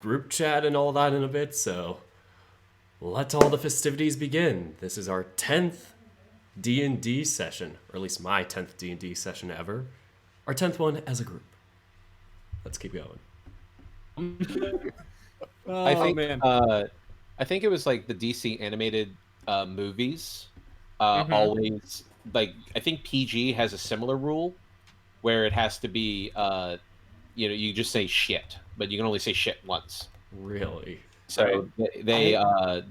group chat and all that in a bit, so let all the festivities begin. This is our 10th D&D session, or at least my 10th D&D session ever. Our 10th one as a group. Let's keep going. I think man. I think it was like the DC animated movies always like I think PG has a similar rule where it has to be you just say shit, but you can only say shit once. Really? So they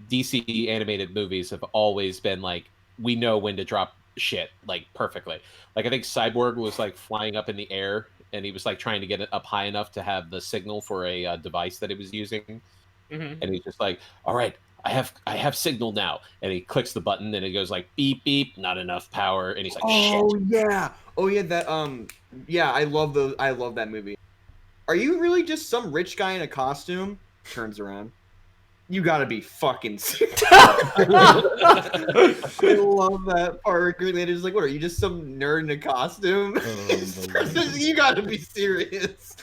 DC animated movies have always been like we know when to drop shit like perfectly. Like I think Cyborg was like flying up in the air and he was like trying to get it up high enough to have the signal for a device that he was using. And he's just like, all right, I have signal now. And he clicks the button and it goes like beep beep, not enough power. And he's like, shit. Yeah. Oh yeah, yeah, I love those. I love that movie. Are you really just some rich guy in a costume? Turns around. You gotta be fucking serious. I love that part. Green Lantern's like, what are you, just some nerd in a costume? You gotta be serious.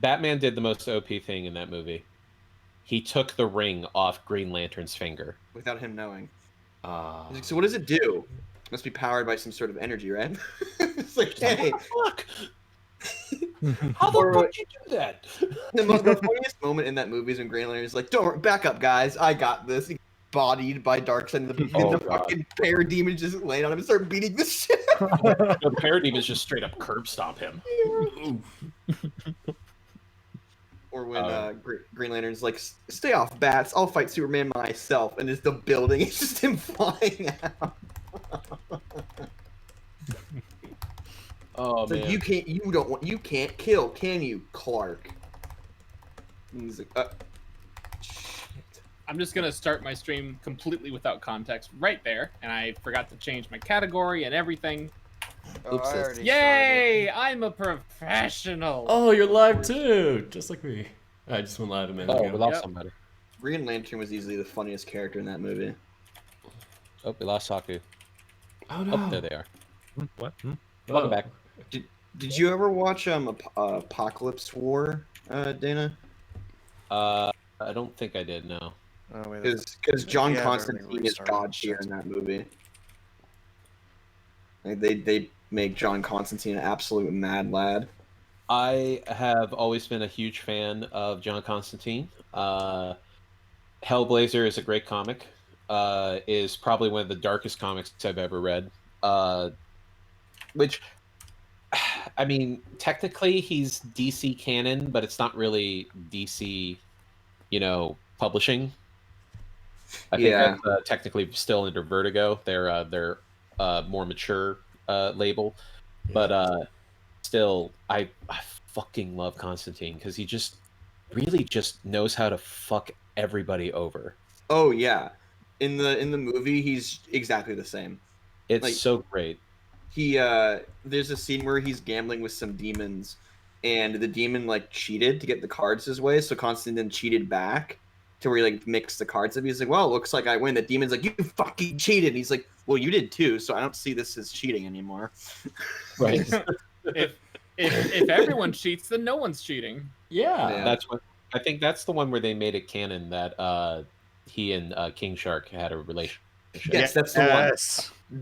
Batman did the most OP thing in that movie. He took the ring off Green Lantern's finger. Without him knowing. He's like, so what does it do? It must be powered by some sort of energy, right? It's like, hey. Fuck. How the fuck did you do that? The funniest moment in that movie is when Green Lantern is like, don't back up, guys. I got this. He bodied by Darkseid, and the fucking parademons just laid on him and start beating the shit. The parademons just straight up curb stomp him. Or when Green Lantern's like, stay off, bats. I'll fight Superman myself. And it's the building. It's just him flying out. Oh it's man! Like, you can't kill, can you, Clark? And he's like, shit. I'm just gonna start my stream completely without context right there, and I forgot to change my category and everything. Oh, I already Yay! I'm a professional. Oh, you're live too, just like me. I just went live a minute ago. We lost somebody. Green Lantern was easily the funniest character in that movie. Oh, we lost Saku. Oh no! Oh, there they are. What? Welcome back. Did you ever watch Apocalypse War, Dana? I don't think I did. No. Oh, wait, Because John yeah, Constantine is God tier in that movie. Like, they make John Constantine an absolute mad lad. I have always been a huge fan of John Constantine. Hellblazer is a great comic. Is probably one of the darkest comics I've ever read. Which, I mean, technically he's DC canon, but it's not really DC, publishing. I think that's technically still under Vertigo. They're more mature label, but still, I fucking love Constantine because he just really just knows how to fuck everybody over. Oh yeah, in the movie he's exactly the same. It's like, so great. He there's a scene where he's gambling with some demons, and the demon like cheated to get the cards his way, so Constantine cheated back to where he like mixed the cards up. He's like, well, it looks like I win. The demon's like, you fucking cheated. And he's like, well, you did too, so I don't see this as cheating anymore. Right. if everyone cheats, then no one's cheating. Yeah. That's what I think. That's the one where they made it canon that he and King Shark had a relationship. Yes, that's the one.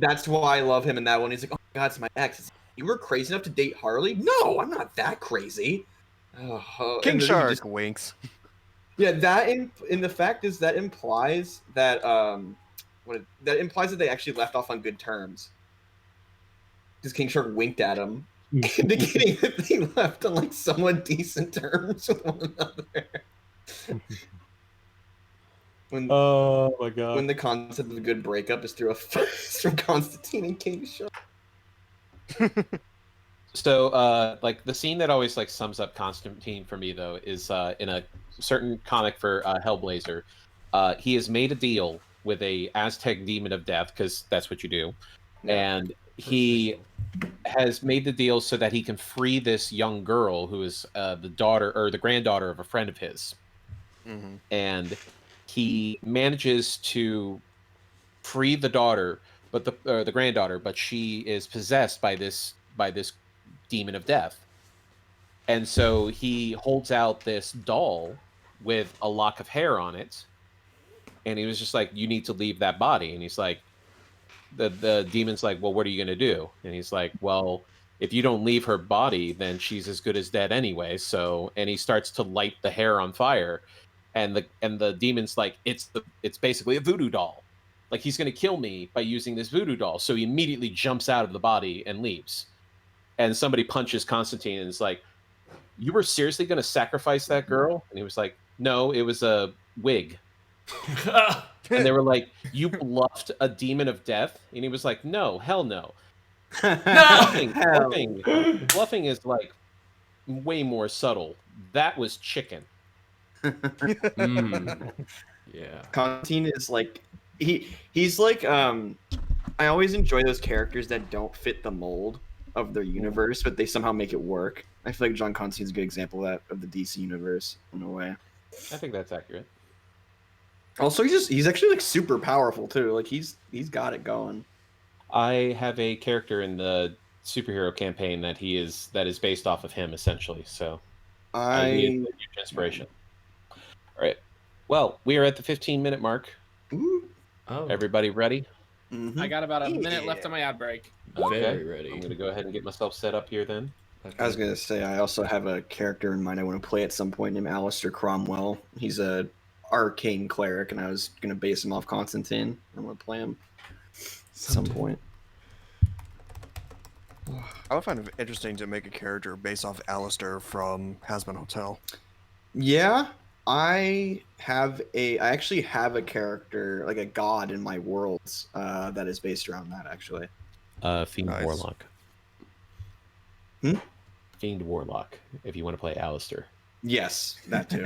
That's why I love him in that one. He's like, oh my god, it's my ex. You were crazy enough to date Harley? No, I'm not that crazy. King Shark winks. Yeah, that in the fact is that implies that that implies that they actually left off on good terms. Because King Shark winked at him, indicating that they left on like somewhat decent terms with one another. Oh my god! When the concept of a good breakup is through a from Constantine and King Shark. So, like the scene that always like sums up Constantine for me though is in a certain comic for Hellblazer. He has made a deal with a Aztec demon of death because that's what you do, and he has made the deal so that he can free this young girl who is the daughter or the granddaughter of a friend of his, and he manages to free the daughter, but the granddaughter, but she is possessed by this demon of death. And so he holds out this doll with a lock of hair on it, and he was just like, "You need to leave that body." And he's like, the demon's like, "Well, what are you gonna do?" And he's like, "Well, if you don't leave her body, then she's as good as dead anyway." So, and he starts to light the hair on fire, and the demon's like, it's basically a voodoo doll. Like, he's gonna kill me by using this voodoo doll. So he immediately jumps out of the body and leaves. And somebody punches Constantine and is like, "You were seriously gonna sacrifice that girl?" And he was like, "No, it was a wig." And they were like, "You bluffed a demon of death?" And he was like, "No, hell no." Bluffing is like way more subtle. That was chicken. Yeah. Constantine is like he's like I always enjoy those characters that don't fit the mold of their universe, but they somehow make it work. I feel like John Constantine's a good example of that, of the DC universe in a way. I think that's accurate. Also, he's actually like super powerful too. Like he's got it going. I have a character in the superhero campaign that is based off of him essentially. So I need a huge inspiration. All right. Well, we are at the 15-minute mark. Ooh. Oh, Everybody ready? Mhm. I got about a minute left on my ad break. very ready. I'm gonna go ahead and get myself set up here then. I was gonna say I also have a character in mind I want to play at some point named Alistair Cromwell. He's a arcane cleric, and I was gonna base him off Constantine. I'm gonna play him at some point. I would find it interesting to make a character based off Alistair from Hazbin Hotel. Yeah, I actually have a character, like a god in my worlds, that is based around that actually. Fiend Nice. Warlock. Hmm? Fiend Warlock, if you want to play Alistair. Yes, that too.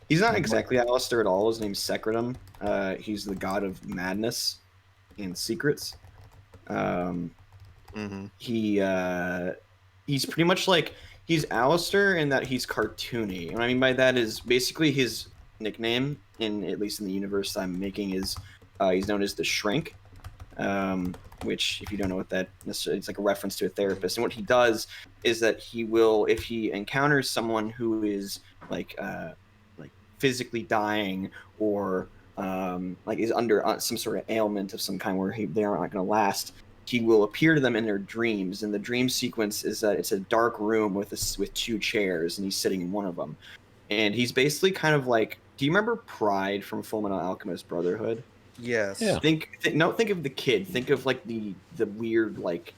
He's not exactly Alistair at all. His name's Secretum. He's the god of madness and secrets. He's pretty much like, he's Alistair in that he's cartoony. And what I mean by that is basically his nickname, at least in the universe I'm making, is he's known as the Shrink. Which, if you don't know what that necessarily, it's like a reference to a therapist. And what he does is that he will, if he encounters someone who is like physically dying, or like is under some sort of ailment of some kind where they are not going to last, he will appear to them in their dreams. And the dream sequence is that it's a dark room with two chairs, and he's sitting in one of them. And he's basically kind of like, do you remember Pride from Fullmetal Alchemist Brotherhood? Yes. Yeah. Think of the kid. Think of like the weird, like,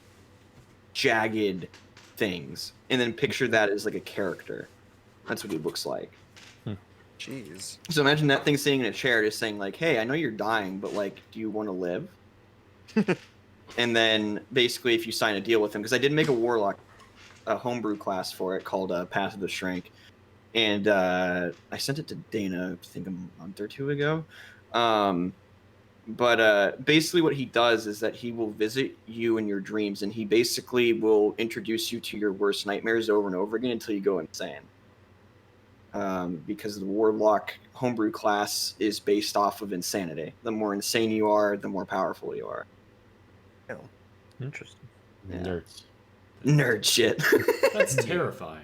jagged things, and then picture that as like a character. That's what he looks like. Jeez. So imagine that thing sitting in a chair, just saying like, "Hey, I know you're dying, but like, do you want to live?" And then basically, if you sign a deal with him, because I did make a warlock, a homebrew class for it called Path of the Shrink, and I sent it to Dana, I think a month or two ago. But basically what he does is that he will visit you in your dreams, and he basically will introduce you to your worst nightmares over and over again until you go insane. Because the warlock homebrew class is based off of insanity. The more insane you are, the more powerful you are. Interesting. Yeah. Nerds. Nerd shit. That's terrifying.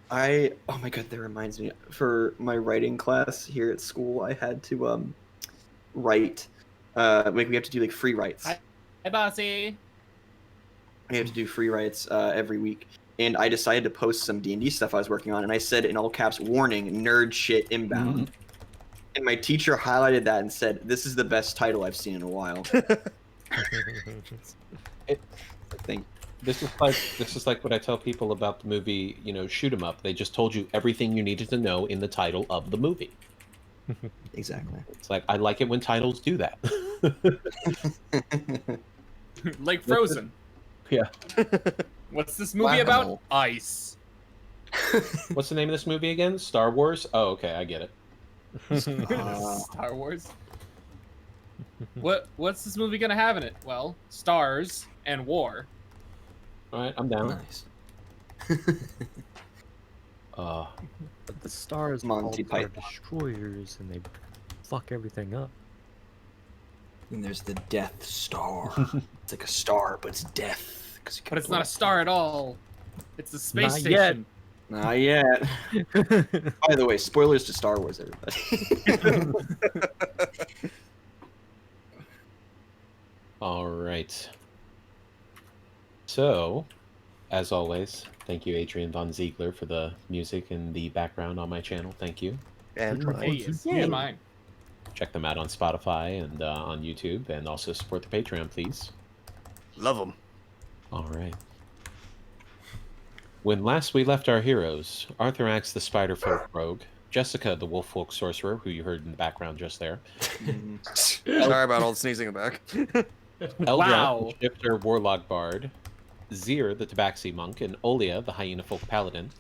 Oh my god, that reminds me. For my writing class here at school, I had to write. Like we have to do like free writes. Hi, bossy. We have to do free writes every week, and I decided to post some D&D stuff I was working on, and I said in all caps, "Warning: nerd shit inbound." And my teacher highlighted that and said, "This is the best title I've seen in a while." This is like what I tell people about the movie, Shoot 'Em Up. They just told you everything you needed to know in the title of the movie. Exactly. It's like, I like it when titles do that. Like Frozen. Yeah. What's this movie Wow. about? Ice. What's the name of this movie again? Star Wars? Oh, okay, I get it. Star Wars. What's this movie gonna have in it? Well, stars and war. All right, I'm down. Nice. But the stars Monty all are Python. destroyers, and they fuck everything up. And there's the Death Star. It's like a star, but it's death. But it's not a star at all. It's the space Not yet. station. Not yet. By the way, spoilers to Star Wars, everybody. All right. So, as always, thank you, Adrian Von Ziegler, for the music and the background on my channel. Thank you. And Hey, it's me and mine. Check them out on Spotify and on YouTube, and also support the Patreon, please. love them. All right. When last we left our heroes, Arthurax the Spider-Folk Rogue, Jessica the Wolf-Folk Sorcerer, who you heard in the background just there, Sorry about all the sneezing in the back. Eldrat Wow. the Shifter Warlock Bard, Zir the Tabaxi Monk, and Olia the Hyena Folk Paladin,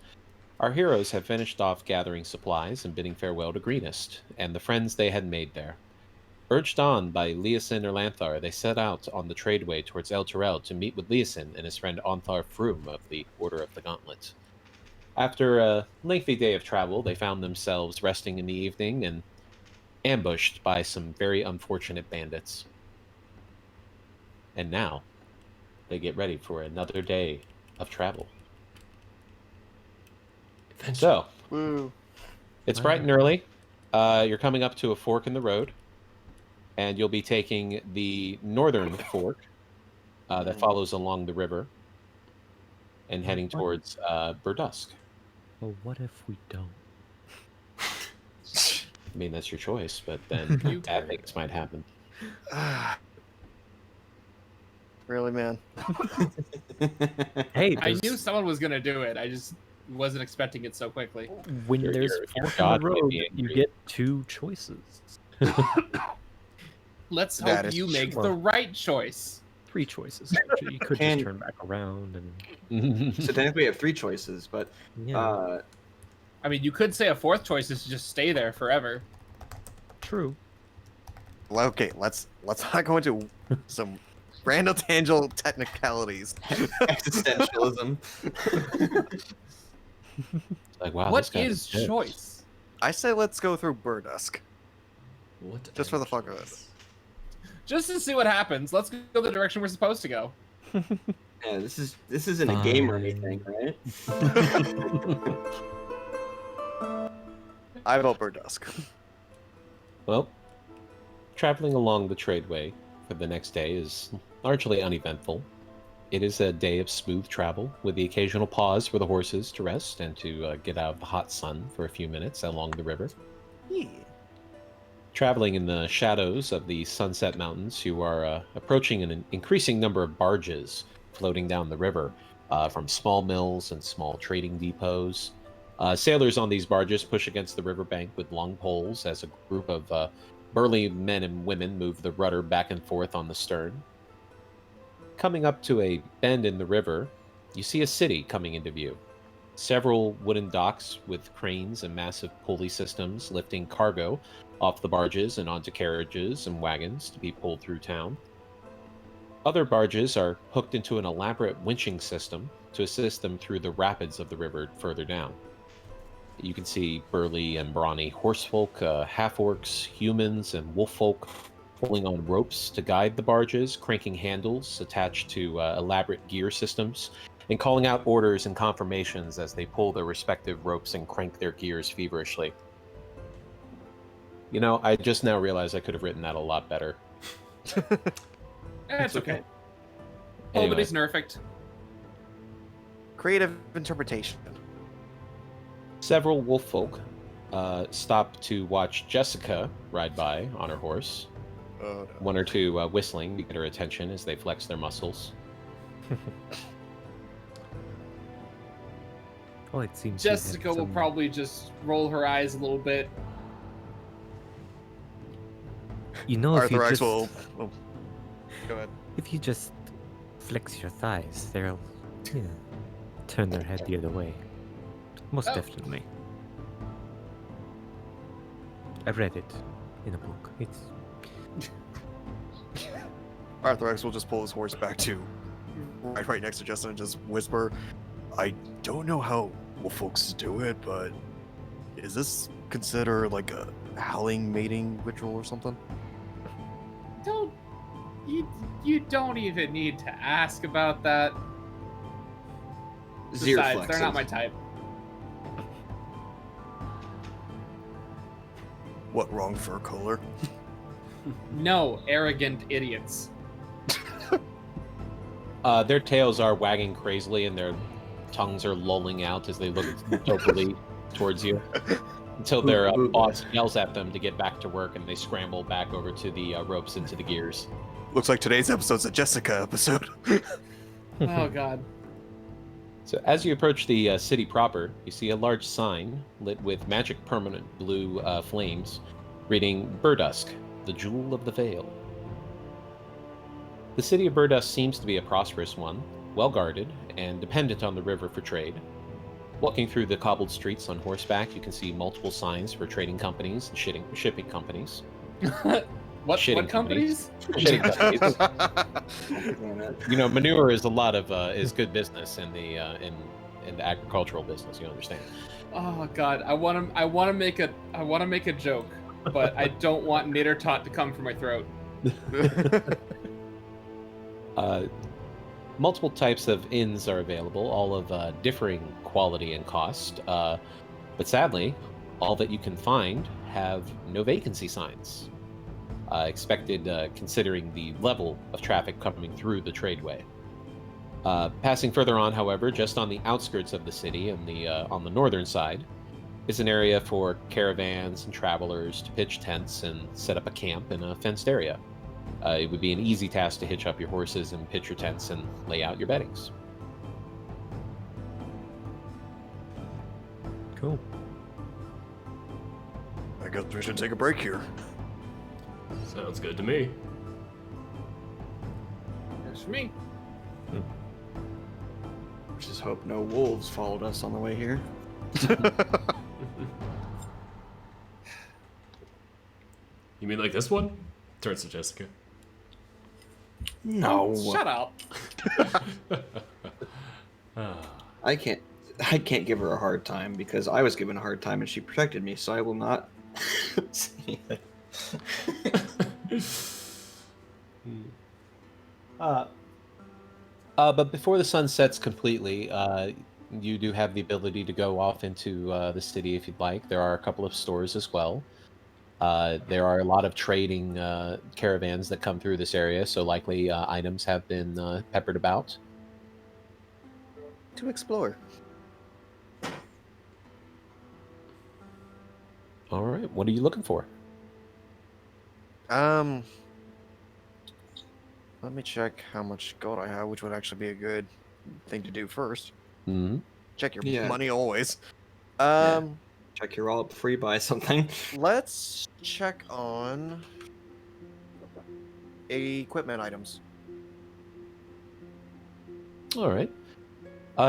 our heroes have finished off gathering supplies and bidding farewell to Greenest and the friends they had made there. Urged on by Leosin Erlanthar, they set out on the tradeway towards El Turel to meet with Leosin and his friend Ontharr Froom of the Order of the Gauntlet. After a lengthy day of travel, they found themselves resting in the evening and ambushed by some very unfortunate bandits. And now, they get ready for another day of travel. So, Woo. it's bright and early. You're coming up to a fork in the road, and you'll be taking the northern fork that follows along the river and heading towards Burdusk. Well, what if we don't? I mean, that's your choice, but then You- bad things might happen. Really, man? Hey, I there's- knew someone was gonna do it. I just wasn't expecting it so quickly. when Your- there's your fork in God the might road, be you angry. get two choices. Let's That hope is you make true. the right choice. Three choices. Actually. You could And- just turn back around and So technically, we have 3 choices, but yeah, I mean, you could say a fourth choice is to just stay there forever. true. Well, okay, let's not go into some random tangential technicalities. existentialism. Like, wow, What this guy's is intense. choice? I say let's go through Burdusk. What? Just for the fuck of it. Just to see what happens. Let's go the direction we're supposed to go. Yeah, this isn't a game or anything, right? I vote Burdusk. Well, traveling along the tradeway for the next day is largely uneventful. It is a day of smooth travel, with the occasional pause for the horses to rest and to get out of the hot sun for a few minutes along the river. Yeah. Traveling in the shadows of the Sunset Mountains, you are approaching an increasing number of barges floating down the river from small mills and small trading depots. Sailors on these barges push against the riverbank with long poles as a group of burly men and women move the rudder back and forth on the stern. Coming up to a bend in the river, you see a city coming into view. Several wooden docks with cranes and massive pulley systems lifting cargo off the barges and onto carriages and wagons to be pulled through town. Other barges are hooked into an elaborate winching system to assist them through the rapids of the river further down. You can see burly and brawny horsefolk, half-orcs, humans, and wolffolk pulling on ropes to guide the barges, cranking handles attached to elaborate gear systems, and calling out orders and confirmations as they pull their respective ropes and crank their gears feverishly. You know, I just now realized I could have written that a lot better. It's okay. Anyway. Nobody's perfect. Creative interpretation. Several wolffolk stop to watch Jessica ride by on her horse. Oh, no. One or two whistling to get her attention as they flex their muscles. Well, it seems you had Jessica will some- probably just roll her eyes a little bit. You know, if you Arthur X just will. Oh. Go ahead. if you just flex your thighs, they'll turn their head the other way. Most Oh. definitely. I read it in a book. It's Arthur X will just pull his horse back to right next to Justin and just whisper, I don't know how wolf folks do it, but is this considered like a howling mating ritual or something? Don't you don't even need to ask about that. Zero Besides, they're not my flexes. type. What wrong fur color? No, arrogant idiots. Their tails are wagging crazily and their tongues are lolling out as they look dopily towards you until their boss yells at them to get back to work and they scramble back over to the ropes and to the gears. Looks like today's episode's a Jessica episode. Oh god. So as you approach the city proper, you see a large sign lit with magic permanent blue flames reading Burdusk, the Jewel of the Vale. The city of Burdusk seems to be a prosperous one, well guarded, and dependent on the river for trade. Walking through the cobbled streets on horseback, you can see multiple signs for trading companies and shipping companies. What Shitting companies? Shipping companies. You know, manure is a lot of is good business in the agricultural business. You understand? Oh god, I want to make a joke, but I don't want Nader Tot to come from my throat. Multiple types of inns are available, all of differing quality and cost. But sadly, all that you can find have no vacancy signs. Expected considering the level of traffic coming through the tradeway. Passing further on, however, just on the outskirts of the city and on the northern side, is an area for caravans and travelers to pitch tents and set up a camp in a fenced area. It would be an easy task to hitch up your horses and pitch your tents and lay out your beddings. Cool. I guess we should take a break here. Sounds good to me. That's for me. Just hope no wolves followed us on the way here. You mean like this one? Turns to Jessica. No. Shut up. I can't give her a hard time because I was given a hard time and she protected me, so I will not say that. But before the sun sets completely, you do have the ability to go off into the city if you'd like. There are a couple of stores as well. There are a lot of trading caravans that come through this area, so likely items have been peppered about. To explore. All right, what are you looking for? Let me check how much gold I have, which would actually be a good thing to do first. Hmm. Check your Yeah. money always. Check your wallet before you buy something. Let's check on equipment items. All right.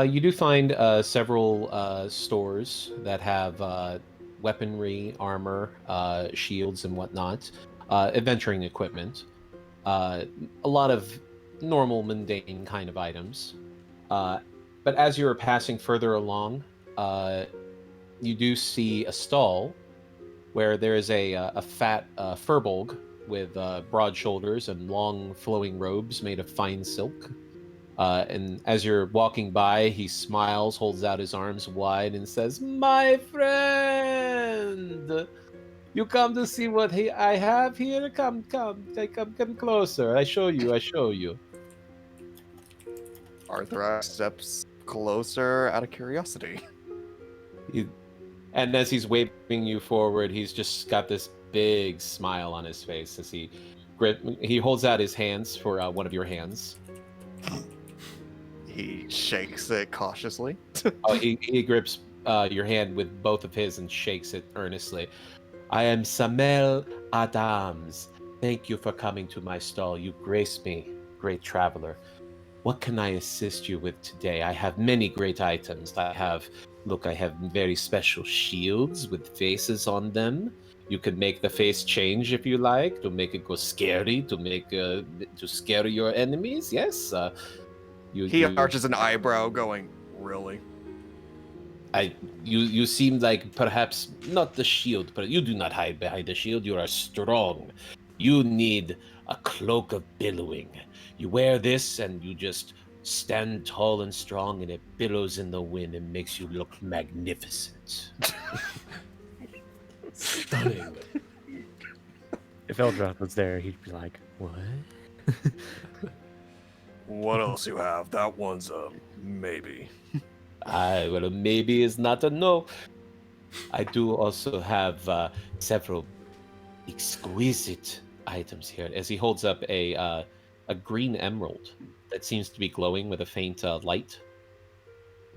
You do find several stores that have weaponry, armor, shields, and whatnot, adventuring equipment. A lot of normal, mundane kind of items. But as you're passing further along, you do see a stall where there is a fat furbolg with broad shoulders and long flowing robes made of fine silk. And as you're walking by, he smiles, holds out his arms wide, and says, "My friend, you come to see what I have here? Come closer. I show you. Arthur steps closer out of curiosity. And as he's waving you forward, he's just got this big smile on his face as he holds out his hands for one of your hands. He shakes it cautiously. Oh, he grips your hand with both of his and shakes it earnestly. "I am Samel Adams. Thank you for coming to my stall. You grace me, great traveler. What can I assist you with today? I have many great items. I have very special shields with faces on them. You can make the face change if you like, to make it go scary, to scare your enemies. Yes. He arches an eyebrow, going, "Really?" You seem like perhaps not the shield, but you do not hide behind the shield. You are strong. You need a cloak of billowing. You wear this and you just Stand tall and strong, and it billows in the wind and makes you look magnificent. Stunning. If Eldroth was there, he'd be like, "What?" What else you have? That one's a maybe. Well, a maybe is not a no. I do also have several exquisite items here. As he holds up a green emerald that seems to be glowing with a faint light.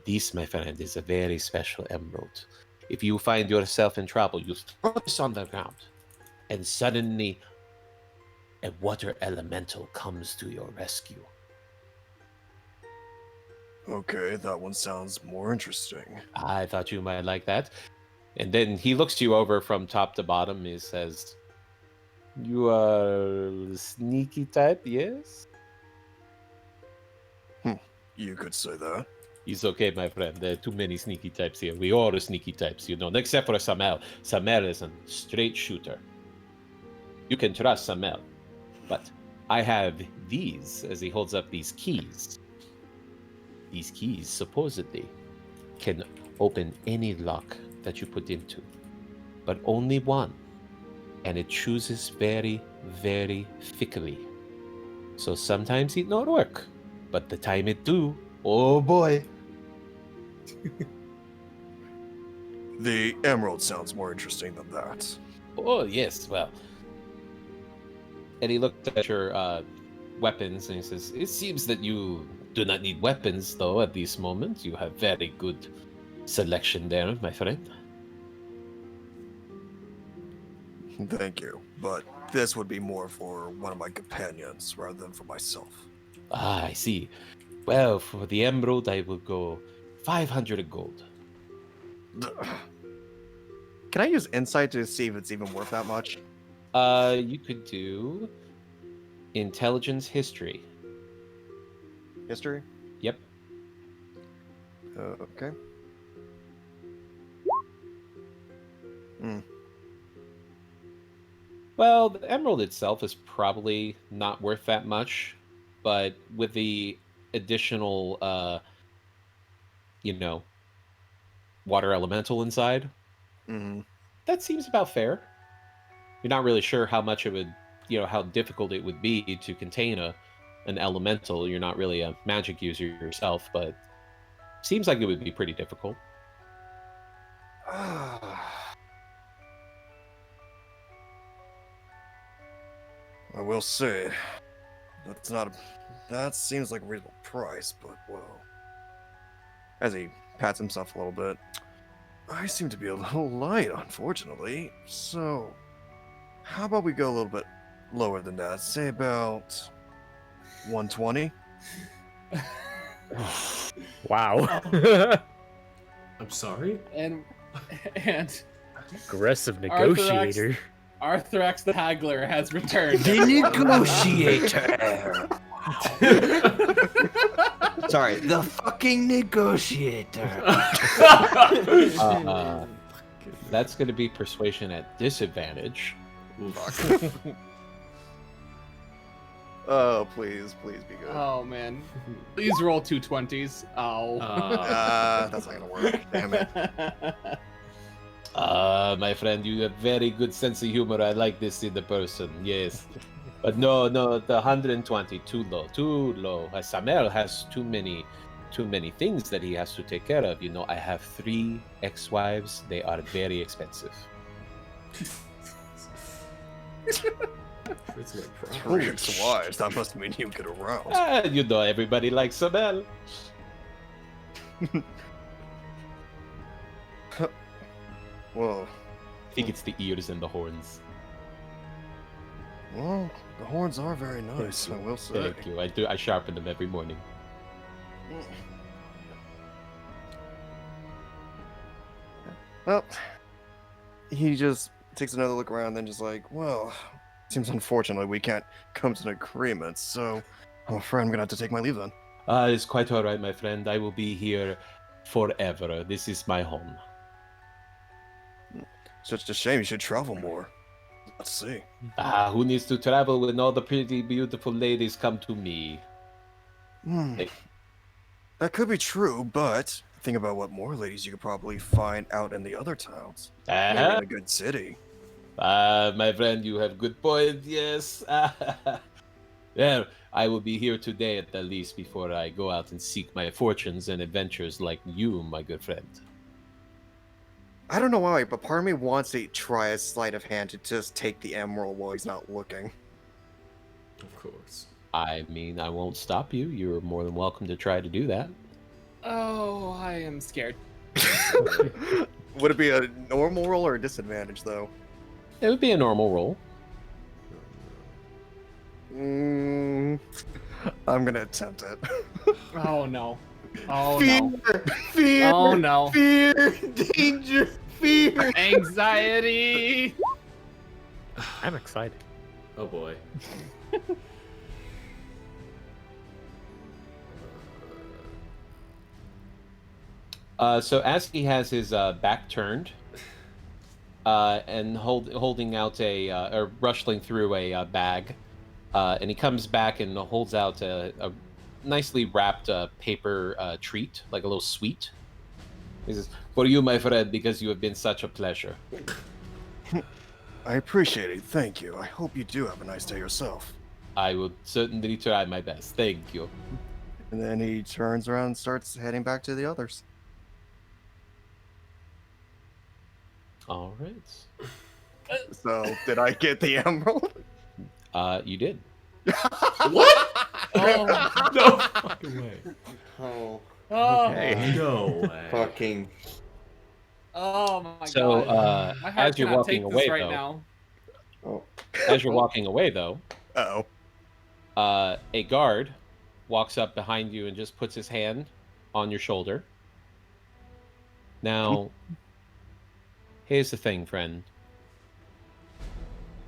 This, my friend, is a very special emerald. If you find yourself in trouble, you throw this on the ground, and suddenly a water elemental comes to your rescue. Okay, that one sounds more interesting. I thought you might like that. And then he looks you over from top to bottom. He says, "You are sneaky type, yes?" You could say that. It's okay, my friend. There are too many sneaky types here. We all are sneaky types, you know, except for Samel. Samel is a straight shooter. You can trust Samel. But I have these, as he holds up these keys. These keys, supposedly, can open any lock that you put into, but only one. And it chooses very, very thickly. So sometimes it not work, but the time it do, oh boy. The emerald sounds more interesting than that. Oh, yes, well. And he looked at your weapons and he says, "It seems that you do not need weapons, though, at this moment. You have very good selection there, my friend." Thank you, but this would be more for one of my companions rather than for myself. Ah, I see. Well, for the emerald, I will go 500 gold. Can I use insight to see if it's even worth that much? You could do intelligence history. History? Yep. Okay. Well, the emerald itself is probably not worth that much, but with the additional, water elemental inside, that seems about fair. You're not really sure how much it would, how difficult it would be to contain an elemental. You're not really a magic user yourself, but seems like it would be pretty difficult. I will say, that seems like a reasonable price, but well. As he pats himself a little bit, I seem to be a little light, unfortunately. So, how about we go a little bit lower than that? Say about 120? Wow. I'm sorry? And Aggressive negotiator. Arthrax the Haggler has returned. The negotiator. Sorry, the fucking negotiator. That's going to be persuasion at disadvantage. Oh, please be good. Oh man, please roll 2 20s. Oh. That's not gonna work. Damn it. My friend, you have very good sense of humor. I like this in the person. Yes. But no, the 120, too low. Samel has too many things that he has to take care of. I have 3 ex-wives. They are very expensive. It's no problem. 3 ex-wives. That must mean you get around. Everybody likes Samel. Whoa. I think it's the ears and the horns. Well, the horns are very nice, I will say. Thank you. I sharpen them every morning. Well, he just takes another look around, then just like, well, seems unfortunately we can't come to an agreement, so I'm afraid I'm gonna have to take my leave then. It's quite all right, my friend. I will be here forever. This is my home. Such a shame, you should travel more. Let's see. Who needs to travel when all the pretty, beautiful ladies come to me? That could be true, but think about what more ladies you could probably find out in the other towns. Maybe Uh-huh. in a good city. My friend, you have good point. Yes. Well, I will be here today at the least before I go out and seek my fortunes and adventures like you, my good friend. I don't know why, but part of me wants to try a sleight of hand to just take the emerald while he's not looking. Of course. I mean, I won't stop you. You're more than welcome to try to do that. Oh, I am scared. Would it be a normal roll or a disadvantage, though? It would be a normal roll. I'm gonna attempt it. Oh no. Oh Fear, no. fear, Oh no. fear, danger, fear. Anxiety. I'm excited. Oh boy. So as he has his back turned, and holding out or rustling through a bag, and he comes back and holds out a nicely wrapped paper treat, like a little sweet. He says, "For you, my friend, because you have been such a pleasure." I appreciate it, thank you. I hope you do have a nice day yourself. I will certainly try my best. Thank you. And then he turns around and starts heading back to the others. All right. So, did I get the emerald? You did. What? Oh. No fucking way. Oh, Oh. Okay. No way. fucking. Oh my So, god. My heart as you're cannot walking take this away, right though, now. Oh. as you're walking away, though, Uh-oh. a guard walks up behind you and just puts his hand on your shoulder. Now, here's the thing, friend.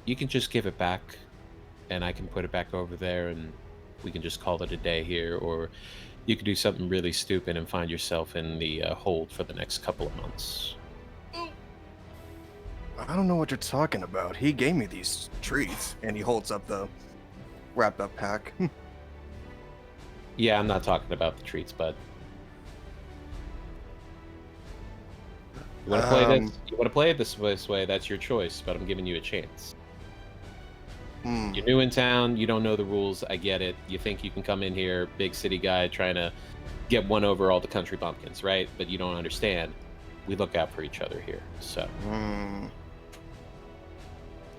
You can just give it back, and I can put it back over there, and we can just call it a day here, or you could do something really stupid and find yourself in the hold for the next couple of months. I don't know what you're talking about. He gave me these treats, and he holds up the wrapped up pack. Yeah, I'm not talking about the treats, bud. You want to play this? You want to play it this way? That's your choice, but I'm giving you a chance. You're new in town. You don't know the rules. I get it. You think you can come in here, big city guy, trying to get one over all the country bumpkins, right? But you don't understand. We look out for each other here. So, and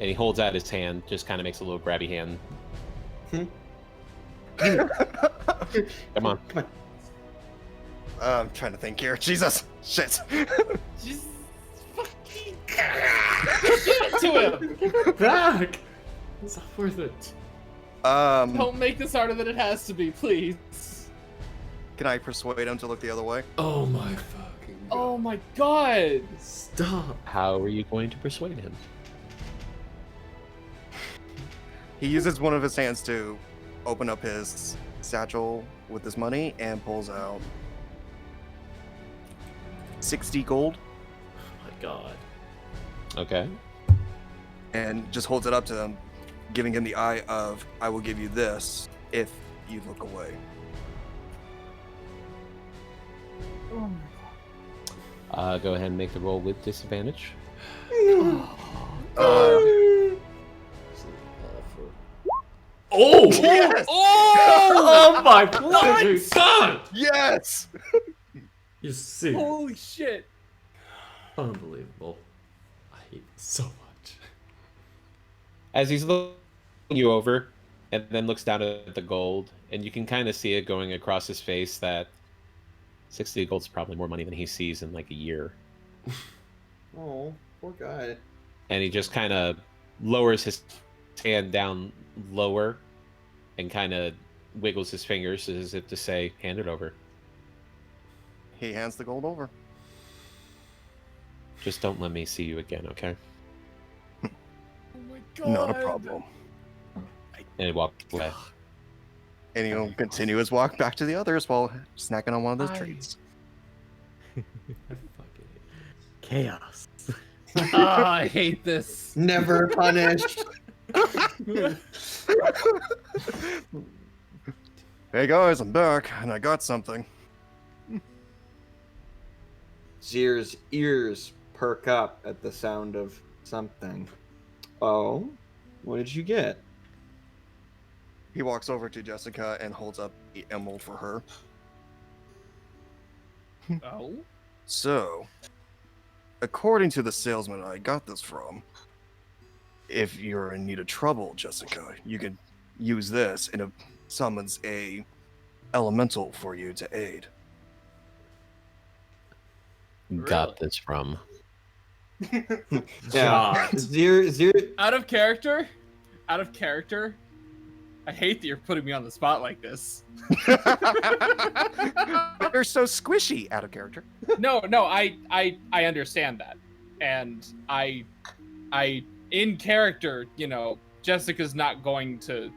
he holds out his hand, just kind of makes a little grabby hand. Come on. I'm trying to think here. Jesus. Shit. Just fucking give it to him. Give it back. It's not worth it. Don't make this harder than it has to be, please. Can I persuade him to look the other way? Oh my fucking god. Oh my god. Stop. How are you going to persuade him? He uses one of his hands to open up his satchel with his money and pulls out 60 gold Oh my god. Okay. and just holds it up to him, giving him the eye of, I will give you this if you look away. Go ahead and make the roll with disadvantage. Oh! Yes! Oh my fucking god! Yes! You see? Holy shit. Unbelievable. I hate this so much. As he's looking you over, and then looks down at the gold, and you can kind of see it going across his face that 60 gold is probably more money than he sees in like a year. Oh, poor guy. And he just kind of lowers his hand down lower and kind of wiggles his fingers as if to say, hand it over. He hands the gold over. Just don't let me see you again, okay? Oh my god. Not a problem. And he walked away. And he'll continue his walk back to the others while snacking on one of those I- treats. I fucking Chaos. I hate this. Never punished. Hey guys, I'm back, and I got something. Zir's ears perk up at the sound of something. Oh, what did you get? He walks over to Jessica and holds up the emerald for her. Oh. So, according to the salesman I got this from, if you're in need of trouble, Jessica, you can use this and it summons a elemental for you to aid. Got this from. Yeah, God. Zir. Out of character. I hate that you're putting me on the spot like this. They're so squishy, out of character. No, I understand that, and I, in character, Jessica's not going to,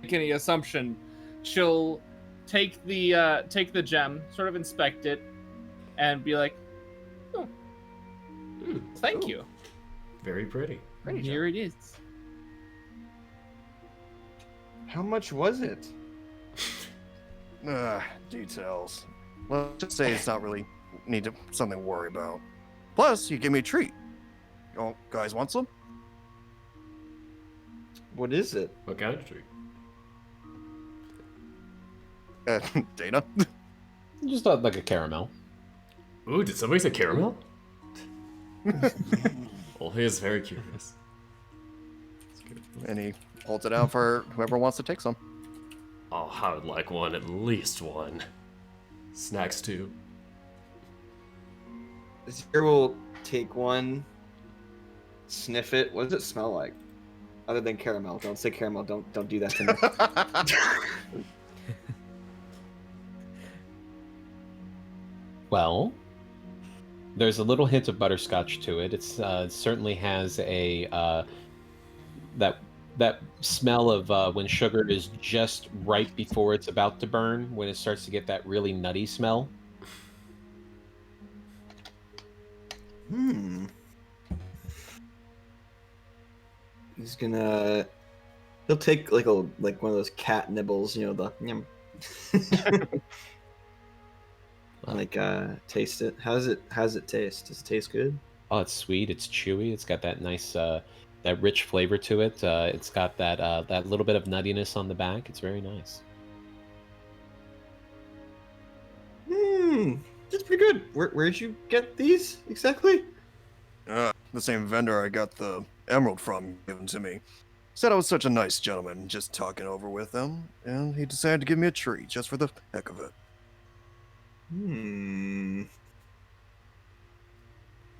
make any assumption. She'll take the gem, sort of inspect it, and be like, "Oh, thank Ooh, you. Very pretty. Here it is." How much was it? Details. Let's just say it's not really something to worry about. Plus, you give me a treat. You guys want some? What is it? What kind of treat? Dana? Just like a caramel. Ooh, did somebody say caramel? Well, he is very curious. That's good. And he holds it out for whoever wants to take some. Oh, I would like one, at least one. Snacks too. Zir will take one, sniff it. What does it smell like? Other than caramel. Don't say caramel. Don't do that to me. Well, there's a little hint of butterscotch to it. It certainly has a that smell of when sugar is just right before it's about to burn, when it starts to get that really nutty smell. He'll take like one of those cat nibbles, the yum. Taste it. How's it taste? Does it taste good? Oh, it's sweet. It's chewy. It's got that nice, that rich flavor to it. It's got that little bit of nuttiness on the back. It's very nice. That's pretty good. Where'd you get these exactly? The same vendor I got the emerald from given to me. Said I was such a nice gentleman, just talking over with him, and he decided to give me a treat just for the heck of it. I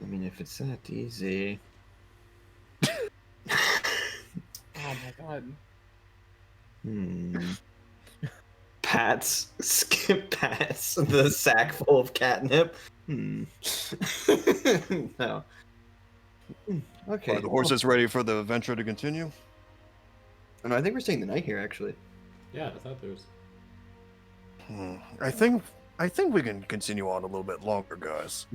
mean, if it's that easy. Oh my god. Pats. Skip Pats. The sack full of catnip. No. Okay. Are the horses ready for the adventure to continue? No, I think we're staying the night here, actually. Yeah, I thought there was. I think we can continue on a little bit longer, guys.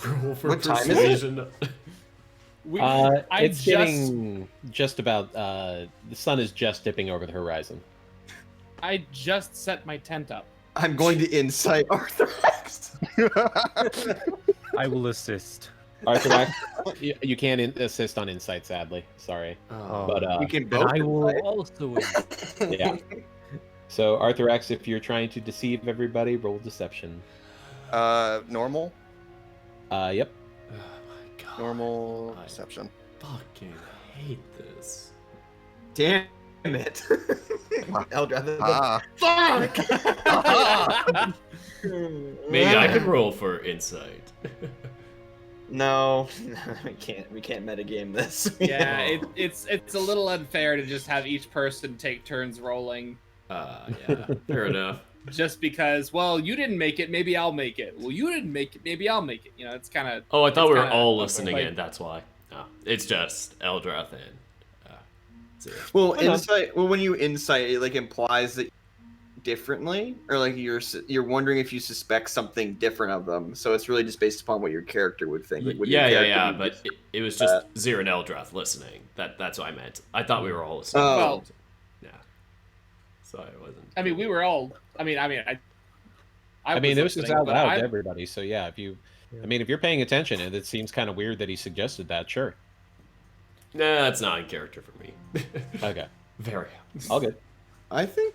Roll for What time is it? persuasion. It's getting just about. The sun is just dipping over the horizon. I just set my tent up. I'm going to incite Arthrax. I will assist. Arthur, you can't assist on insight, sadly. Sorry, Oh, but we can And both I will incite. also. yeah. So Arthur X, if you're trying to deceive everybody, roll deception. Normal? Yep. oh my god. Normal I perception. fucking hate this. Damn it. Eldrath. Ah. Fuck! Maybe I could roll for insight. No, we can't. We can't metagame this. Yeah, it's a little unfair to just have each person take turns rolling. Yeah, fair enough. Just because, well, you didn't make it, maybe I'll make it. Well, you didn't make it, maybe I'll make it. It's kind of. Oh, I thought we were kinda all listening like- in. That's why. No, it's just Eldrath and. Zero. Well, Hold on. insight. Well, when you insight, it implies that differently, or you're wondering if you suspect something different of them. So it's really just based upon what your character would think. Like, would your character be But just- it was just Zero and Eldrath listening. That's what I meant. I thought we were all listening. Oh. Well, Yeah. So I wasn't. I mean, we were all. I I mean, this is listening, out but loud to everybody. So yeah, if you, I mean, if you're paying attention, and it seems kind of weird that he suggested that. Sure. Nah, that's not in character for me. Okay. Very. All good. I think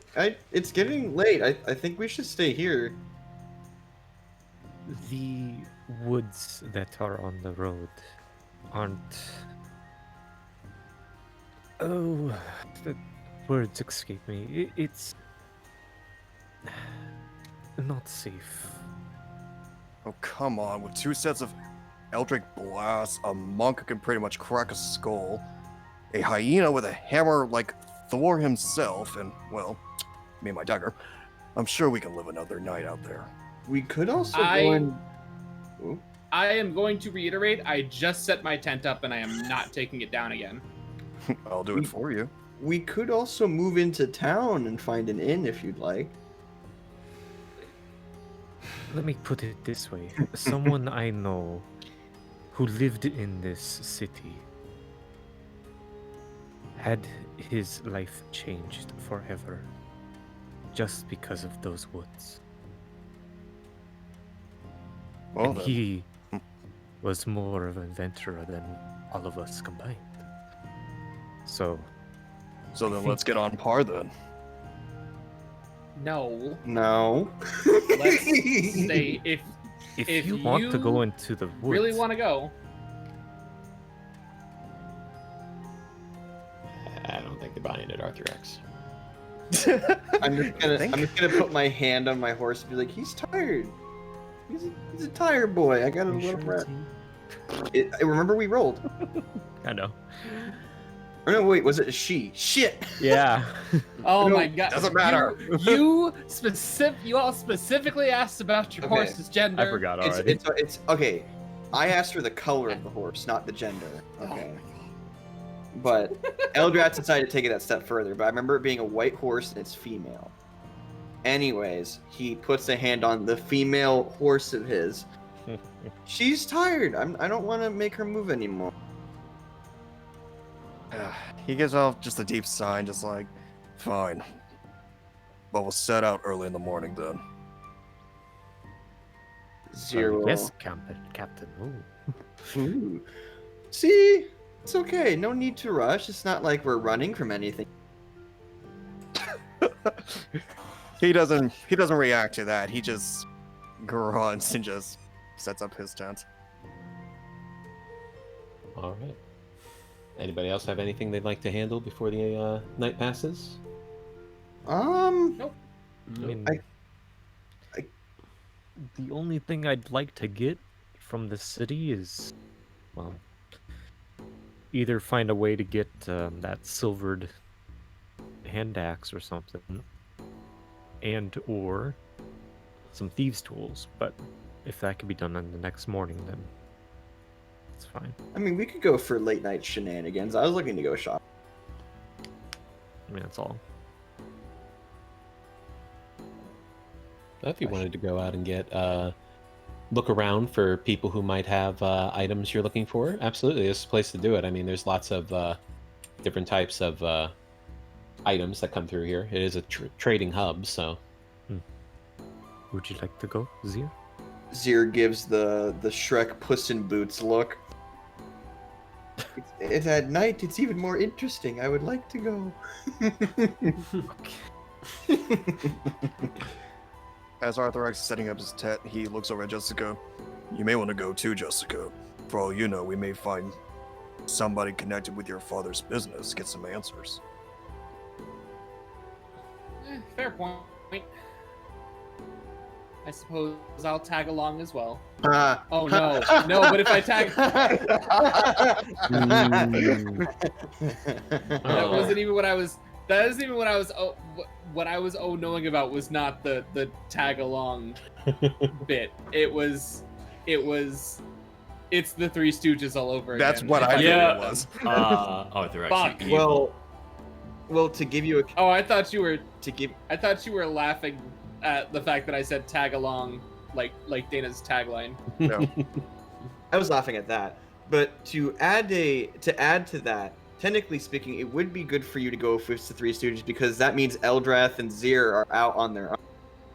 it's getting late. I think we should stay here. The woods that are on the road aren't. Oh, the words escape me. It's not safe. Oh, come on. With 2 sets of Eldritch Blasts, a monk who can pretty much crack a skull, a hyena with a hammer like Thor himself, and, well, me and my dagger, I'm sure we can live another night out there. We could also go and. Ooh. I am going to reiterate, I just set my tent up and I am not taking it down again. I'll do it for you. We could also move into town and find an inn if you'd like. Let me put it this way. Someone I know who lived in this city had his life changed forever just because of those woods. Well, And then. he was more of an adventurer than all of us combined. So, So then let's get on par then. No. No. Let's stay. if you want to go into the woods, really want to go, I don't think they're buying it, Arthur X. I'm just gonna put my hand on my horse and be like, he's tired. He's a tired boy. I gotta You let him sure rest. it's Remember we rolled. I know. Or no, wait, was it a she? Shit. Yeah. oh No, my god, doesn't matter. You all specifically asked about your Okay. horse's gender. I forgot already. It's okay. I asked for the color of the horse, not the gender. Okay. But Eldrath decided to take it that step further. But I remember it being a white horse and it's female. Anyways, he puts a hand on the female horse of his. She's tired. I don't want to make her move anymore. He gives off just a deep sigh, just like, fine. But we'll set out early in the morning then. Zero. Yes, Captain. Ooh. Ooh. See, it's okay. No need to rush. It's not like we're running from anything. He doesn't react to that. He just grunts and just sets up his tent. All right. Anybody else have anything they'd like to handle before the night passes? I mean, I- the only thing I'd like to get from the city is, well, either find a way to get that silvered hand axe or something, and or some thieves' tools. But if that could be done on the next morning, then it's fine. I mean, we could go for late night shenanigans. I was looking to go shop. I mean, that's all. If you wanted to go out and get look around for people who might have items you're looking for, absolutely, this is a place to do it. I mean, there's lots of different types of items that come through here. It is a trading hub, so. Would you like to go, Zir? Zir gives the Shrek Puss in Boots look. It's at night. It's even more interesting. I would like to go. As Arthur X is setting up his tent, he looks over at Jessica. You may want to go too, Jessica. For all you know, we may find somebody connected with your father's business, get some answers. Fair point. I suppose I'll tag along as well. Ah. Oh no, no! But if I tag, that wasn't even what I was. That isn't even what I was. What I was knowing about was not the tag along bit. It was. It's the Three Stooges all over again. That's what I Yeah. thought it was. They're Fuck. actually evil. Well, to give you a Oh, I thought you were. to give I thought you were laughing at the fact that I said tag along, like Dana's tagline. No. I was laughing at that. But to add to that, technically speaking, it would be good for you to go with the Three Stooges because that means Eldrath and Zir are out on their own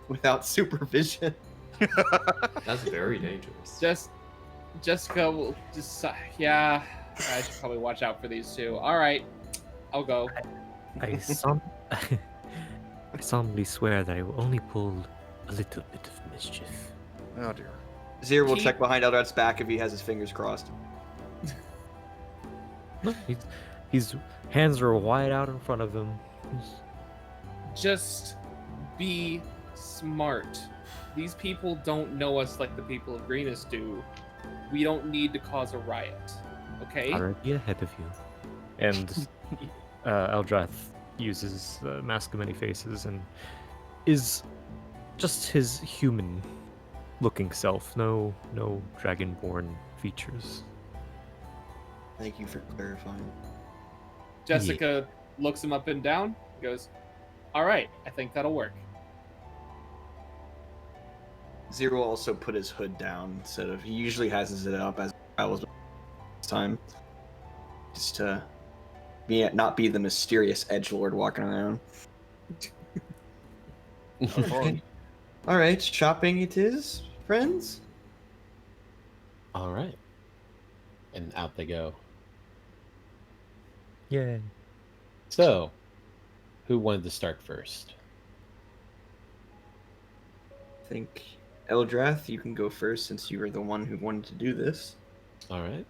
without supervision. That's very dangerous. Jessica will just yeah. I should probably watch out for these two. All right, I'll go. I solemnly swear that I will only pull a little bit of mischief. Oh dear. Zero will Keep- check behind Eldrath's back if he has his fingers crossed. No, his hands are wide out in front of him. Just be smart. These people don't know us like the people of Greenest do. We don't need to cause a riot. Okay? Already ahead of you. And Eldrath uses Mask of Many Faces and is just his human-looking self. No dragonborn features. Thank you for clarifying. Jessica looks him up and down, goes, all right, I think that'll work. Zero will also put his hood down instead of, he usually has it up as I was this time. Just to not be the mysterious edgelord walking around. All right, shopping it is, friends. All right. And out they go. Yay. So, who wanted to start first? I think Eldrath, you can go first since you were the one who wanted to do this. All right.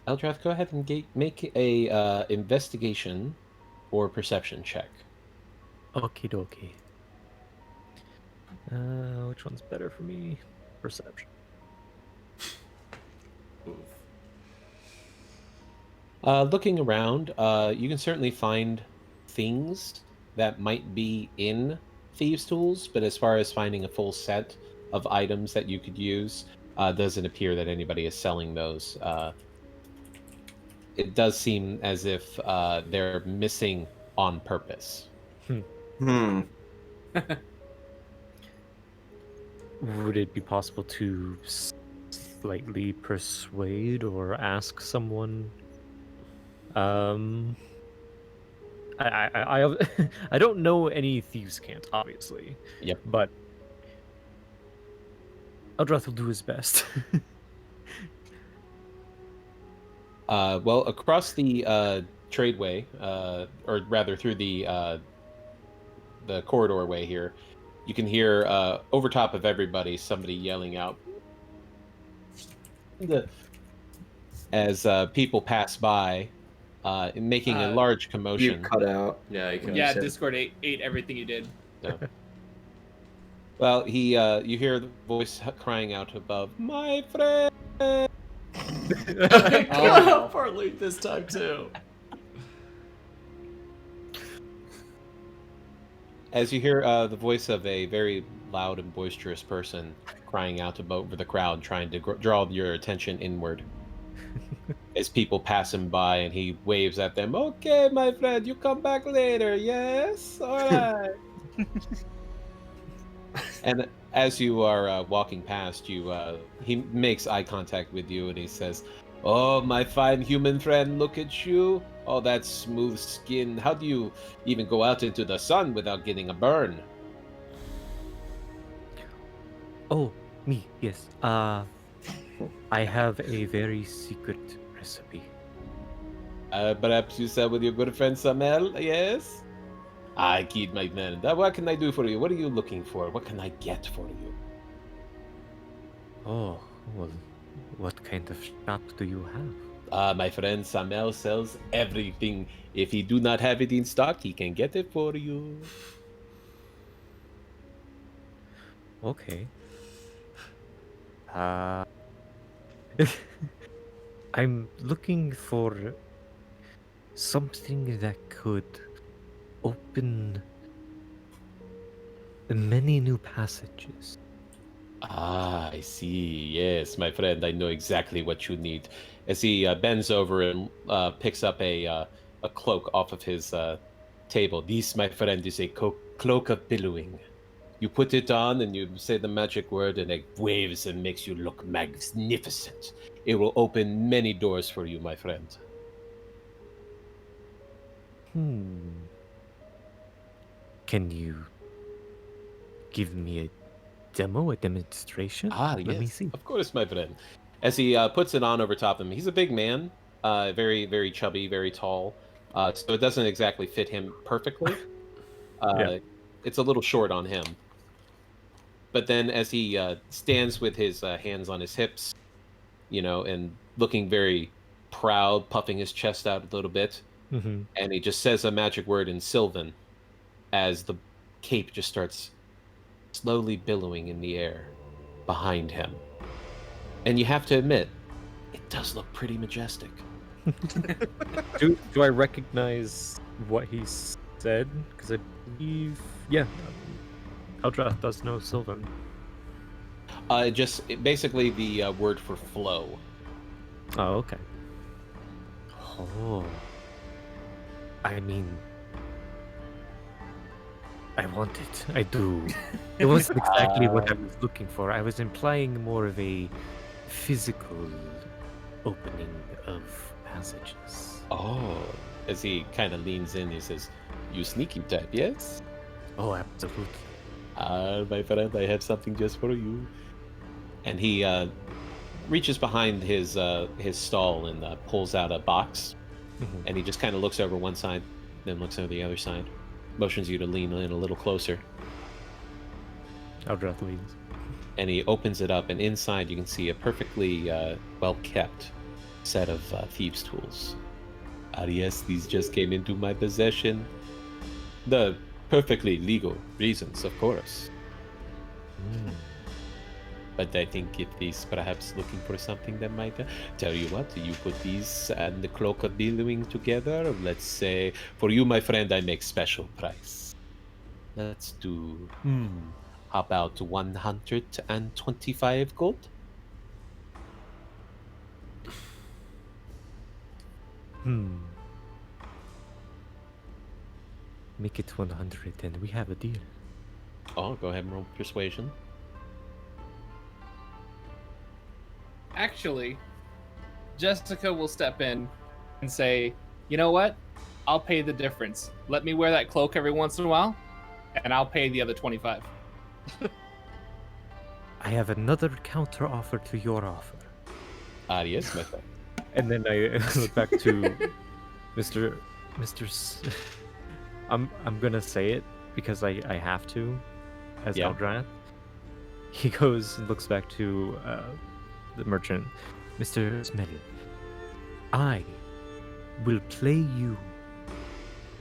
Eldrath, go ahead and make a investigation or perception check. Okie dokie. Which one's better for me? Perception. Looking around, you can certainly find things that might be in thieves' tools, but as far as finding a full set of items that you could use, doesn't appear that anybody is selling those. It does seem as if they're missing on purpose. Would it be possible to slightly persuade or ask someone? I I don't know any thieves' cant, obviously. Yep. But Eldrath will do his best. Well, across the tradeway, or rather through the corridor way here, you can hear over top of everybody somebody yelling out as people pass by, making a large You commotion. cut out. Yeah, you can. Yeah, said- Discord ate everything you did. Well, you hear the voice crying out above, "My friend!" I cut out partly this time too. As you hear the voice of a very loud and boisterous person crying out over the crowd, trying to draw your attention inward. As people pass him by and he waves at them, "Okay, my friend, you come back later, yes? All right." And as you are walking past you, he makes eye contact with you and he says, "Oh, my fine human friend, look at you. Oh, that smooth skin. How do you even go out into the sun without getting a burn?" Oh, me, yes. I have a very secret recipe. Perhaps you sell with your good friend Samel, yes? I kid my man. What can I do for you? What are you looking for? What can I get for you? Oh, well, what kind of shop do you have? My friend Samel sells everything. If he do not have it in stock, he can get it for you. Okay. I'm looking for something that could open many new passages. Ah, I see. Yes, my friend, I know exactly what you need. As he bends over and picks up a cloak off of his table. This, my friend, is a cloak of billowing. You put it on and you say the magic word and it waves and makes you look magnificent. It will open many doors for you, my friend. Can you give me demo, a demonstration? Ah, Let me yes, see. of course, my friend. As he puts it on over top of him, he's a big man, very, very chubby, very tall. So it doesn't exactly fit him perfectly. Yeah. It's a little short on him. But then as he stands with his hands on his hips, and looking very proud, puffing his chest out a little bit, Mm-hmm. and he just says a magic word in Sylvan as the cape just starts slowly billowing in the air behind him. And you have to admit, it does look pretty majestic. Do I recognize what he said? Because I believe, yeah, Eldrath does know Sylvan. Basically the word for flow. Oh, okay. Oh. I mean, I want it. I do. It wasn't exactly what I was looking for. I was implying more of a physical opening of passages. Oh, as he kind of leans in, he says, "You sneaky type, yes? Oh, absolutely. My friend, I have something just for you." And he reaches behind his stall and pulls out a box. Mhm. And he just kind of looks over one side, then looks over the other side, motions you to lean in a little closer. Eldrath leads. And he opens it up, and inside you can see a perfectly well-kept set of thieves' tools. Yes, these just came into my possession. The perfectly legal reasons, of course. But I think if he's perhaps looking for something that might tell you what, you put these and the cloak of billowing together. Let's say for you, my friend, I make special price. Let's do how about 125 gold? Make it 100 and we have a deal. Oh, go ahead and roll persuasion. Actually, Jessica will step in and say, "You know what? I'll pay the difference. Let me wear that cloak every once in a while, and I'll pay the other 25." I have another counter offer to your offer. Yes, my friend. And then I look back to Mr. I'm gonna say it because I have to, as Yeah. Eldrath. He goes and looks back to the merchant, Mr. Smelly. I will play you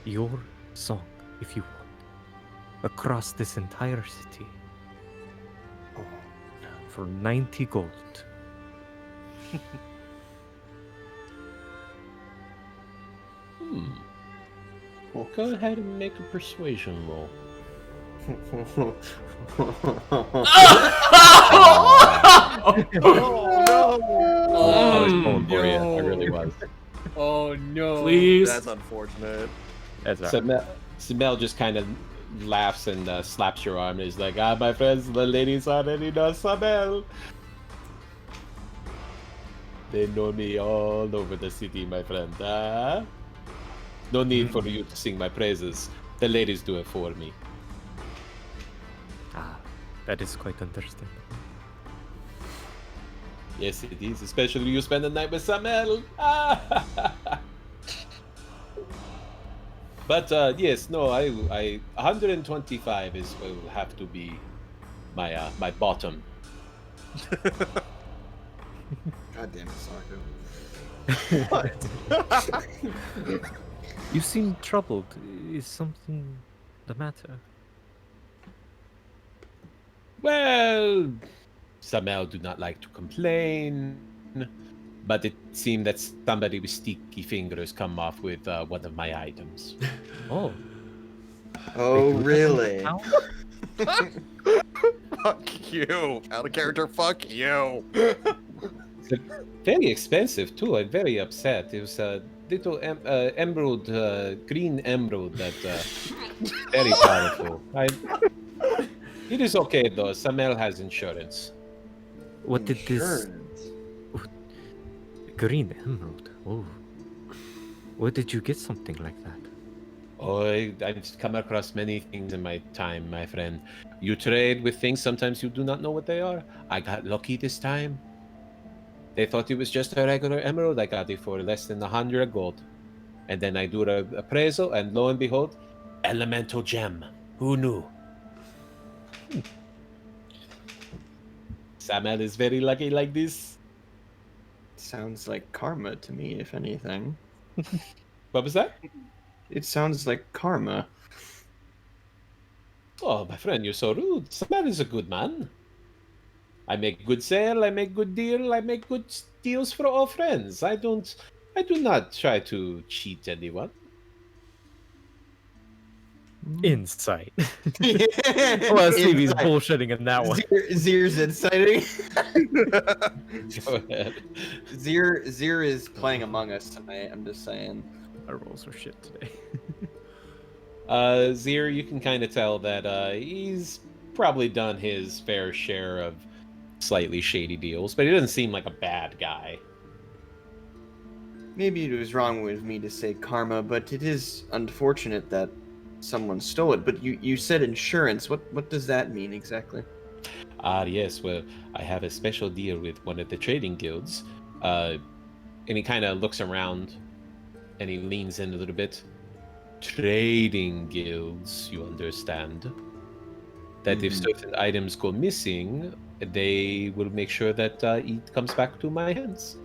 your song if you want across this entire city for 90 gold. Go ahead and make a persuasion roll. I was pulling for you. I really was. Oh no! Please. That's unfortunate. That's right. So Mel just kind of laughs and slaps your arm. And he's like, my friends, the ladies already know Samel. They know me all over the city, my friend. No need for you to sing my praises. The ladies do it for me. That is quite understandable. Yes, it is. Especially you spend the night with Samel. But yes, no, I 125 will have to be my bottom. God damn it, Sako. You seem troubled. Is something the matter? Well, Samel do not like to complain, but it seemed that somebody with sticky fingers come off with one of my items. Oh. Oh, really? Fuck you. Out of character, fuck you. Very expensive too. I'm very upset. It was a little emerald, green emerald that very powerful. It is okay though. Samel has insurance. What did this Insurance. green emerald? Oh. Where did you get something like that? Oh, I've come across many things in my time, my friend. You trade with things, sometimes you do not know what they are. I got lucky this time. They thought it was just a regular emerald. I got it for less than 100 gold. And then I do an appraisal, and lo and behold, elemental gem. Who knew? Samuel is very lucky like this. Sounds like karma to me, if anything. What was that? It sounds like karma. Oh, my friend, you're so rude. Samuel is a good man. I make good sale, I make good deal, I make good deals for all friends. I do not try to cheat anyone. Insight. Well, Stevie's bullshitting in that one. Zir's inciting. Go ahead. Zir is playing Among Us tonight. I'm just saying. Our rolls are shit today. Zir, you can kind of tell that he's probably done his fair share of slightly shady deals, but he doesn't seem like a bad guy. Maybe it was wrong with me to say karma, but it is unfortunate that someone stole it. But you said insurance. What does that mean exactly? Yes, well, I have a special deal with one of the trading guilds. And he kind of looks around and he leans in a little bit. Trading guilds, you understand. That if certain items go missing, they will make sure that it comes back to my hands.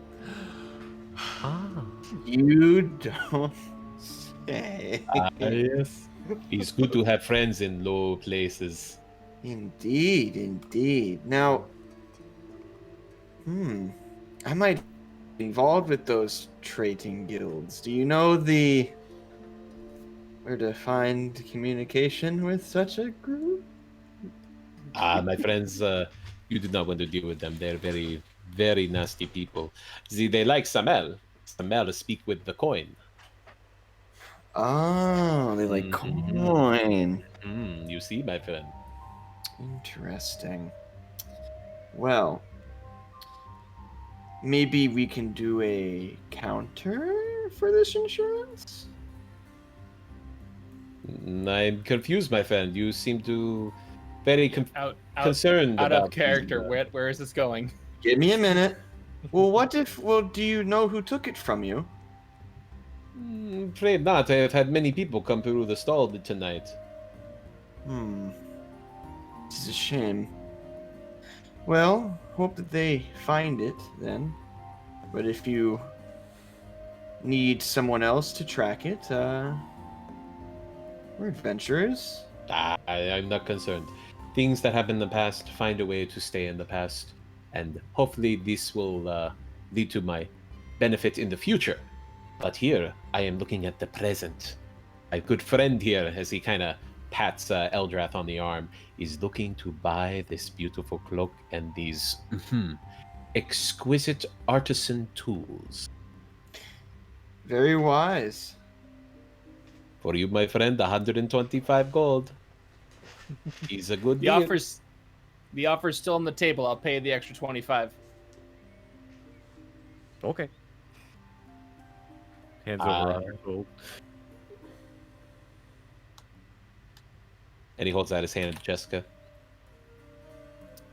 You don't say. Yes. It's good to have friends in low places. Indeed. Now, I might be involved with those trading guilds. Do you know where to find communication with such a group? My friends, you do not want to deal with them. They're very, very nasty people. See, they like Samel. Samel speak with the coin. Oh, they like coin. You see, my friend. Interesting. Well, maybe we can do a counter for this insurance? I'm confused, my friend. You seem to very concerned out about of character. these, Where is this going? Give me a minute. Well, do you know who took it from you? Afraid not. I have had many people come through the stall tonight. This is a shame. Well, hope that they find it then. But if you need someone else to track it, we're adventurers. I'm not concerned. Things that happened in the past find a way to stay in the past, and hopefully this will lead to my benefit in the future. But here, I am looking at the present. My good friend here, as he kind of pats Eldrath on the arm, is looking to buy this beautiful cloak and these exquisite artisan tools. Very wise. For you, my friend, 125 gold. He's a good The deal. the offer's still on the table. I'll pay the extra 25. Okay. Hands over 100 gold. And he holds out his hand to Jessica.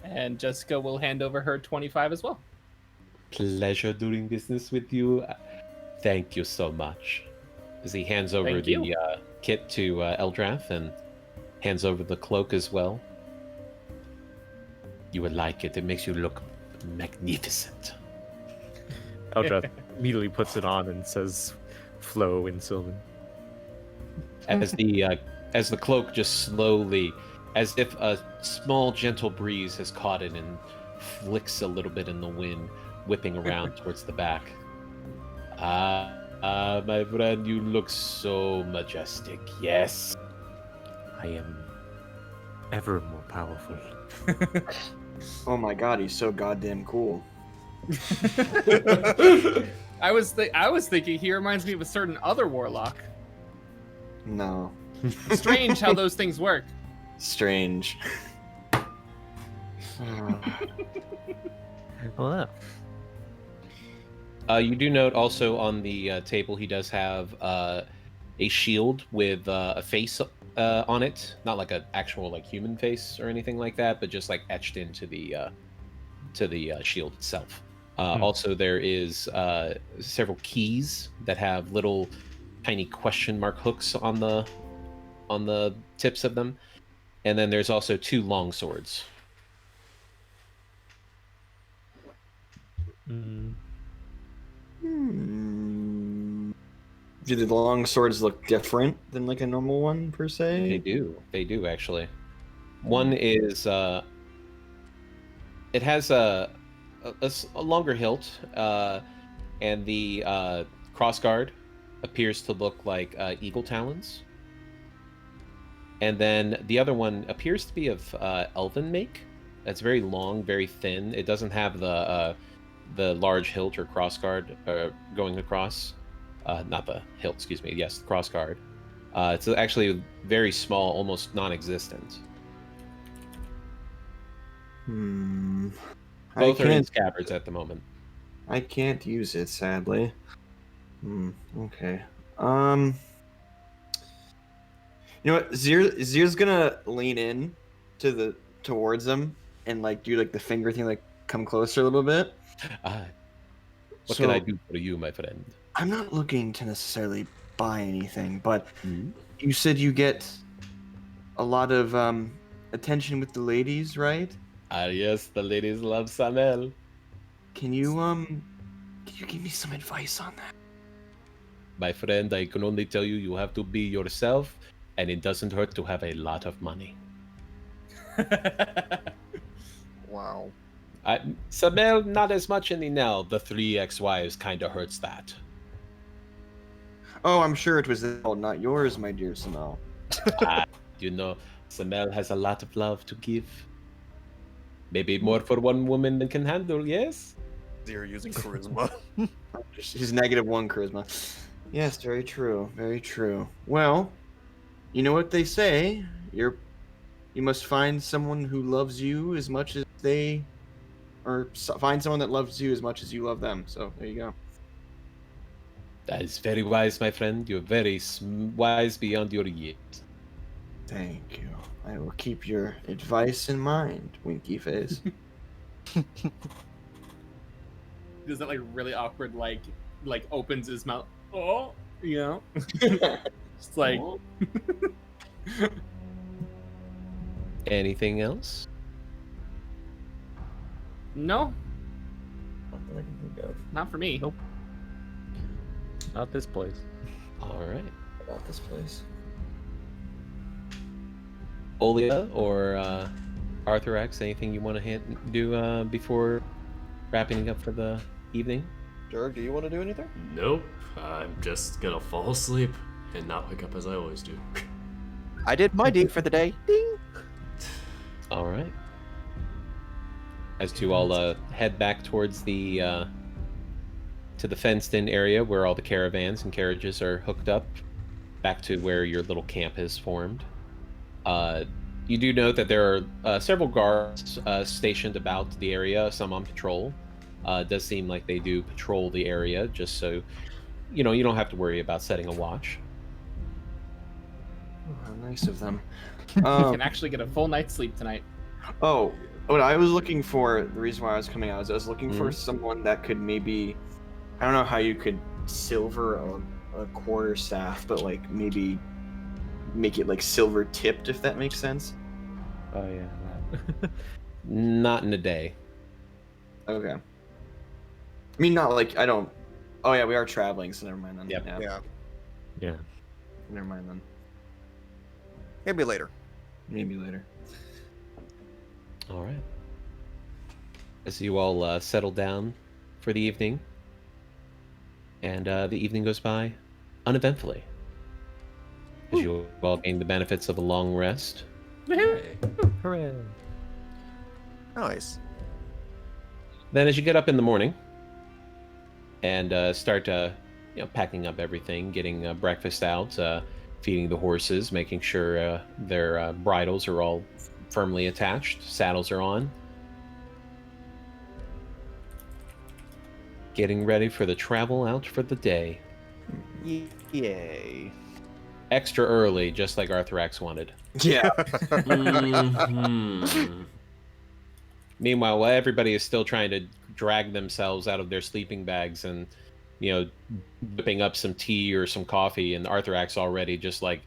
And Jessica will hand over her 25 as well. Pleasure doing business with you. Thank you so much. As he hands over Thank the you. kit to Eldrath and hands over the cloak as well. You would like it. It makes you look magnificent. Eldrath immediately puts it on and says, "Flow in Sylvan." As the cloak just slowly, as if a small gentle breeze has caught it and flicks a little bit in the wind, whipping around towards the back. My friend, you look so majestic. Yes. I am ever more powerful. Oh my god, he's so goddamn cool. I was thinking he reminds me of a certain other warlock. No. Strange how those things work. Strange. Well, You do note also on the table he does have a a shield with a face on it, not like an actual like human face or anything like that, but just like etched into the shield itself. Also, there is several keys that have little tiny question mark hooks on the tips of them, and then there's also 2 long swords. Mm, Do the long swords look different than like a normal one per They se? do actually. One is it has a longer hilt, and the crossguard appears to look like eagle talons. And then the other one appears to be of elven make. It's very long, very thin. It doesn't have the large hilt or crossguard going across. Not the hilt, excuse me. Yes, the crossguard. It's actually very small, almost non-existent. Both are in scabbards at the moment. I can't use it, sadly. Okay. You know what? Zir's gonna lean in towards them and like do like the finger thing, like come closer a little bit. What can I do for you, my friend? I'm not looking to necessarily buy anything, but you said you get a lot of attention with the ladies, right? Yes, the ladies love Samel. Can you give me some advice on that? My friend, I can only tell you, you have to be yourself, and it doesn't hurt to have a lot of money. Wow. Samel, not as much any now. The 3 ex-wives kind of hurts that. Oh, I'm sure it was their fault, not yours, my dear Samel. You know, Samel has a lot of love to give. Maybe more for one woman than can handle, yes? Zero using charisma. He's -1 charisma. Yes, very true. Very true. Well, you know what they say. You must find someone who loves you as much as they, or find someone that loves you as much as you love them. So there you go. That is very wise, my friend. You're very wise beyond your years. Thank you. I will keep your advice in mind, winky face. Does that like really awkward like opens his mouth? Oh, you know, just like. Anything else? No, Not that I can think of. not for me. Nope. Not this place. All right. About this place. Olia or Arthur X, anything you want to do before wrapping up for the evening? Dirk, do you want to do anything? Nope. I'm just gonna fall asleep and not wake up as I always do. I did my deed for the day. Ding. All right. As to all head back towards the to the fenced-in area where all the caravans and carriages are hooked up, back to where your little camp is formed. You do note that there are several guards stationed about the area, some on patrol. It does seem like they do patrol the area, just so you know you don't have to worry about setting a watch. Oh, how nice of them. You can actually get a full night's sleep tonight. Oh, what I was looking for, the reason why I was coming out is I was looking for someone that could maybe, I don't know how you could silver a quarter staff, but like maybe make it like silver tipped, if that makes sense. Oh yeah. That. Not in a day. Okay. I mean, not like, I don't, oh yeah, we are traveling, so never mind then. Yep. Yeah. Yeah. Never mind then. Maybe later. Maybe later. All right. As you all settle down for the evening, and the evening goes by uneventfully, as you all gain the benefits of a long rest. Hey. Hooray! Nice. Then, as you get up in the morning and start, packing up everything, getting breakfast out, feeding the horses, making sure their bridles are all firmly attached, saddles are on, getting ready for the travel out for the day. Yay. extra early, just like Arthrax wanted. Yeah. Mhm. Meanwhile, while everybody is still trying to drag themselves out of their sleeping bags and, whipping up some tea or some coffee, and Arthrax already just like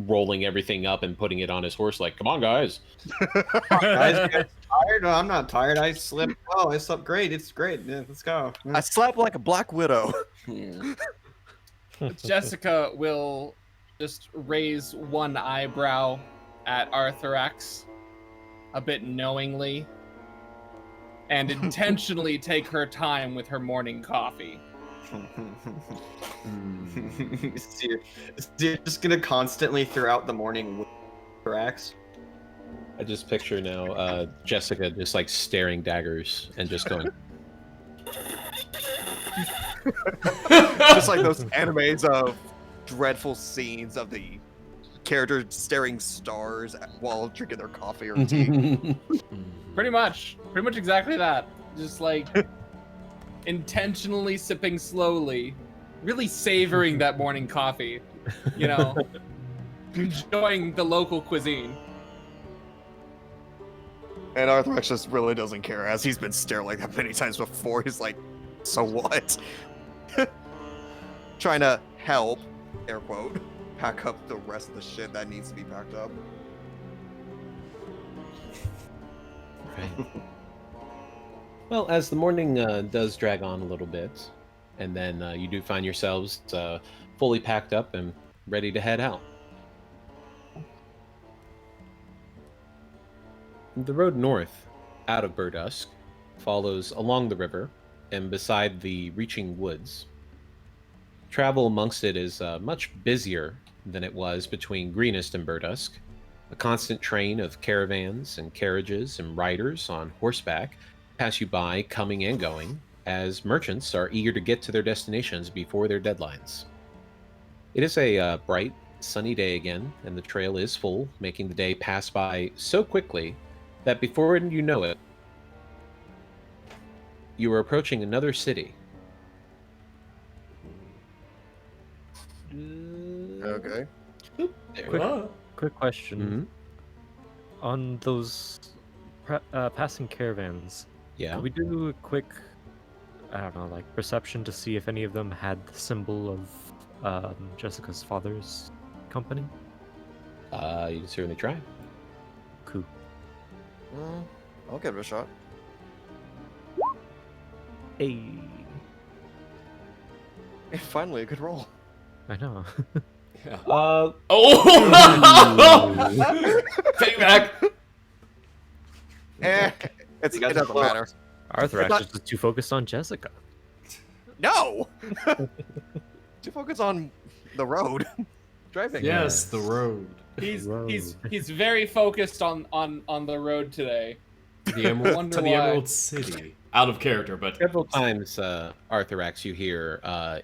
rolling everything up and putting it on his horse, like, "Come on, guys!" Guys, you guys tired? No, I'm not tired. I slept. Oh, I slept great. It's great. Yeah, let's go. I slept like a black widow. Jessica will just raise one eyebrow at Arthrax a bit knowingly and intentionally take her time with her morning coffee. So you're just gonna constantly throughout the morning with Drax. I just picture now Jessica just like staring daggers and just going, Just like those animes of dreadful scenes of the characters staring stars while drinking their coffee or tea. Pretty much exactly that. Just like intentionally sipping slowly, really savoring that morning coffee, enjoying the local cuisine. And Arthrax just really doesn't care, as he's been stared like that many times before. He's like, so what? Trying to help, air quote, pack up the rest of the shit that needs to be packed up. Right. Well, as the morning does drag on a little bit, and then you do find yourselves fully packed up and ready to head out. The road north, out of Burdusk, follows along the river and beside the reaching woods. Travel amongst it is much busier than it was between Greenest and Burdusk. A constant train of caravans and carriages and riders on horseback pass you by, coming and going, as merchants are eager to get to their destinations before their deadlines. It is a bright, sunny day again, and the trail is full, making the day pass by so quickly that before you know it, you are approaching another city. Okay. There. Quick question. On those passing caravans, Yeah. can we do a quick, I don't know, like perception to see if any of them had the symbol of Jessica's father's company? You can certainly try. Cool. I'll give it a shot. Hey, Finally, a good roll. I know. Yeah. Uh, Oh! Payback! It You guys doesn't are matter. Arthur not- is just too focused on Jessica. No! To focus on the road. Driving. Yes, the road. He's very focused on the road today. The Emerald, Wonder to the why. Emerald City. Out of character, but several times, Arthrax, you hear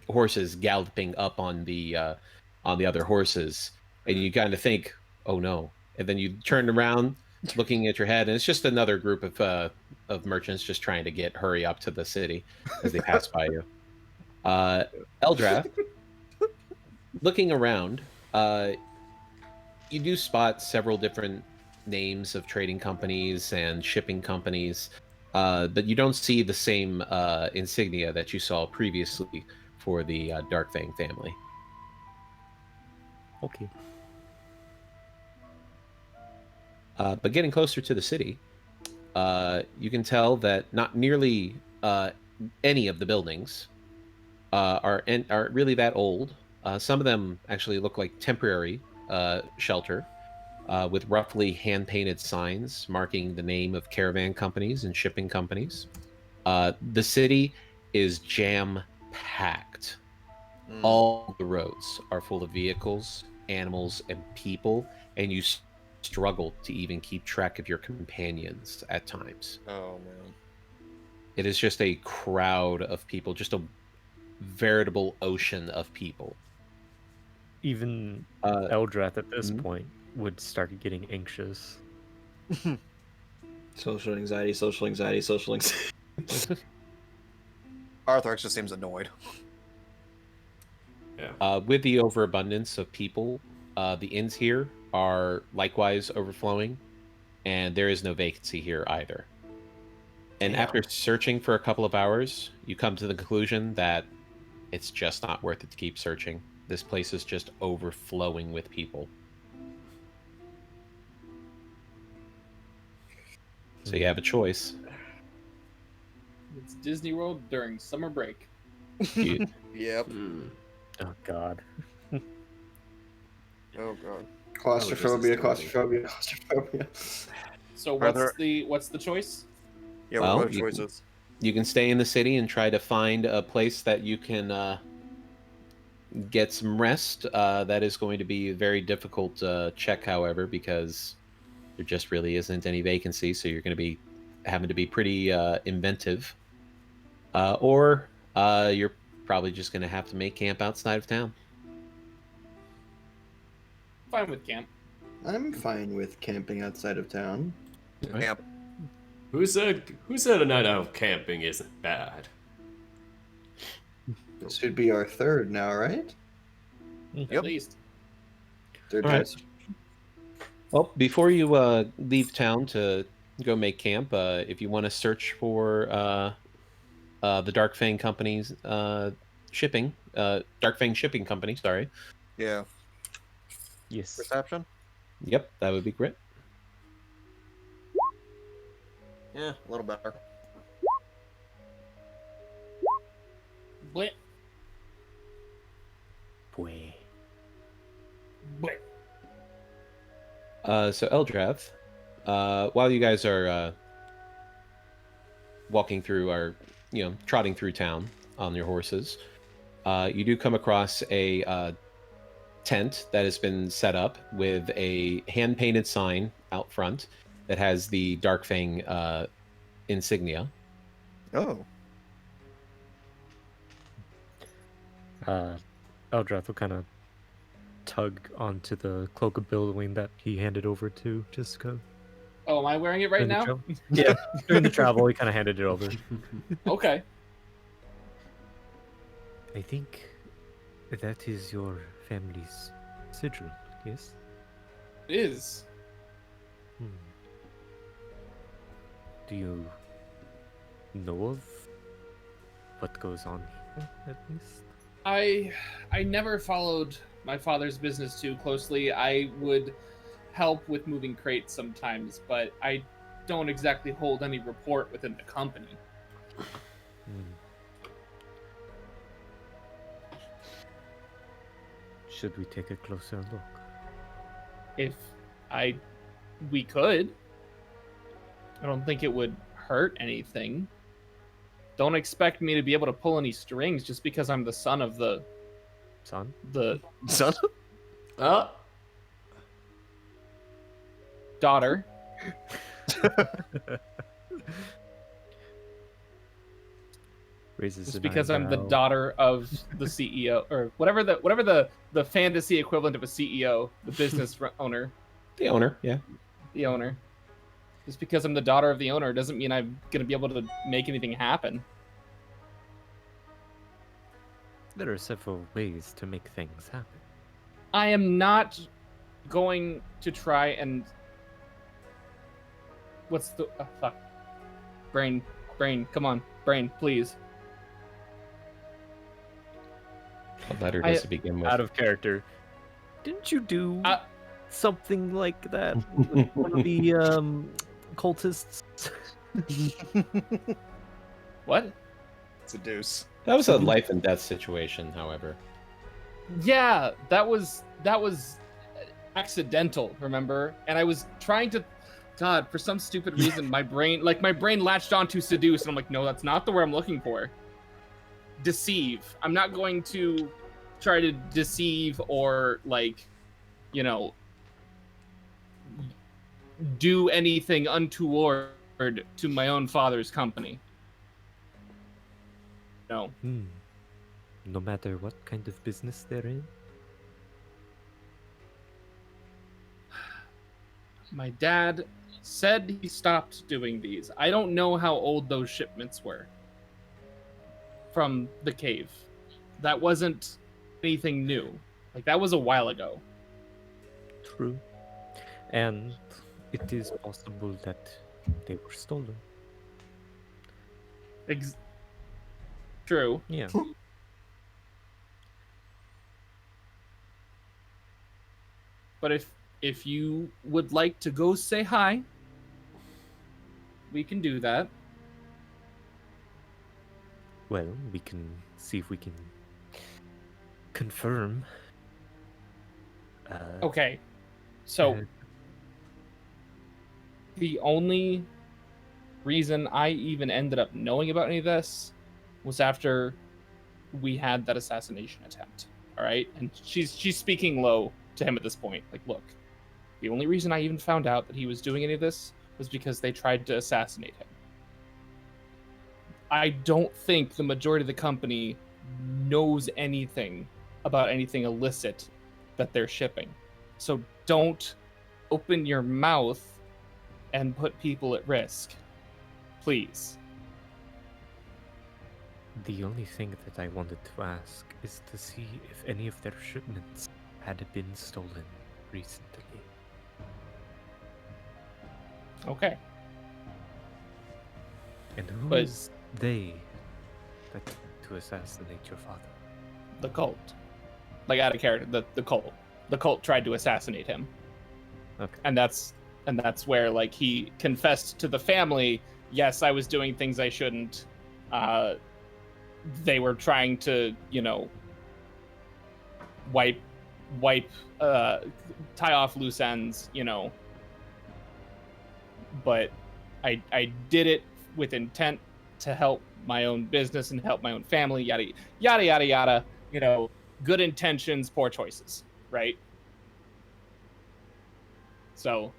horses galloping up on the other horses, and you kind of think, "Oh no!" And then you turn around, looking at your head, and it's just another group of merchants just trying to hurry up to the city as they pass by you. Eldrath, looking around, you do spot several different names of trading companies and shipping companies, but you don't see the same insignia that you saw previously for the Darkfang family. Okay. But getting closer to the city, you can tell that not nearly any of the buildings are really that old. Some of them actually look like temporary shelter, with roughly hand-painted signs marking the name of caravan companies and shipping companies. The city is jam-packed. All the roads are full of vehicles, animals, and people, and you struggle to even keep track of your companions at times. Oh, man. It is just a crowd of people, just a veritable ocean of people. Even Uh, Eldrath at this mhm. point would start getting anxious. Social anxiety, social anxiety, social anxiety. Arthrax just seems annoyed. Yeah. With the overabundance of people, the inns here are likewise overflowing, and there is no vacancy here either. And Damn. after searching for a couple of hours, you come to the conclusion that it's just not worth it to keep searching. This place is just overflowing with people. So you have a choice. It's Disney World during summer break. You, Yep. Hmm. Oh God. Oh god. Claustrophobia, Probably just claustrophobia, claustrophobia. So Are what's the choice? Yeah, Well, what are you- choices? you can stay in the city and try to find a place that you can get some rest. That is going to be a very difficult check, however, because there just really isn't any vacancy. So you're going to be having to be pretty inventive. Or you're probably just going to have to make camp outside of town. Fine with camp. I'm fine with camping outside of town. Camp. Who said a night out camping isn't bad? This should be our third now, right? Yep. At least. Third All right. choice. Well, before you leave town to go make camp, if you want to search for the Dark Fang Company's shipping, Dark Fang Shipping Company, sorry. Yeah. Yes. Perception? Yep, that would be great. Yeah, a little better. Bleh. Boy. Bleh. So Eldrath, while you guys are walking through, or trotting through town on your horses, you do come across a tent that has been set up with a hand-painted sign out front that has the Dark Fang insignia. Oh. Eldrath will kind of tug onto the cloak of billowing that he handed over to Jessica. Oh, am I wearing it right during the now? travel. Yeah, during the travel, he kind of handed it over. Okay. I think that is your family's sigil, yes? It is. Hmm. Do you know of what goes on here, at least? I never followed my father's business too closely. I would help with moving crates sometimes, but I don't exactly hold any report within the company. Hmm. Should we take a closer look? If we could. I don't think it would hurt anything. Don't expect me to be able to pull any strings just because I'm the son of the Son? Son? Oh, daughter. Raises Just an because I'm the eyebrow. daughter of the CEO or whatever the fantasy equivalent of a CEO, the business owner, The owner, yeah. the owner. Just because I'm the daughter of the owner doesn't mean I'm gonna be able to make anything happen. There are several ways to make things happen. I am not going to try and what's the fuck? Brain, come on, brain, please. What letter I- does it begin with? Out of character. Didn't you do something like that with one of the cultists? What? It's a deuce. That was a life and death situation, however. Yeah, that was accidental, remember? And I was trying to God, for some stupid reason my brain latched onto seduce and I'm like, no, that's not the word I'm looking for. Deceive. I'm not going to try to deceive or do anything untoward to my own father's company. No. No matter what kind of business they're in? My dad said he stopped doing these. I don't know how old those shipments were from the cave. That wasn't anything new. Like that was a while ago. True. And it is possible that they were stolen. True. Yeah. But if you would like to go say hi, we can do that. Well, we can see if we can confirm. Okay. So uh, the only reason I even ended up knowing about any of this was after we had that assassination attempt. All right? And she's speaking low to him at this point. Like, look, the only reason I even found out that he was doing any of this was because they tried to assassinate him. I don't think the majority of the company knows anything about anything illicit that they're shipping. So don't open your mouth and put people at risk. Please. The only thing that I wanted to ask is to see if any of their shipments had been stolen recently. Okay. And who But- is they that to assassinate your father? The cult. Like out of character, the cult. The cult tried to assassinate him. Okay. And that's where like he confessed to the family, yes, I was doing things I shouldn't. They were trying to, wipe tie off loose ends, but I did it with intent to help my own business and help my own family, yada yada yada yada. Good intentions, poor choices, right? So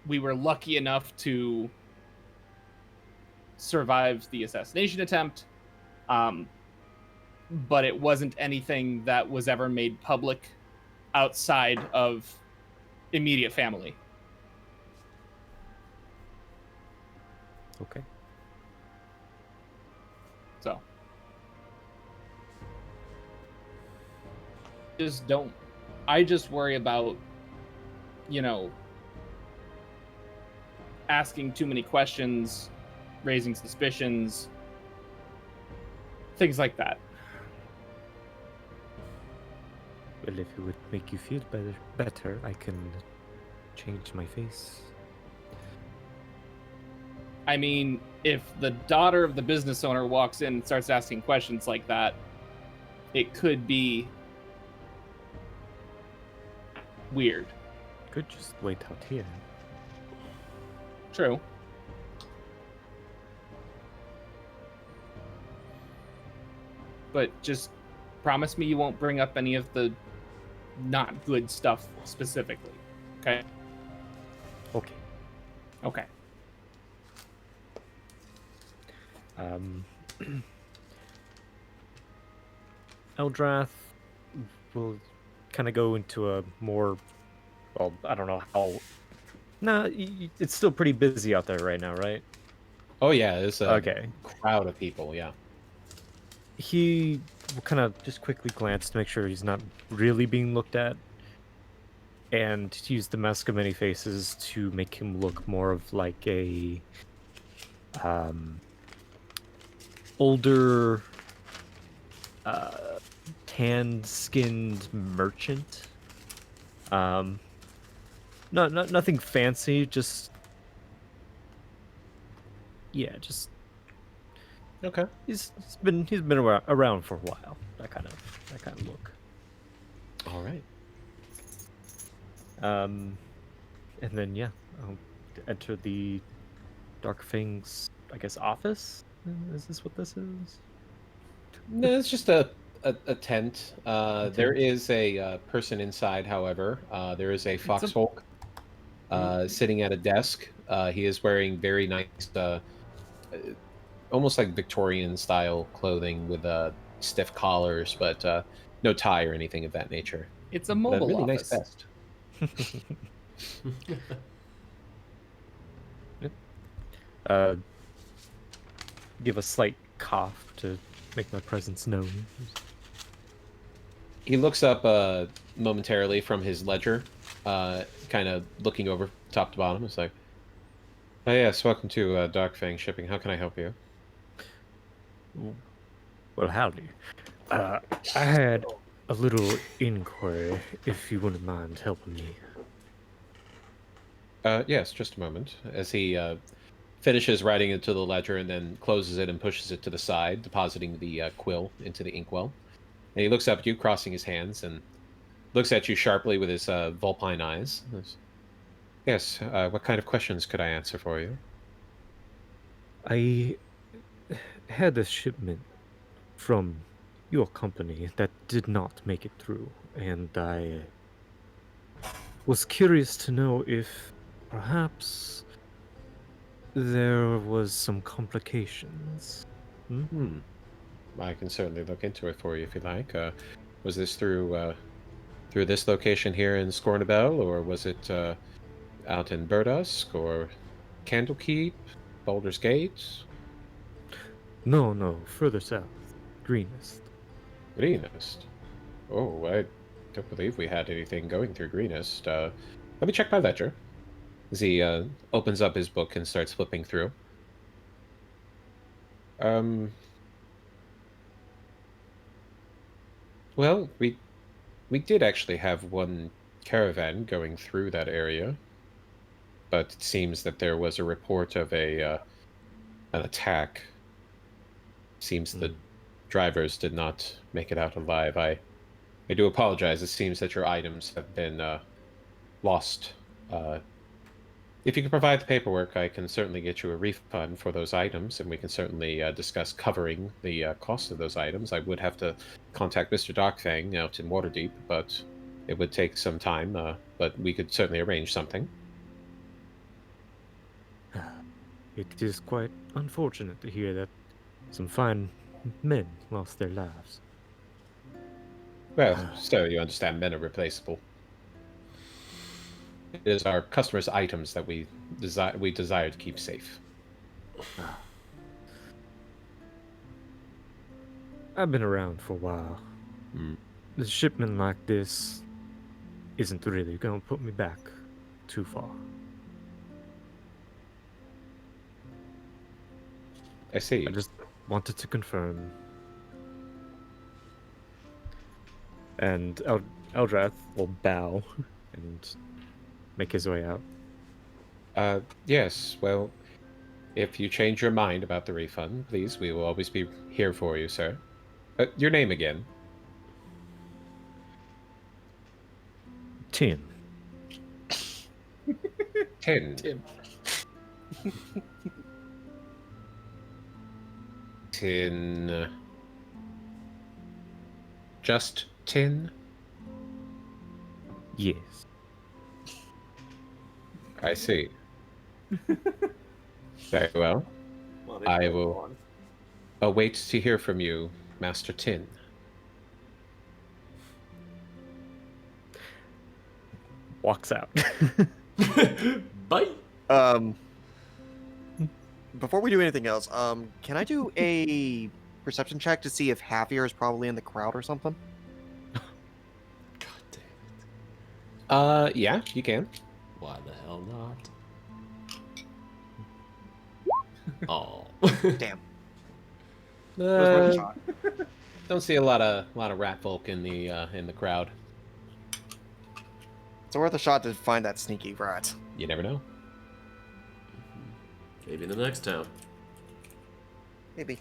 we were lucky enough to survive the assassination attempt, but it wasn't anything that was ever made public outside of immediate family. Okay. So just don't. I just worry about, asking too many questions, raising suspicions, things like that. Well, if it would make you feel better, I can change my face. I mean, if the daughter of the business owner walks in and starts asking questions like that, it could be weird. Could just wait out here. True. But just promise me you won't bring up any of the not good stuff specifically. Okay? Okay. Okay. Eldrath will kind of go into a more, well, I don't know how. No, it's still pretty busy out there right now, right? Oh yeah, there's a Okay. crowd of people. Yeah. He will kind of just quickly glance to make sure he's not really being looked at, and use the Mask of Many Faces to make him look more of like a older, tan-skinned merchant. Nothing fancy, just just Okay. he's been around for a while. That kind of look. All right. And then I'll enter the Dark Fang's, I guess, office. Is this what this is? No, it's just a tent. There is a person inside, however. There is a foxhole sitting at a desk. He is wearing very nice, almost like Victorian style clothing with stiff collars, but no tie or anything of that nature. It's a But mobile really office. nice vest. Give a slight cough to make my presence known. He looks up momentarily from his ledger, kind of looking over top to bottom. It's like, oh yes, welcome to Dark Fang Shipping. How can I help you? Well, howdy. I had a little inquiry, if you wouldn't mind helping me. Yes, just a moment. As he finishes writing into the ledger and then closes it and pushes it to the side, depositing the quill into the inkwell. And he looks up at you, crossing his hands, and looks at you sharply with his vulpine eyes. Yes, what kind of questions could I answer for you? I had a shipment from your company that did not make it through, and I was curious to know if perhaps there was some complications. I can certainly look into it for you if you like. Was this through this location here in Scornabel, or was it out in Burdusk, or Candlekeep, Baldur's Gate? No, further south. Greenest. Greenest? Oh, I don't believe we had anything going through Greenest. Let me check my ledger. As he opens up his book and starts flipping through. Well, we did actually have one caravan going through that area, but it seems that there was a report of an attack. Seems the drivers did not make it out alive. I do apologize. It seems that your items have been lost. If you can provide the paperwork, I can certainly get you a refund for those items, and we can certainly discuss covering the cost of those items. I would have to contact Mr. Darkfang out in Waterdeep, but it would take some time, but we could certainly arrange something. It is quite unfortunate to hear that some fine men lost their lives. Well, so you understand, men are replaceable. It is our customers' items that we desire to keep safe. I've been around for a while. A shipment like this isn't really gonna put me back too far. I see. I just wanted to confirm. And Eldrath will bow and make his way out. Yes, well, if you change your mind about the refund, please, we will always be here for you, sir. Your name again? Tim. Tin. Tim. Tin. Just Tin? Yes. I see. Very well. I will await to hear from you, Master Tin. Walks out. Bye. Before we do anything else, can I do a perception check to see if Javier is probably in the crowd or something? God damn it. Yeah, you can. Why the hell not? Oh. Damn. Don't see a lot of rat folk in the crowd. It's worth a shot to find that sneaky rat. You never know. Maybe in the next town. Maybe.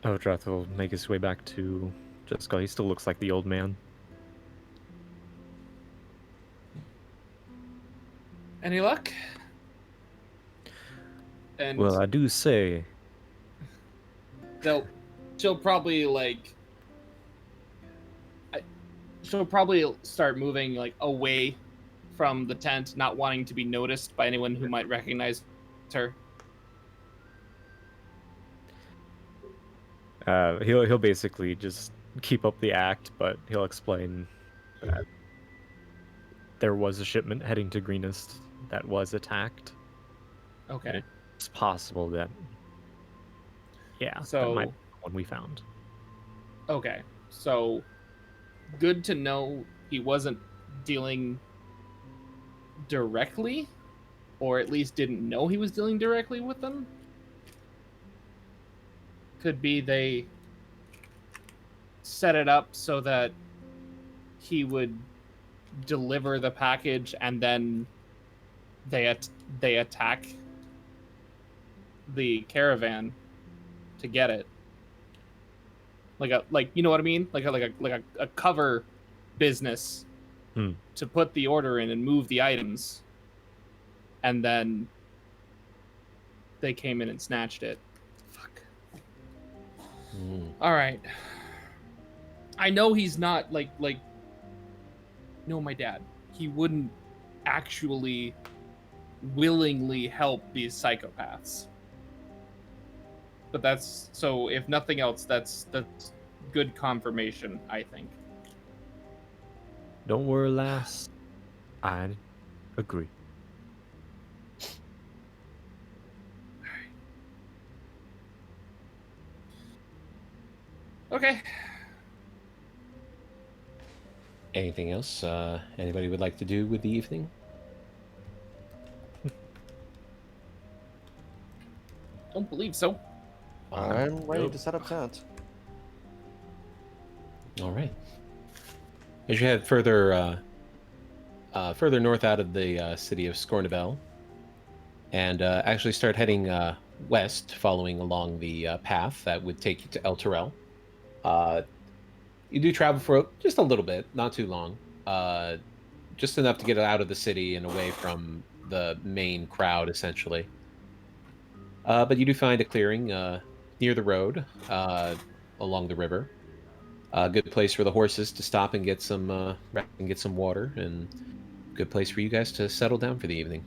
Eldrath will make his way back to Jessica. He still looks like the old man. Any luck? And Well, I do say, she'll probably she'll probably start moving away from the tent, not wanting to be noticed by anyone who might recognize her. he'll basically just keep up the act, but he'll explain that there was a shipment heading to Greenest that was attacked. Okay. It's possible that Yeah, So- that might be the one we found. Okay, so good to know he wasn't dealing directly, or at least didn't know he was dealing directly with them. Could be they set it up so that he would deliver the package and then they attack the caravan to get it. Like you know what I mean? Like a cover business to put the order in and move the items, and then they came in and snatched it. Fuck. All right. I know he's not like no, my dad. He wouldn't actually willingly help these psychopaths. But that's so. If nothing else, that's good confirmation, I think. Don't worry, lass. I agree. Okay. Anything else anybody would like to do with the evening? Don't believe so. I'm ready to set up tent. All right. As you head further north out of the city of Scornabel, and actually start heading west, following along the path that would take you to El Terrell. You do travel for just a little bit, not too long, just enough to get out of the city and away from the main crowd, essentially. But you do find a clearing near the road, along the river. A good place for the horses to stop and get some rest and get some water, and good place for you guys to settle down for the evening.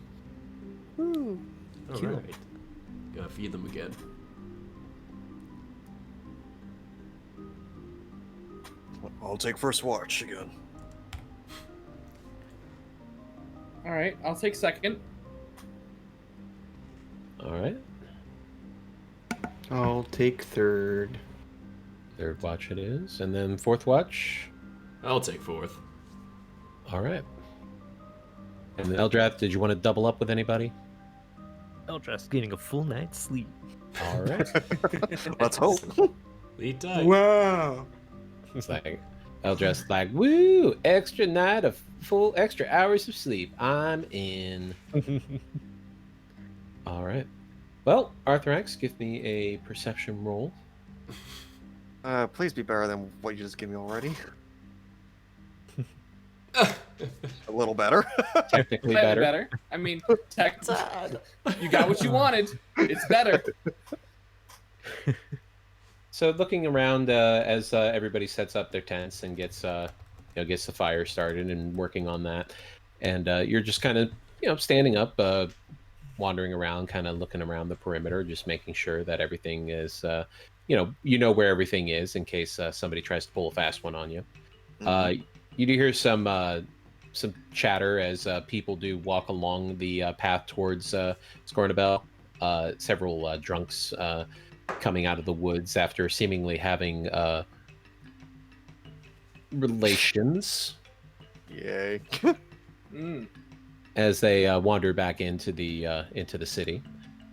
All right. Gotta feed them again. I'll take first watch again. All right, I'll take second. All right. I'll take third. Third watch it is, and then fourth watch. I'll take fourth. All right. And then Eldrath, did you want to double up with anybody? Eldrath's getting a full night's sleep. All right. Let's hope. Lead tight. Wow. It's like Eldrath's like, woo, extra night of full extra hours of sleep. I'm in. All right. Well, Arthur X, give me a perception roll. Please be better than what you just gave me already. A little better. Technically Slightly better. I mean, you got what you wanted. It's better. So looking around as everybody sets up their tents and gets gets the fire started and working on that, and you're just kind of standing up, wandering around, kind of looking around the perimeter, just making sure that everything is you know where everything is in case somebody tries to pull a fast one on you. You do hear some chatter as people do walk along the path towards Scornabel. Several drunks coming out of the woods after seemingly having relations. Yay. As they wander back into the city,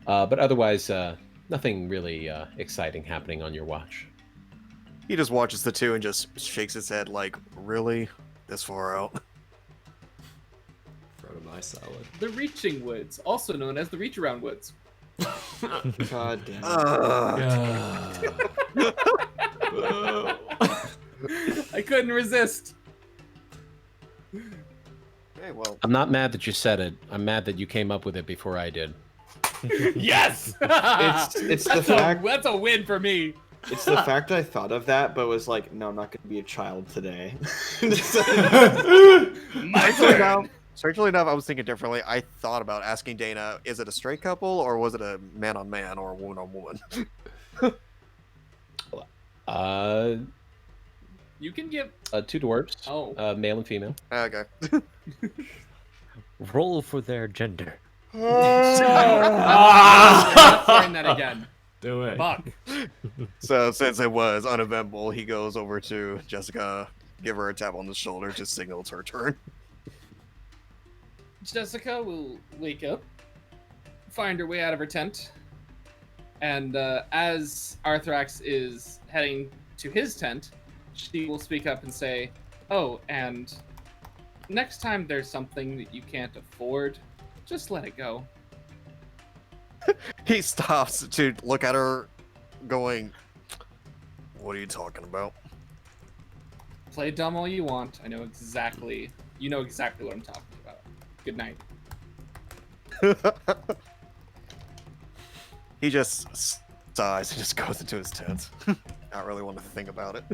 but otherwise nothing really exciting happening on your watch. He just watches the two and just shakes his head like, really? This far out? Front of my salad. The Reaching Woods, also known as the Reach Around Woods. God damn it. I couldn't resist. Okay, well, I'm not mad that you said it. I'm mad that you came up with it before I did. Yes. It's the fact. That's a win for me. It's the fact I thought of that, but was like, no, I'm not going to be a child today. strangely enough, I was thinking differently. I thought about asking Dana, is it a straight couple, or was it a man-on-man, or a woman-on-woman? You can give. Two dwarves, Oh. male and female. Okay. Roll for their gender. We're not trying that again. Do it. Buck. So since it was uneventful, he goes over to Jessica, give her a tap on the shoulder, just signal it's her turn. Jessica will wake up, find her way out of her tent, and as Arthrax is heading to his tent, she will speak up and say, "Oh, and next time there's something that you can't afford, just let it go." He stops to look at her, going, "What are you talking about?" Play dumb all you want. You know exactly what I'm talking about. Good night. He just sighs and just goes into his tent. Not really want to think about it.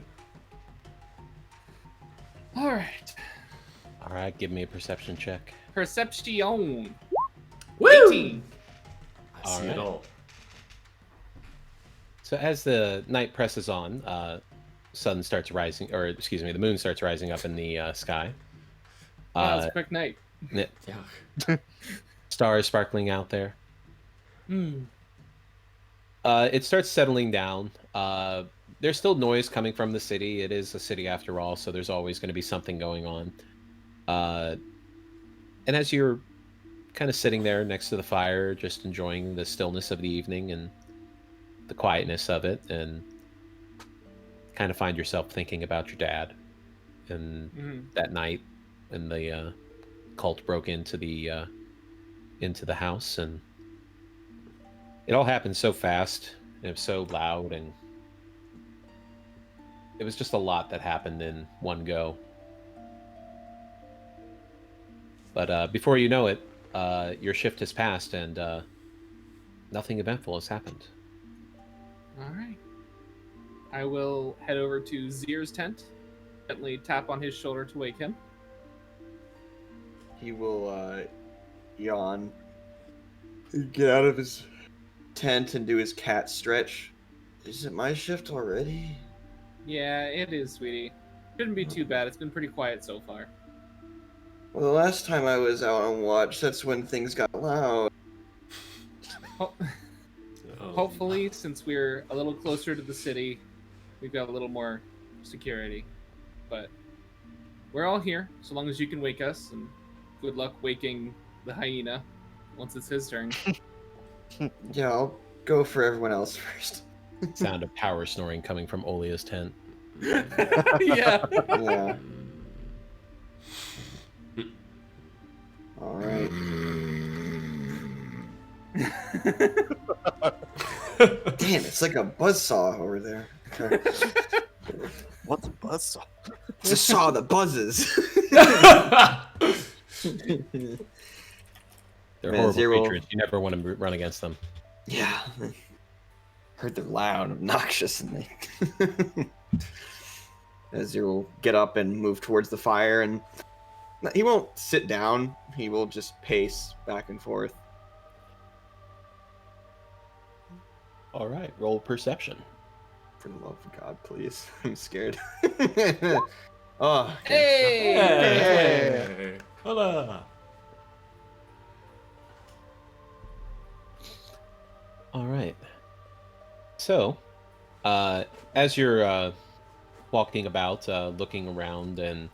All right. All right, give me a perception check. Perception. Woo! 18. I see it Alright. all. So as the night presses on, sun starts rising, or excuse me, the moon starts rising up in the sky. Wow, it's a quick night. Yeah. Stars sparkling out there. It starts settling down. There's still noise coming from the city. It is a city after all, so there's always going to be something going on. And as you're kind of sitting there next to the fire, just enjoying the stillness of the evening and the quietness of it, and kind of find yourself thinking about your dad and that night when the cult broke into the house, and it all happened so fast and it was so loud, and it was just a lot that happened in one go. But before you know it, your shift has passed and nothing eventful has happened. All right. I will head over to Zir's tent, gently tap on his shoulder to wake him. He will yawn, get out of his tent and do his cat stretch. Is it my shift already? Yeah, it is, sweetie. Shouldn't be too bad. It's been pretty quiet so far. Well, the last time I was out on watch, that's when things got loud. Ho- Hopefully, since we're a little closer to the city, we've got a little more security. But we're all here, so long as you can wake us, and good luck waking the hyena once it's his turn. Yeah, I'll go for everyone else first. Sound of power snoring coming from Olia's tent. Yeah. Yeah. All right. Damn, it's like a buzzsaw over there. Okay. What's a buzzsaw? It's a saw that buzzes. They're Man, horrible Zero- creatures. You never want to run against them. Yeah. Heard they're loud, obnoxious, and they. Azir will get up and move towards the fire, and he won't sit down. He will just pace back and forth. All right, roll perception. For the love of God, please. I'm scared. Oh. Okay. Hey! Hey! Hola! All right. So, as you're walking about, looking around, and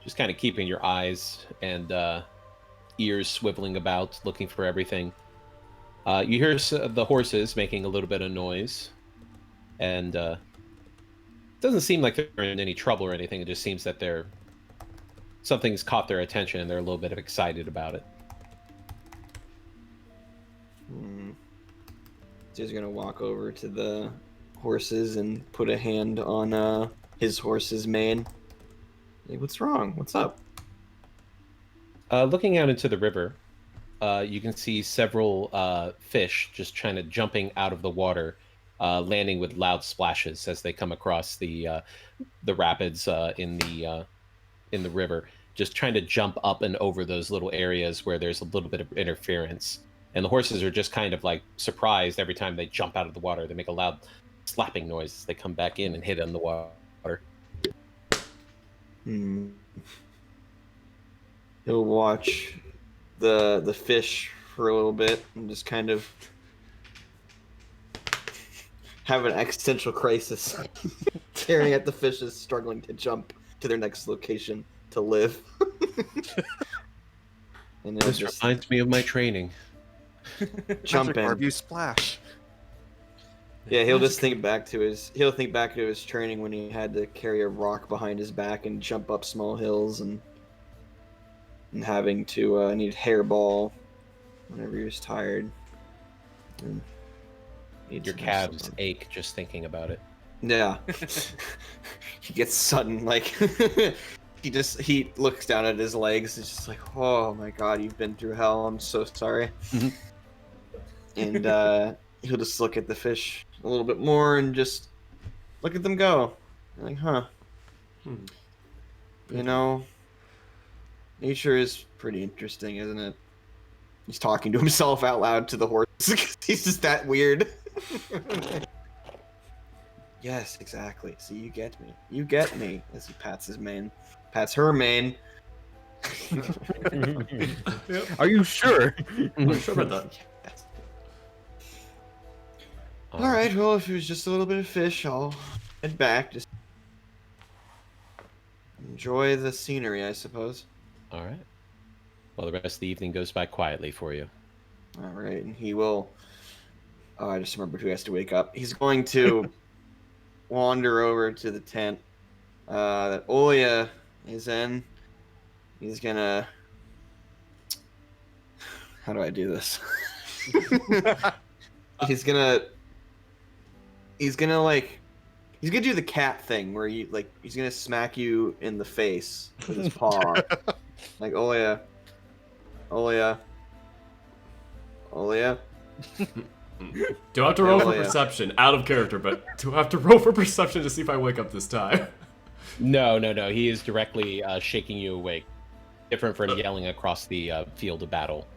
just kind of keeping your eyes and ears swiveling about, looking for everything, you hear the horses making a little bit of noise, and it doesn't seem like they're in any trouble or anything. It just seems that something's caught their attention, and they're a little bit excited about it. He's gonna walk over to the horses and put a hand on his horse's mane. Hey, what's wrong? What's up? Looking out into the river, you can see several fish just trying to jumping out of the water, landing with loud splashes as they come across the rapids in the river, just trying to jump up and over those little areas where there's a little bit of interference. And the horses are just kind of like surprised every time they jump out of the water. They make a loud slapping noise as they come back in and hit on the water. He'll watch the fish for a little bit and just kind of have an existential crisis, staring at the fishes struggling to jump to their next location to live. And they'll This just reminds me of my training. jump Magic orb, in. you splash. Yeah, he'll think back to his training when he had to carry a rock behind his back and jump up small hills and having to need hairball whenever he was tired. And needs Your to have calves something. ache just thinking about it. Yeah. He gets sudden like he looks down at his legs. It's just like, oh my god, you've been through hell. I'm so sorry. And he'll just look at the fish a little bit more and just look at them go. Like, huh. You know, nature is pretty interesting, isn't it? He's talking to himself out loud to the horse. He's just that weird. Yes, exactly. See, you get me. You get me. As he pats his mane. Pats her mane. Are you sure? I'm sure about that. Yes. Alright, well, if it was just a little bit of fish, I'll head back. Just enjoy the scenery, I suppose. All right. Well, the rest of the evening goes by quietly for you. Alright, and he will... Oh, I just remembered who has to wake up. He's going to wander over to the tent that Oya is in. He's gonna... How do I do this? He's gonna do the cat thing where he's gonna smack you in the face with his paw. Like, Oya. Oya. Oya. Do I have to roll for yeah. perception? Out of character, but do I have to roll for perception to see if I wake up this time? No. He is directly shaking you awake. Different from yelling across the field of battle.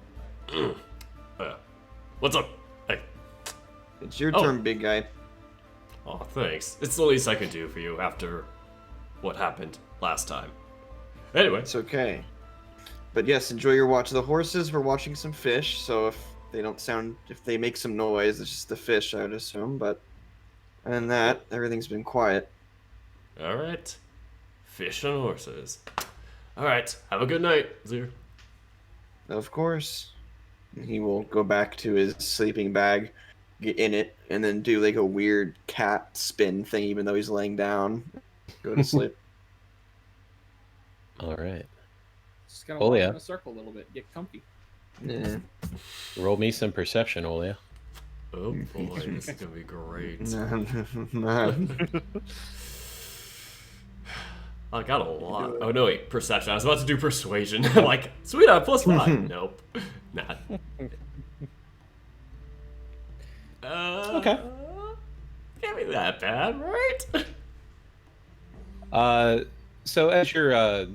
What's up? Hey. It's your Oh. turn, big guy. Oh, thanks. It's the least I could do for you after what happened last time. Anyway, It's okay. But yes, enjoy your watch. The horses were watching some fish, so if they make some noise, it's just the fish, I would assume. But other than that, everything's been quiet. all right. Fish and horses. All right. Have a good night, Zir. Of course. And he will go back to his sleeping bag, get in it, and then do like a weird cat spin thing, even though he's laying down. Go to sleep. All right. Just gonna Oh, walk yeah. in a circle a little bit, get comfy. Yeah. Roll me some perception, Olia. Oh boy, this is gonna be great. I got a lot. Oh no, wait, perception. I was about to do persuasion. I'm like, sweet, I have +5. Nope, not. Okay. Can't be that bad, right? So as you're,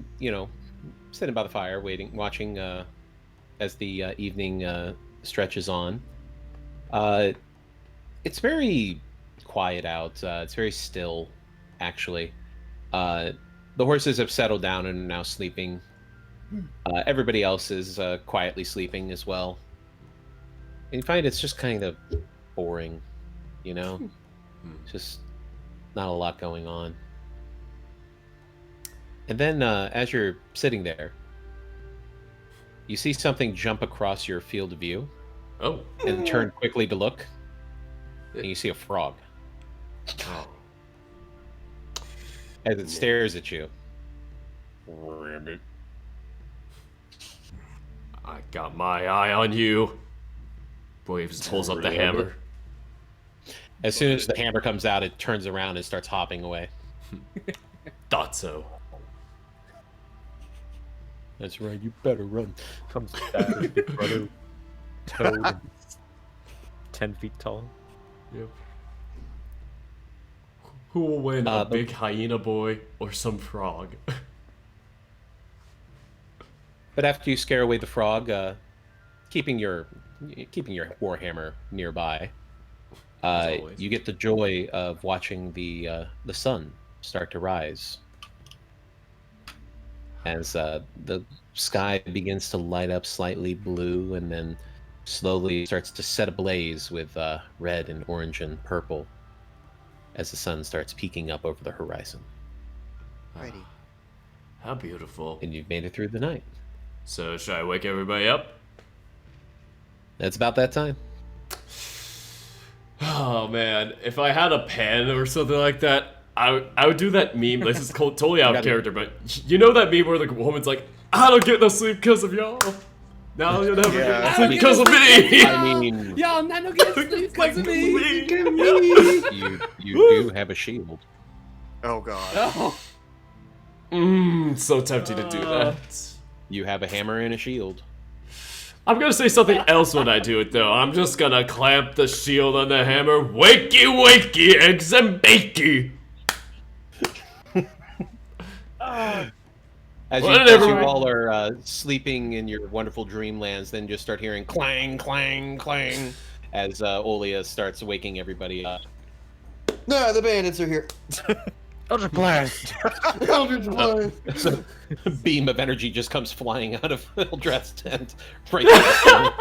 sitting by the fire, watching, as the evening stretches on, it's very quiet out. It's very still, actually. The horses have settled down and are now sleeping. Everybody else is quietly sleeping as well. And you find it's just kind of boring, just not a lot going on. And then as you're sitting there, you see something jump across your field of view Oh. and turn quickly to look, and you see a frog Oh. as it stares at you. I got my eye on you. Waves pulls up the hammer. As soon as the hammer comes out, it turns around and starts hopping away. Thought so. That's right, you better run. Comes back, big brother, toad, and 10 feet tall. Yep. Who will win, a the- big hyena boy or some frog? But after you scare away the frog, keeping your warhammer nearby, As always. you get the joy of watching the sun start to rise as the sky begins to light up slightly blue and then slowly starts to set ablaze with red and orange and purple as the sun starts peeking up over the horizon. Righty. How beautiful. And you've made it through the night. So, should I wake everybody up? That's about that time. Oh man, if I had a pen or something like that, I would do that meme. This is totally out of character, but you know that meme where the woman's like, "I don't get no sleep because of y'all. Now you'll never get no sleep because of me." I mean, Y'all not no get sleep because of me. you do have a shield. Oh god. Oh. So tempting to do that. You have a hammer and a shield. I'm gonna say something else when I do it though. I'm just gonna clamp the shield on the hammer. Wakey, wakey, eggs and bakey. As Whatever. you all are sleeping in your wonderful dreamlands, then just start hearing clang, clang, clang as Olia starts waking everybody up. No, the bandits are here. Eldritch Blast! Eldritch Blast. So a beam of energy just comes flying out of Eldred's tent. Right there.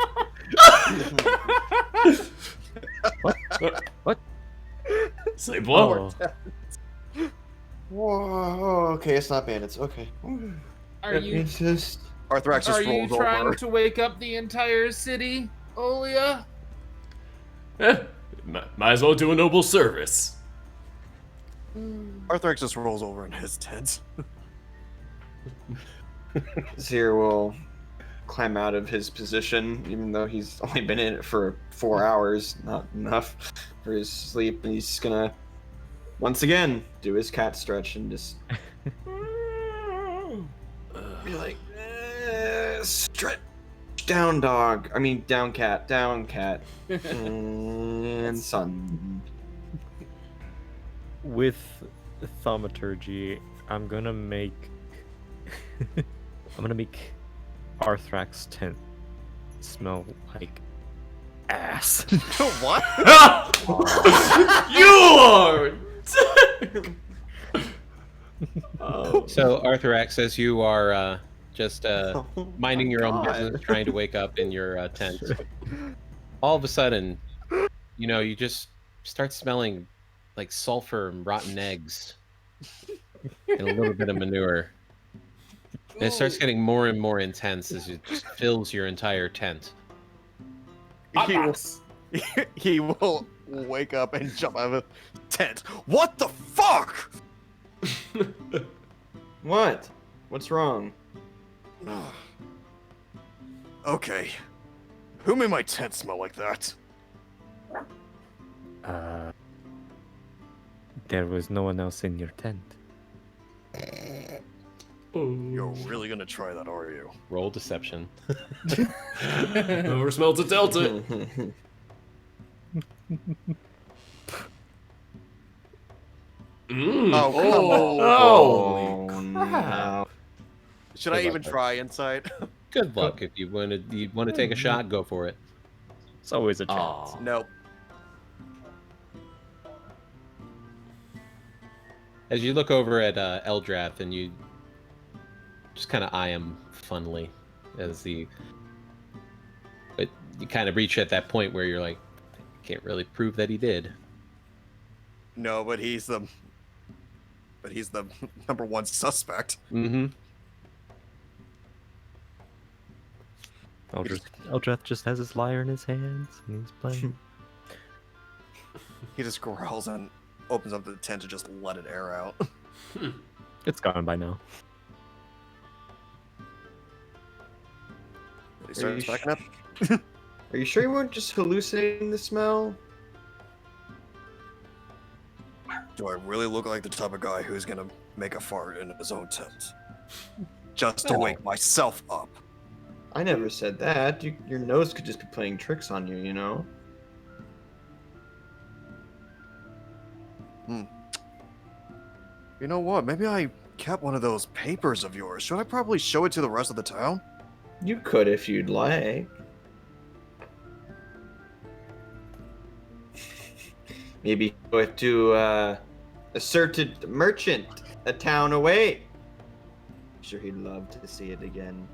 What? Sleep well. Oh, Whoa, okay, it's not bandits. Okay. Are you It's just. Arthrax just are you rolls trying over. to wake up the entire city, Olia? Might as well do a noble service. Arthrax just rolls over in his tent. Zir will climb out of his position, even though he's only been in it for 4 hours, not enough for his sleep, and he's gonna once again do his cat stretch and just be like, stretch down dog. I mean down cat, and sun. with thaumaturgy, I'm gonna make Arthrax's tent smell like ass. What? You are. So Arthrax, as you are just minding your own God. business, trying to wake up in your tent, all of a sudden, you just start smelling like sulfur and rotten eggs and a little bit of manure. And it starts getting more and more intense as it just fills your entire tent. He will wake up and jump out of the tent. What the fuck? What? What's wrong? Okay. Who made my tent smell like that? There was no one else in your tent. You're really gonna try that, are you? Roll deception. Whoever smells it dealt it. Oh, come on. Oh, no. Should I Good even luck, try insight? Good luck if you want to take a shot. Go for it. It's always a chance. Aw. Nope. As you look over at Eldrath and you just kind of eye him funnily, but you kind of reach at that point where you're like, can't really prove that he did. No, but he's the number one suspect. Mm-hmm. Eldrath just has his lyre in his hands and he's playing. He just growls and opens up the tent to just let it air out. It's gone by now. He starts you backing up. Are you sure you weren't just hallucinating the smell? Do I really look like the type of guy who's gonna make a fart in his own tent? Just to wake myself up. I never said that. Your nose could just be playing tricks on you, you know? You know what? Maybe I kept one of those papers of yours. Should I probably show it to the rest of the town? You could if you'd like. Maybe go to a certain merchant a town away. I'm sure he'd love to see it again.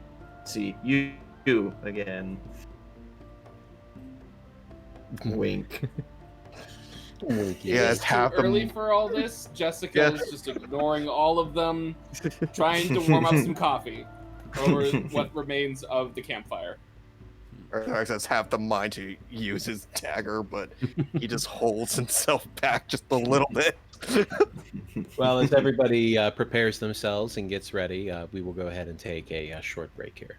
See you again. Wink. Yeah, it's too half the early for all this. Jessica Yeah. is just ignoring all of them, trying to warm up some coffee over what remains of the campfire. Arthrax has half the mind to use his dagger, but he just holds himself back just a little bit. Well, as everybody prepares themselves and gets ready, we will go ahead and take a short break here.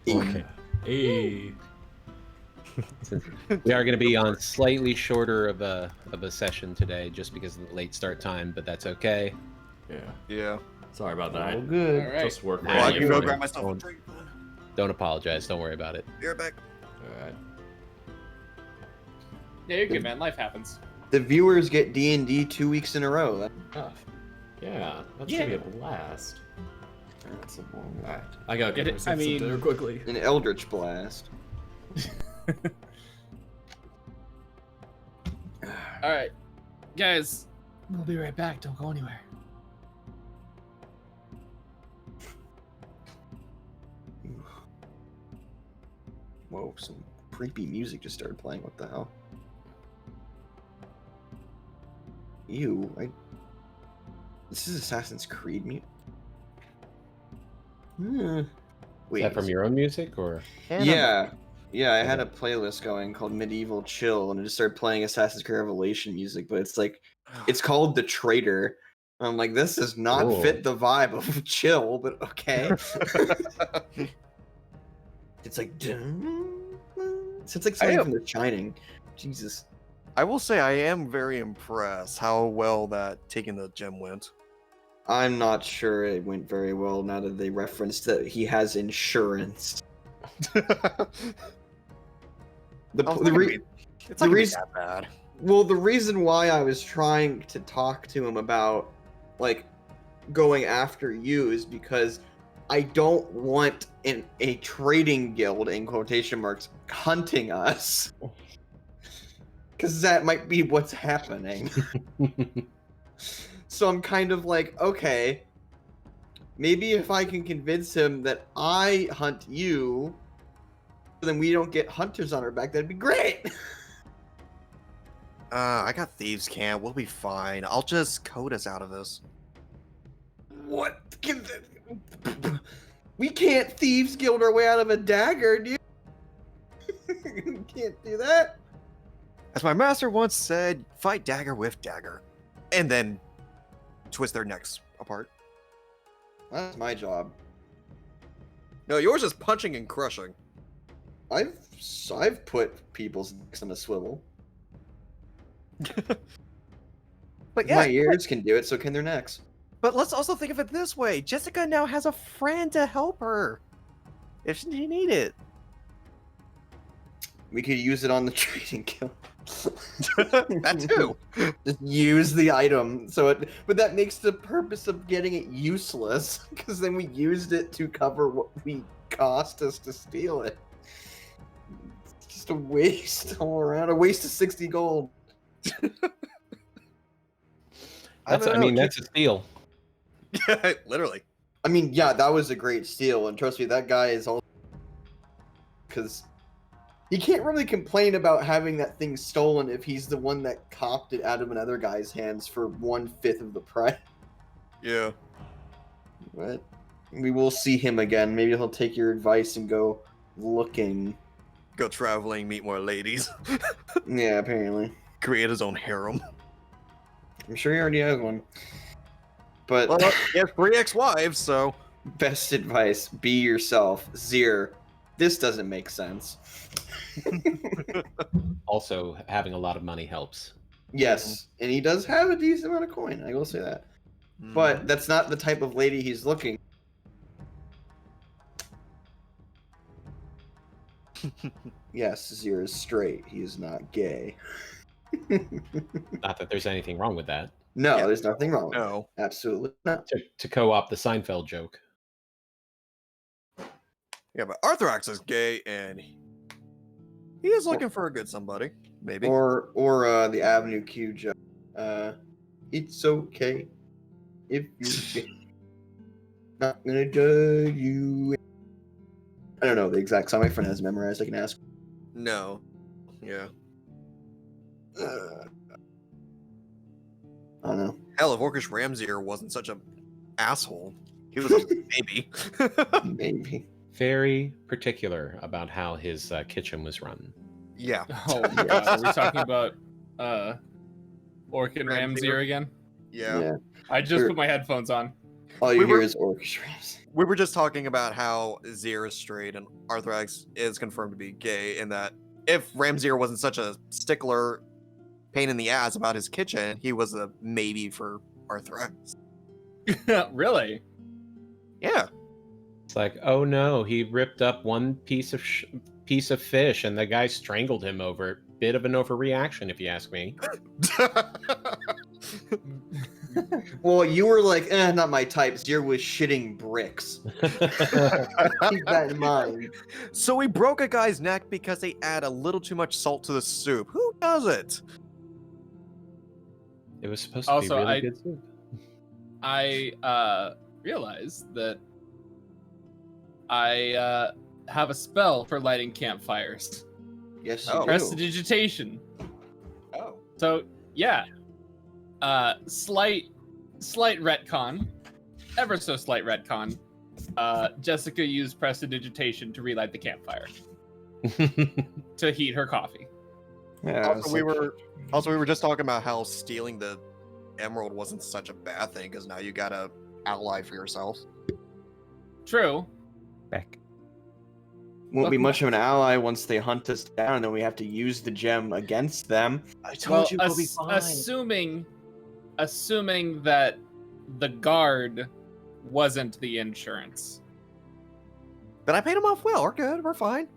Okay. Hey. Since we are going to be on slightly shorter of a session today, just because of the late start time, but that's okay. Yeah. Yeah. Sorry about Oh, that. good. All right. Just work. Well, Well, I you're can go fine. grab myself a drink. Don't apologize. Don't worry about it. Be right back. All right. Yeah, you're good, man. Life happens. The viewers get D&D 2 weeks in a row. That's tough. Yeah, that's Yeah. gonna be a blast. That's a long All right, I gotta get It- myself I mean- some dinner quickly. An Eldritch Blast. All right, guys, we'll be right back. Don't go anywhere. Whoa, some creepy music just started playing. What the hell? Ew, This is Assassin's Creed music? Wait. Is that from your own music, or? Yeah. Yeah, I had a playlist going called Medieval Chill, and it just started playing Assassin's Creed Revelation music, but it's like, it's called The Traitor. I'm like, this does not Cool. fit the vibe of chill, but okay. It's like, it's like something from The Shining. Jesus. I will say I am very impressed how well that taking the gem went. I'm not sure it went very well now that they referenced that he has insurance. The Oh, re- it's the not reason- that bad. Well, the reason why I was trying to talk to him about, like, going after you is because I don't want a trading guild, in quotation marks, hunting us. Because that might be what's happening. So I'm kind of like, okay, maybe if I can convince him that I hunt you, then we don't get hunters on our back, that'd be great. I got Thieves' Camp. We'll be fine. I'll just code us out of this. What? We can't thieves guild our way out of a dagger, dude. We can't do that. As my master once said, fight dagger with dagger. And then twist their necks apart. That's my job. No, yours is punching and crushing. I've put people's necks on a swivel. But My ears can do it, so can their necks. But let's also think of it this way. Jessica now has a friend to help her. If she need it. We could use it on the trading guild. That too. Just use the item, but that makes the purpose of getting it useless, because then we used it to cover what we cost us to steal it. It's just a waste all around, a waste of 60 gold. That's a steal. Literally. I mean, yeah, that was a great steal, and trust me, that guy is also, because he can't really complain about having that thing stolen if he's the one that copped it out of another guy's hands for 1/5 of the price. Yeah. But we will see him again. Maybe he'll take your advice and go looking. Go traveling, meet more ladies. Yeah, apparently. Create his own harem. I'm sure he already has one. But Well, he has 3 ex-wives, so... best advice, be yourself. Zir, this doesn't make sense. Also, having a lot of money helps. Yes, and he does have a decent amount of coin, I will say that. But that's not the type of lady he's looking. Yes, Zir is straight. He is not gay. Not that there's anything wrong with that. No, Yeah. there's nothing wrong with it. No. Absolutely not. To co-opt the Seinfeld joke. Yeah, but Arthrax is gay, and he is looking for a good somebody. Maybe. Or the Avenue Q joke. It's okay if you're gay. Not gonna judge you. I don't know the exact song. My friend has it memorized. I can ask. No. Yeah. I know. Hell, if Orcish Ramsir wasn't such a asshole, he was a baby. Maybe. Very particular about how his kitchen was run. Yeah. Oh god, are we talking about Orc and Ramsir? Ramsir again? Yeah. I just Sure. put my headphones on. All you We hear were- is orchestras. We were just talking about how Zir is straight and Arthrax is confirmed to be gay, and that if Ramsir wasn't such a stickler pain in the ass about his kitchen, he was a maybe for Arthrax. Really? Yeah. It's like, oh no, he ripped up one piece of fish, and the guy strangled him over it. Bit of an overreaction, if you ask me. Well, you were like, not my type. Zir was shitting bricks. Keep that in mind. So he broke a guy's neck because they add a little too much salt to the soup. Who does it? It was supposed to Also, be really I- good soup. I realized that I have a spell for lighting campfires. Yes, you Oh. do. Prestidigitation. Oh. So yeah, slight retcon, ever so slight retcon. Jessica used prestidigitation to relight the campfire to heat her coffee. Yeah, Also, we were just talking about how stealing the emerald wasn't such a bad thing because now you got a ally for yourself. True. Back. won't be much of an ally once they hunt us down, and then we have to use the gem against them. I Well, assuming that the guard wasn't the insurance. But I paid him off well. We're good. We're fine.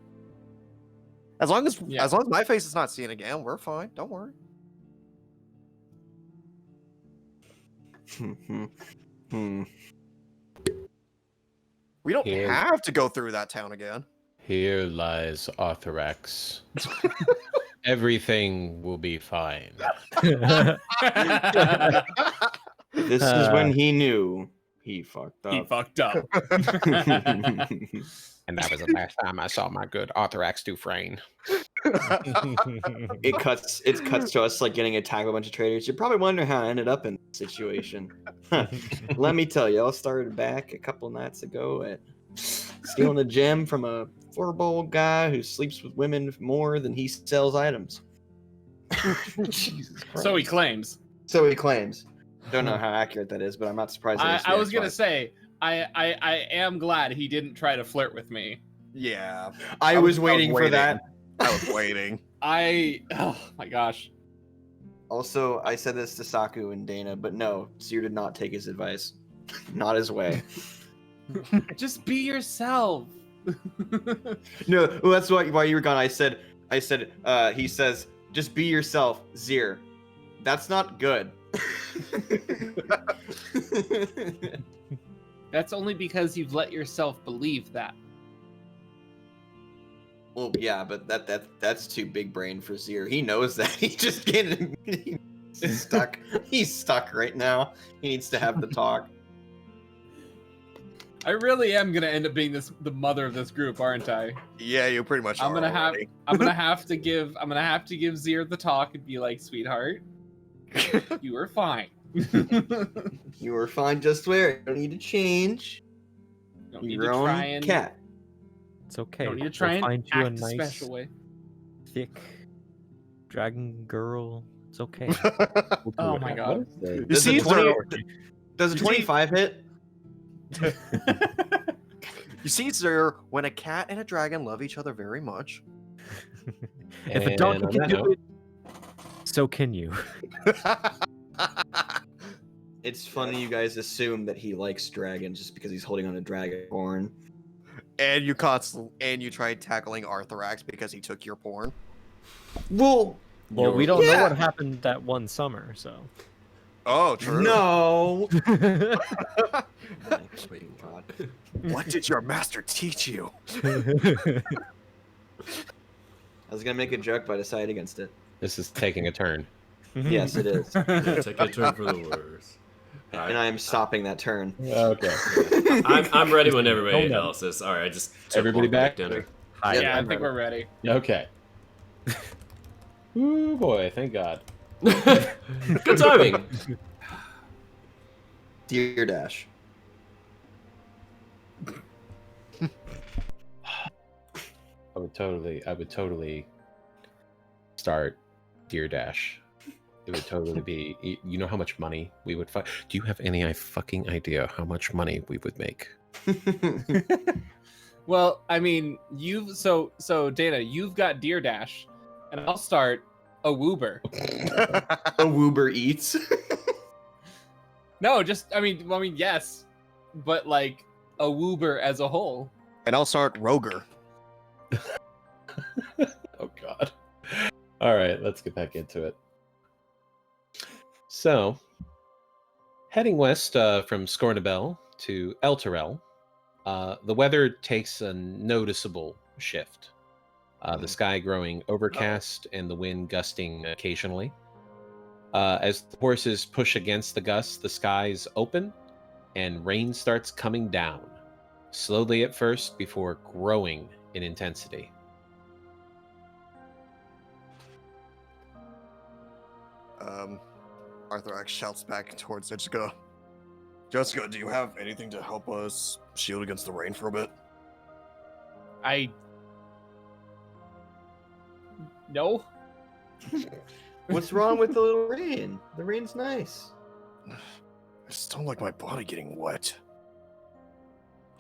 As long as Yeah. my face is not seen again, we're fine. Don't worry. We don't Yeah. have to go through that town again. Here lies Arthrax. Everything will be fine. This is when he knew he fucked up. He fucked up. And that was the last time I saw my good Arthrax Dufresne. It cuts to us like getting attacked by a bunch of traitors. You're probably wondering how I ended up in this situation. Let me tell you, I started back a couple nights ago at stealing a gem from a four-bowl guy who sleeps with women more than he sells items. Jesus Christ. So he claims. So he claims. Don't know how accurate that is, but I'm not surprised. that I he's was gonna Xbox. say, I am glad he didn't try to flirt with me. Yeah. I was waiting for that. I was waiting. Oh my gosh. Also, I said this to Saku and Dana, but no, Seer did not take his advice. Not his way. Just be yourself. No, well, that's why you were gone. I said, he says, just be yourself, Zir. That's not good. That's only because you've let yourself believe that. Well, yeah, but that's too big brain for Zir. He knows that. He just can't. He's stuck. He's stuck right now. He needs to have the talk. I really am gonna end up being the mother of this group, aren't I? Yeah, you pretty much I'm are gonna have already. I'm gonna have to give Zir the talk and be like, sweetheart, you were fine. You were fine just where. You don't need to change. Don't need Your to own try and cat. It's okay. don't need to try We'll and find you a act a nice, special way. thick dragon girl. It's okay. We'll do Oh it. my God. You Does see, a 20 Zir, does a 25 hit? you see, Zir, when a cat and a dragon love each other very much. If a donkey And on can that do note, it, so can you. It's funny you guys assume that he likes dragons just because he's holding on a dragon horn. and you tried tackling Arthrax because he took your porn. Well, Well, we don't know Yeah. what happened that one summer, so. Oh, true. no. God. What did your master teach you? I was gonna make a joke, but I decided against it. this is taking a turn. Yes, it is, Yeah, take a turn for the worse. All and right. I am stopping that turn. Okay. I'm ready when everybody Oh, no. else is. All right, I just took Everybody one back? dinner. Yeah, I I'm think ready. we're ready. Okay. Ooh boy, thank God. Good timing. Deer Dash. I would totally start Deer Dash. It would totally be. You know how much money we would find. Do you have any fucking idea how much money we would make? Well, I mean, so Dana, you've got Deer Dash, and I'll start a Woober. A Woober Eats. No, just I mean, yes, but like a Woober as a whole. And I'll start Roger. Oh God. All right, let's get back into it. So, heading west from Scornabel to El Terrell, the weather takes a noticeable shift. The sky growing overcast and the wind gusting occasionally. As the horses push against the gusts, the skies open and rain starts coming down, slowly at first before growing in intensity. Arthur X shouts back towards Jessica. Jessica, do you have anything to help us shield against the rain for a bit? No. What's wrong with the little rain? The rain's nice. I just don't like my body getting wet.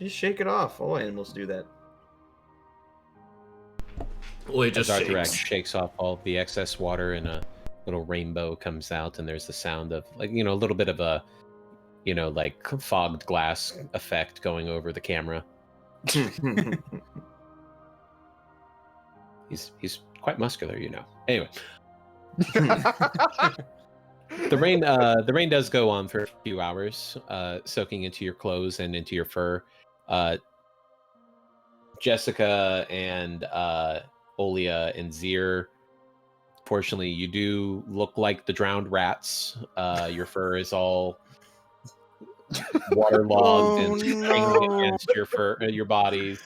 Just shake it off. All animals do that. Oli just Arthur X shakes. shakes off all the excess water and a little rainbow comes out, and there's the sound of, like, a little bit of a, like fogged glass effect going over the camera. He's quite muscular, Anyway, the rain does go on for a few hours, soaking into your clothes and into your fur. Jessica and Olia and Zir, fortunately, you do look like the drowned rats. Your fur is all waterlogged and straining against your bodies.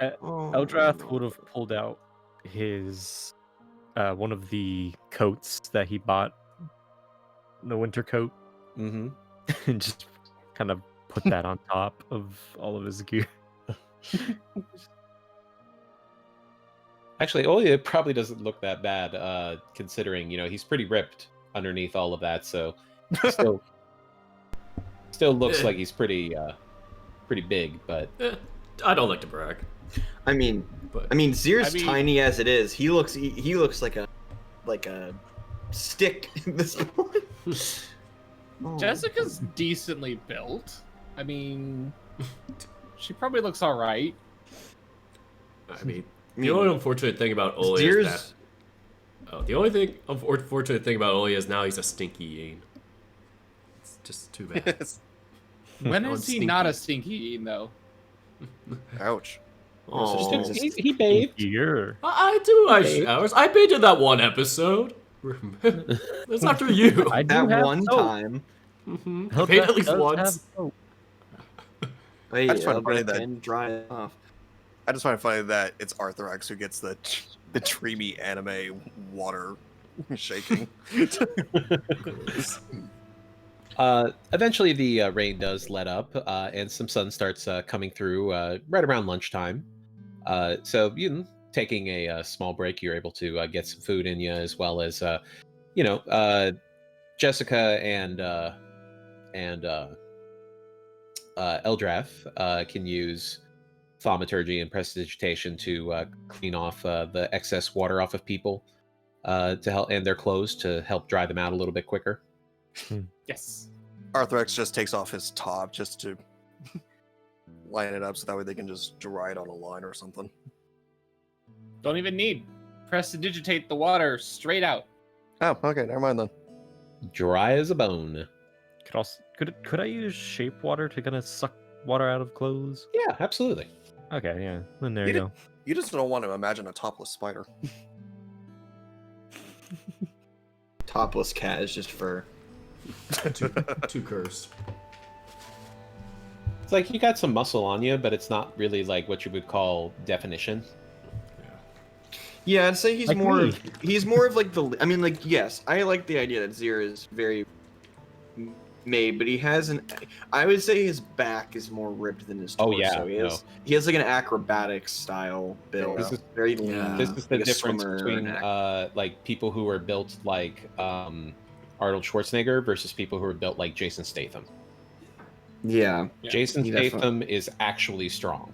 Eldrath would have pulled out his one of the coats that he bought, the winter coat, Mm-hmm. and just kind of put that on top of all of his gear. Actually, Olia probably doesn't look that bad, considering he's pretty ripped underneath all of that. So still looks like he's pretty big. But I don't like to brag. I mean, But Zir's I mean- tiny as it is. He looks like a stick at this point. Oh. Jessica's decently built. I mean, she probably looks all right. I mean, the only unfortunate thing about Oli Zir's... is that. The only unfortunate thing about Oli is now he's a stinky Yane. It's just too bad. When Oh, is he stinky. not a stinky though? Ouch. Oh. he bathed. Gear. I do ice showers. I painted that one episode. That's after you. I do That have one soap. time. Mhm. I Eldrath painted at least does once. have soap. Hey, I just find it funny I'll that- and dry it off. I just find it funny that it's Arthur X who gets the dreamy anime water shaking. Eventually, the rain does let up, and some sun starts coming through right around lunchtime. So, taking a small break, you're able to get some food in you, as well as, Jessica and Eldrath can use thaumaturgy and prestidigitation to clean off the excess water off of people to help, and their clothes to help dry them out a little bit quicker. Yes. Arthur X just takes off his top just to line it up so that way they can just dry it on a line or something. Don't even need. Prestidigitate the water straight out. Oh, okay, never mind then. Dry as a bone. Could I use shape water to kind of suck water out of clothes? Yeah, absolutely. Okay, yeah. Then there You you go. You just don't want to imagine a topless spider. Topless cat is just fur. Too cursed. It's like you got some muscle on you, but it's not really like what you would call definition. Yeah, I'd say he's Like more. me. He's more of like the. I mean, like yes, I like the idea that Zir is very made, but he has an. I would say his back is more ripped than his torso. Oh, yeah, He has like an acrobatics style build. This is- Very lean. Yeah. This is the like a difference swimmer between and like people who are built like Arnold Schwarzenegger versus people who are built like Jason Statham. yeah. Yeah. Jason He definitely- Statham is actually strong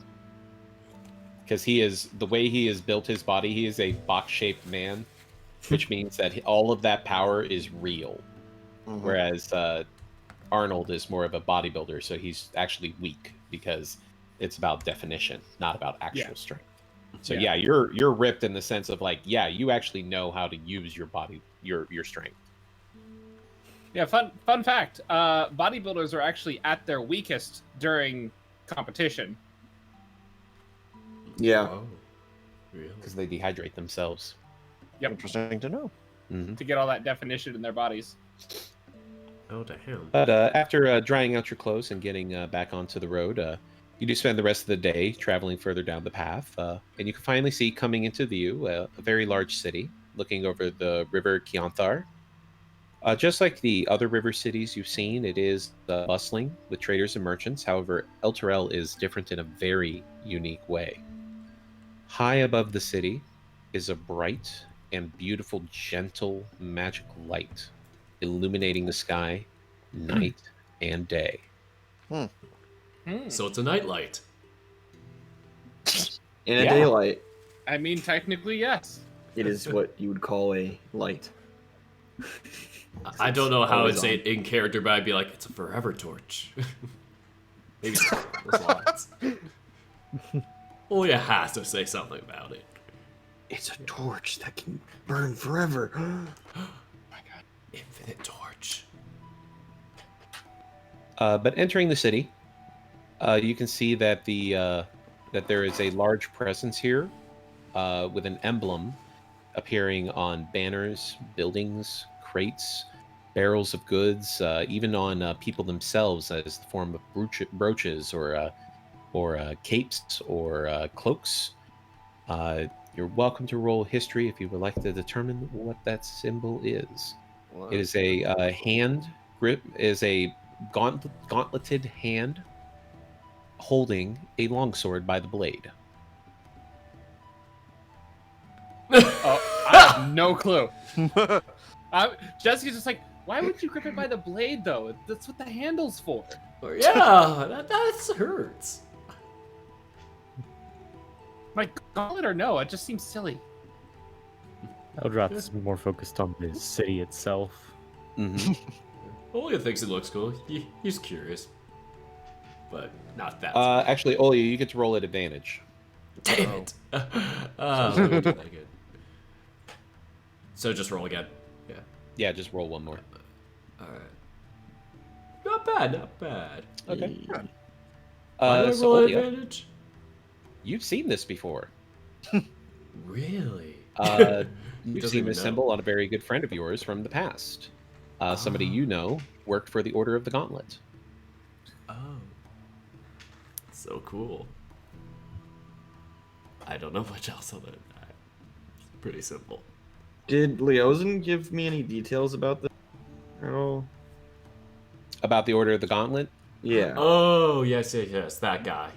because he is the way he has built his body. He is a box-shaped man, which means that all of that power is real. Mhm. Whereas Arnold is more of a bodybuilder, so he's actually weak because it's about definition, not about actual Yeah. strength. So Yeah. yeah, you're ripped in the sense of like, yeah, you actually know how to use your body, your strength. Yeah, fun fact. Bodybuilders are actually at their weakest during competition. Yeah. Oh, really? Because they dehydrate themselves. Yep. Interesting to know. Mhm. To get all that definition in their bodies. Oh, damn. But after drying out your clothes and getting back onto the road, you do spend the rest of the day traveling further down the path, and you can finally see coming into view a very large city looking over the river Kianthar. Just like the other river cities you've seen, it is bustling with traders and merchants. However, El Terrell is different in a very unique way. High above the city is a bright and beautiful, gentle, magical light illuminating the sky night and day. Hmm. So it's a nightlight. In a Yeah. daylight, I mean, technically, yes. it is what you would call a light. I don't know how I'd always say on. it in character, but I'd be like, it's a forever torch. Maybe those lines. Well, you have to say something about it. It's a torch that can burn forever. Infinite torch. But entering the city, you can see that that there is a large presence here, with an emblem appearing on banners, buildings, crates, barrels of goods, even on people themselves as the form of brooches or capes or cloaks. You're welcome to roll history if you would like to determine what that symbol is. It is a hand grip, is a gauntleted hand holding a longsword by the blade. Oh, I have no clue. Jessica's just like, why would you grip it by the blade, though? That's what the handle's for. Yeah, that hurts. Like, gauntlet or no, it just seems silly. Eldroth's more focused on the city itself. Mhm. Olya thinks it looks cool. He's curious. But not that. Actually, Olya, you get to roll at advantage. Damn it. We'll do that again. So just roll again. Yeah. Yeah, just roll one more. Alright. Not bad, not bad. Okay. Why do I So roll at Olya, advantage? you've seen this before. Really? You've doesn't seen even this know. symbol on a very good friend of yours from the past. Somebody you know worked for the Order of the Gauntlet. Oh. So cool. I don't know much else other than that. It's pretty simple. Did Leozen give me any details about this at all? About the Order of the Gauntlet, Yeah. Oh, yes, that guy.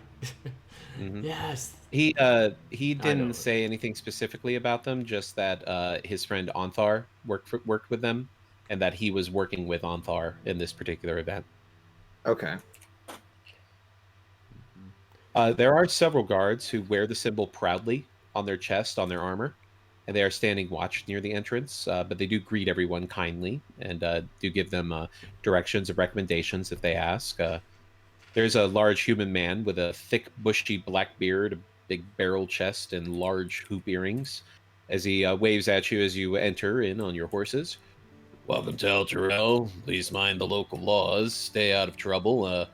Mhm. Yes. he know. didn't say anything specifically about them, just that his friend Onthar worked with them, and that he was working with Onthar in this particular event. Okay. There are several guards who wear the symbol proudly on their chest, on their armor, and they are standing watch near the entrance. But they do greet everyone kindly and do give them directions and recommendations if they ask. There's a large human man with a thick, bushy black beard, a big barrel chest, and large hoop earrings, as he waves at you as you enter in on your horses. Welcome to El Terrell. Please mind the local laws. Stay out of trouble.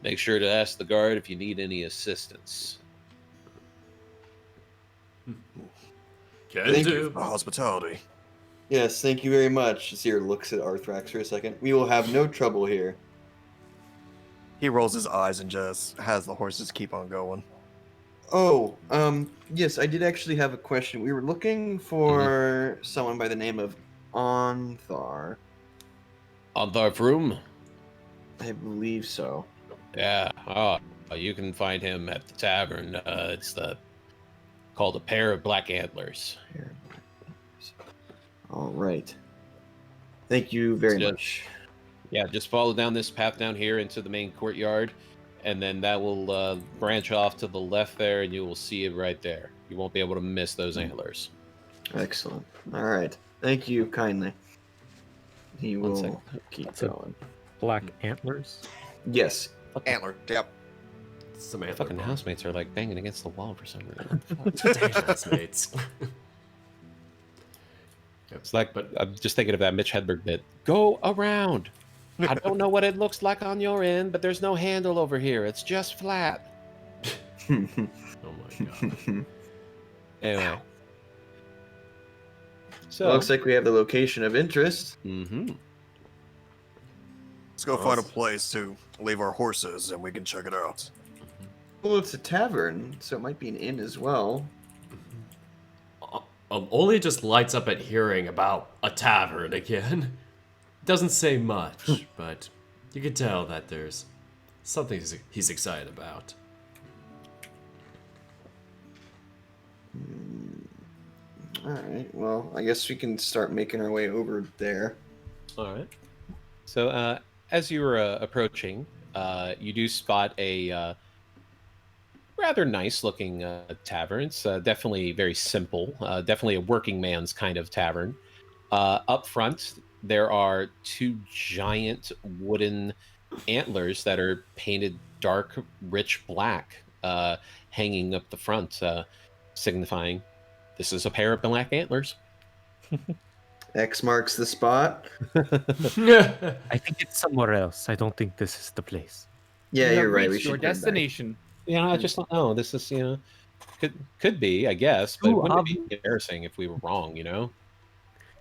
Make sure to ask the guard if you need any assistance. Can Thank do. you for the hospitality. Yes, thank you very much. Seer looks at Arthrax for a second. We will have no trouble here. He rolls his eyes and just has the horses keep on going. Oh, yes, I did actually have a question. We were looking for someone by the name of Onthar. Onthar Froom? I believe so. Yeah. Oh, you can find him at the tavern. It's called a pair of black antlers. All right. Thank you very Just- much. Yeah, just follow down this path down here into the main courtyard, and then that will branch off to the left there, and you will see it right there. You won't be able to miss those antlers. Excellent. All right. Thank you kindly. He One will second. keep That's a- going. Black antlers. Yes. Antler. Yep. Some My antler fucking bomb. housemates are like banging against the wall for some reason. Dang, housemates. It's like, but I'm just thinking of that Mitch Hedberg bit. Go around. I don't know what it looks like on your end, but there's no handle over here. It's just flat. Oh my god. Anyway. So, Well, looks like we have the location of interest. mhm. Let's go find a place to leave our horses and we can check it out. Well, it's a tavern, so it might be an inn as well. Only just lights up at hearing about a tavern again. Doesn't say much, but you can tell that there's something he's excited about. All right. Well, I guess we can start making our way over there. All right. So, as you were approaching, you do spot a rather nice-looking tavern. It's definitely very simple. Definitely a working man's kind of tavern. Up front, there are two giant wooden antlers that are painted dark, rich black, hanging up the front, signifying this is a pair of black antlers. X marks the spot. I think it's somewhere else. I don't think this is the place. Yeah, You you're have right. We reached your should head back. destination. I just don't know. This is, could be, I guess, but Ooh, wouldn't it be embarrassing if we were wrong,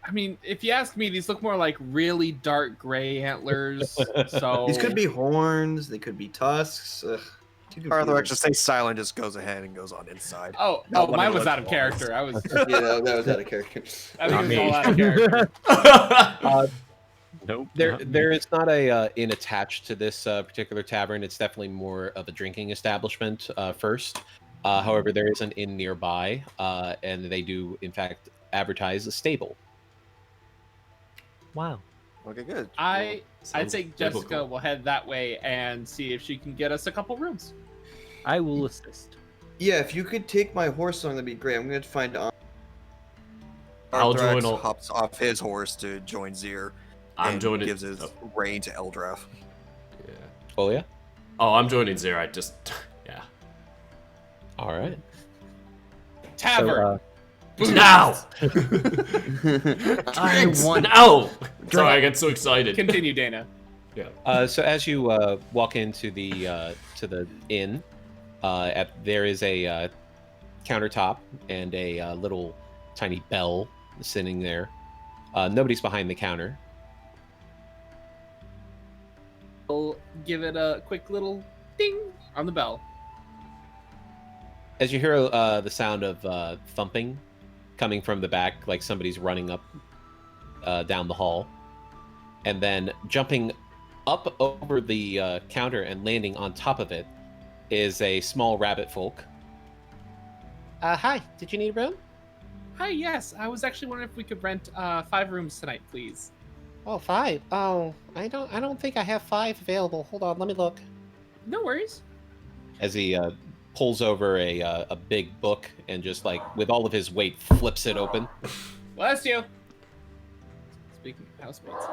I mean, if you ask me, these look more like really dark gray antlers. So These could be horns. They could be tusks. Ugh, too Arthur confusing. just stays silent, just goes ahead and goes on inside. Oh, Not mine letting was it out of fall. character. I was. Yeah, that was out of character. I Not think it was me. all out of character. Nope. There is not a inn attached to this particular tavern. It's definitely more of a drinking establishment first. However, there is an inn nearby, and they do, in fact, advertise a stable. Wow. Okay, good. I Sounds think biblical. Jessica will head that way and see if she can get us a couple rooms. I will assist. Yeah, if you could take my horse along, that'd be great. I'm going to find. I'll Arthur join all- hops off his horse to join Zir. I'm and joining. gives his rein to Eldrath. Yeah. Oh, yeah? Oh, I'm joining Zero. I just. Yeah. All right. Tavern. Now! I want. No! Sorry, I get so excited. Continue, Dana. So as you walk into the inn, there is a countertop and a little tiny bell sitting there. Nobody's behind the counter. We'll give it a quick little ding on the bell. As you hear the sound of thumping coming from the back, like somebody's running up down the hall, and then jumping up over the counter and landing on top of it is a small rabbit folk. Hi, did you need a room? Hi, yes. I was actually wondering if we could rent 5 rooms tonight, please. Oh, 5. Oh, I don't think I have 5 available. Hold on, let me look. No worries. As he pulls over a big book and just like with all of his weight flips it open. Bless you. Speaking of housemates.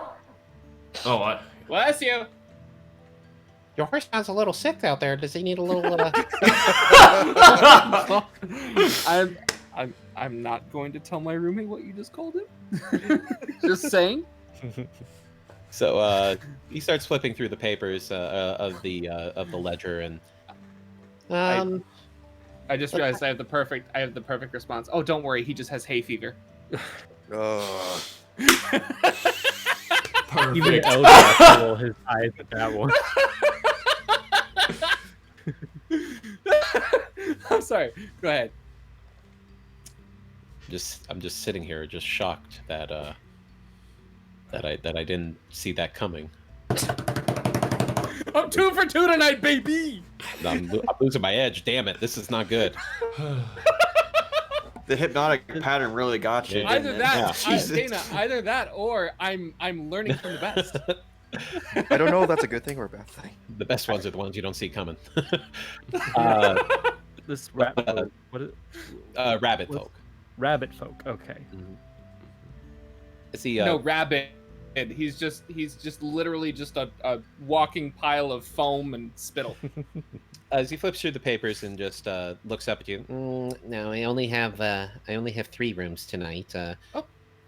Oh, what? Bless you. Your horse sounds a little sick out there. Does he need a little? I'm not going to tell my roommate what you just called him. Just saying. So he starts flipping through the papers of the ledger and. I just realized I have the perfect response. Oh, don't worry, he just has hay fever. Even Perfect. Eldrath roll his eyes at that one. I'm sorry. Go ahead. I'm just sitting here, just shocked that I didn't see that coming. I'm 2 for 2 tonight, baby. I'm losing my edge. Damn it! This is not good. The hypnotic pattern really got you. Yeah. didn't Either it? that, Jesus. Dana. Either that, or I'm learning from the best. I don't know if that's a good thing or a bad thing. The best ones are the ones you don't see coming. This rabbit Rabbit What's- folk. rabbit folk. Okay. It's the No, rabbit. He's just literally just a walking pile of foam and spittle. as he flips through the papers and just looks up at you. No, I only have 3 rooms tonight.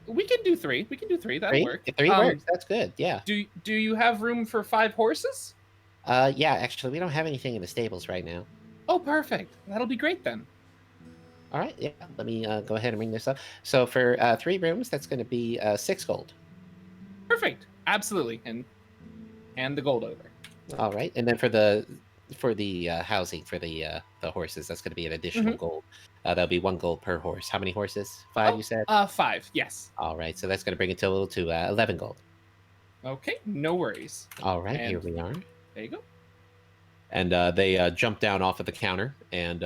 We can do 3. We can do 3. That'll 3? work. 3 works. That's good. Yeah. Do you have room for 5 horses? Yeah. Actually, we don't have anything in the stables right now. Oh, perfect. That'll be great then. All right. Yeah. Let me go ahead and ring this up. So for 3 rooms, that's going to be 6 gold. Perfect. Absolutely. And hand the gold over. All right. And then for the housing for the horses, that's going to be an additional gold. That'll be 1 gold per horse. How many horses? 5, you said? 5. Yes. All right. So that's going to bring it to 11 gold. Okay. No worries. All right. Here And- we are. There you go. And they jump down off of the counter and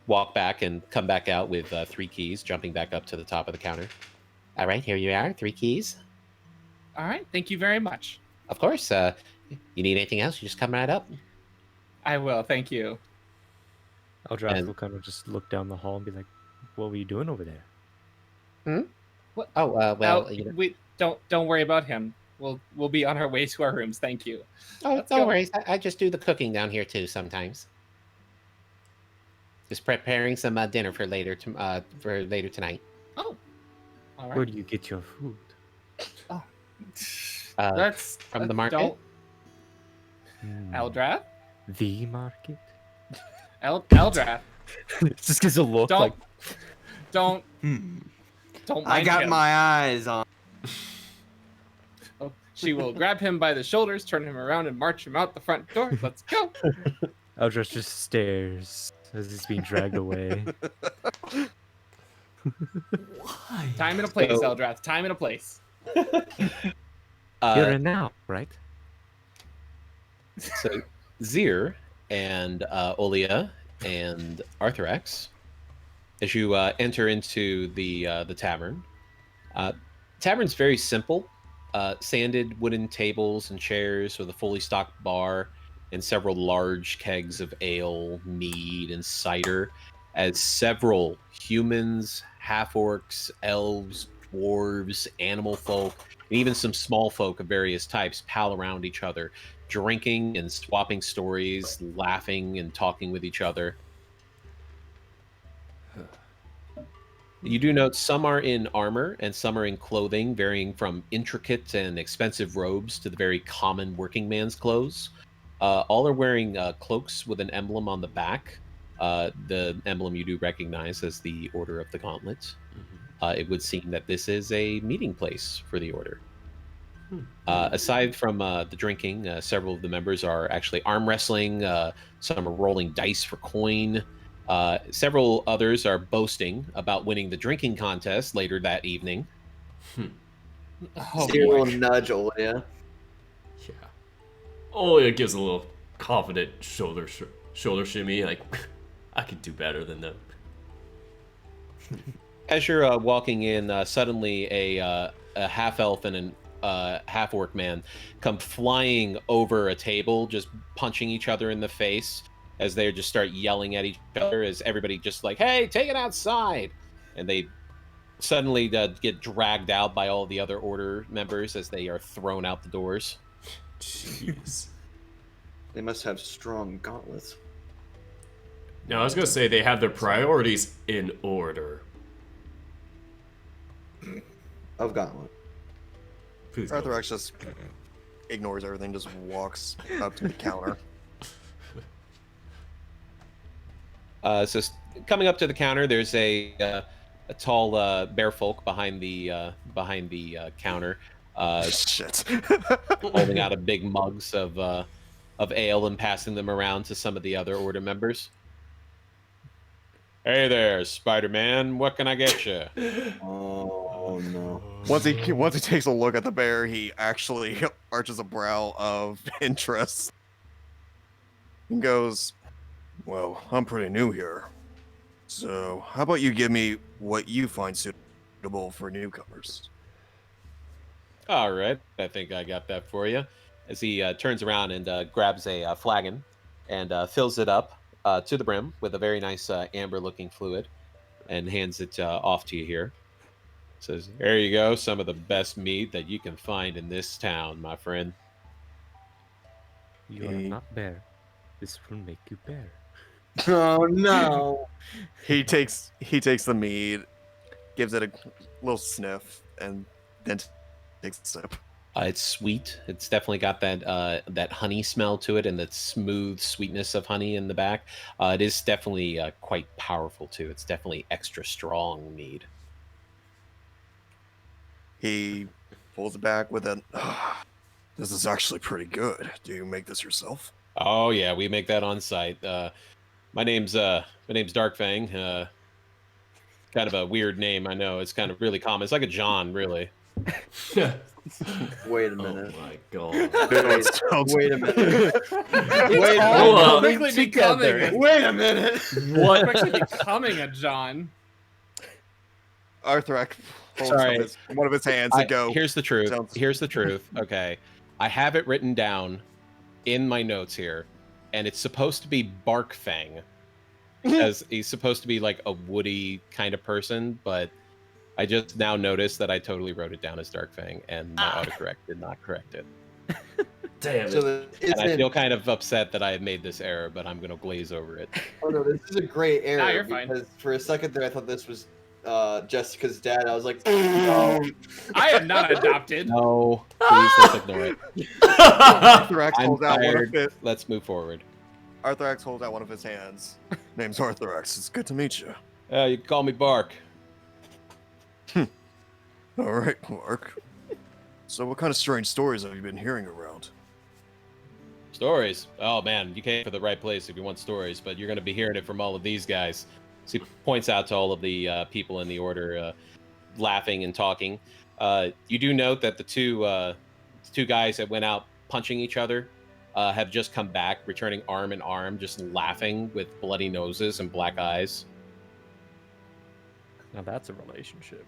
walk back and come back out with 3 keys, jumping back up to the top of the counter. All right, here you are, 3 keys. All right. Thank you very much. Of course. You need anything else? You just come right up. I will. Thank you. Eldrath And- will kind of just look down the hall and be like, "What were you doing over there?" What? Oh, well, we don't worry about him. We'll be on our way to our rooms. Thank you. oh, let's no go. worries. I just do the cooking down here too sometimes. Just preparing some dinner for later tonight. Oh. All Where right. do you get your food? That's from the market? Don't, Hmm, Eldrath. the market. Eldrath. Just gives a look Don't. like Don't. Hmm. Don't. I mind got him. my eyes on. Oh, she will grab him by the shoulders, turn him around, and march him out the front door. Let's go. Eldrath just stares as he's being dragged away. Why? Time and a place, So- Eldrath. Time and a place. Here and now, right? So Zir and Olia and Arthurax, as you enter into the tavern, tavern's very simple. Sanded wooden tables and chairs with a fully stocked bar and several large kegs of ale, mead, and cider, as several humans, half-orcs, elves, dwarves, animal folk, and even some small folk of various types pal around each other, drinking and swapping stories, laughing and talking with each other. You do note some are in armor and some are in clothing, varying from intricate and expensive robes to the very common working man's clothes. All are wearing cloaks with an emblem on the back. The emblem you do recognize as the Order of the Gauntlet. It would seem that this is a meeting place for the Order. Aside from the drinking, several of the members are actually arm wrestling. Some are rolling dice for coin. Several others are boasting about winning the drinking contest later that evening. Oh, Zero boy. nudge, Olia. Yeah. Olia gives a little confident shoulder shimmy, like, I could do better than them. As you're walking in, suddenly a half elf and a half orc man come flying over a table, just punching each other in the face as they just start yelling at each other. As everybody just like, "Hey, take it outside!" And they suddenly get dragged out by all the other order members as they are thrown out the doors. Jeez. They must have strong gauntlets. Now, I was going to say they have their priorities in order. Of gauntlet. Please go. Arthur just ignores everything, just walks up to the counter. Coming up to the counter, there's a tall bear folk behind the counter, Shit. holding out a big mugs of ale and passing them around to some of the other order members. Hey there, Spider-Man. What can I get you? Oh. Oh no. Once he takes a look at the bear, he actually arches a brow of interest and goes, "Well, I'm pretty new here, so how about you give me what you find suitable for newcomers?" All right, I think I got that for you. As he turns around and grabs a flagon and fills it up to the brim with a very nice amber-looking fluid and hands it off to you here. Says, "There you go, some of the best mead that you can find in this town, my friend." You are not bear. This will make you bear. Oh no. He takes the mead, gives it a little sniff, and then takes a sip. It's sweet. It's definitely got that honey smell to it and that smooth sweetness of honey in the back. It is definitely quite powerful too. It's definitely extra strong mead. He pulls it back with an, "This is actually pretty good. Do you make this yourself?" Oh yeah, we make that on site. My name's Darkfang. Kind of a weird name, I know. It's kind of really common. It's like a John, really. Wait a Oh minute. my god. Wait a minute. Wait, hold up. quickly becoming Wait a minute. What? quickly becoming a John. Arthrak holds Sorry. up one of his hands and go. Here's the truth. Sounds- Here's the truth. Okay. I have it written down in my notes here, and it's supposed to be Barkfang. Because he's supposed to be like a woody kind of person, but I just now noticed that I totally wrote it down as Darkfang, and my autocorrect did not correct it. Damn it. So And I feel kind of upset that I have made this error, but I'm going to glaze over it. oh no, this is a great error. Nah, you're fine. Because for a second there, I thought this was Jessica's dad. I was like, no. I am not adopted. No, please, let's ignore it. Arthrax I'm holds out one of tired. his. Let's move forward. Arthrax holds out one of his hands. Name's Arthrax. It's good to meet you. You can call me Bark. All right, Mark. So, what kind of strange stories have you been hearing around? Stories. Oh man, you came for the right place if you want stories, but you're going to be hearing it from all of these guys. So he points out to all of the people in the order, laughing and talking. You do note that the two guys that went out punching each other have just come back, returning arm in arm, just laughing with bloody noses and black eyes. Now that's a relationship.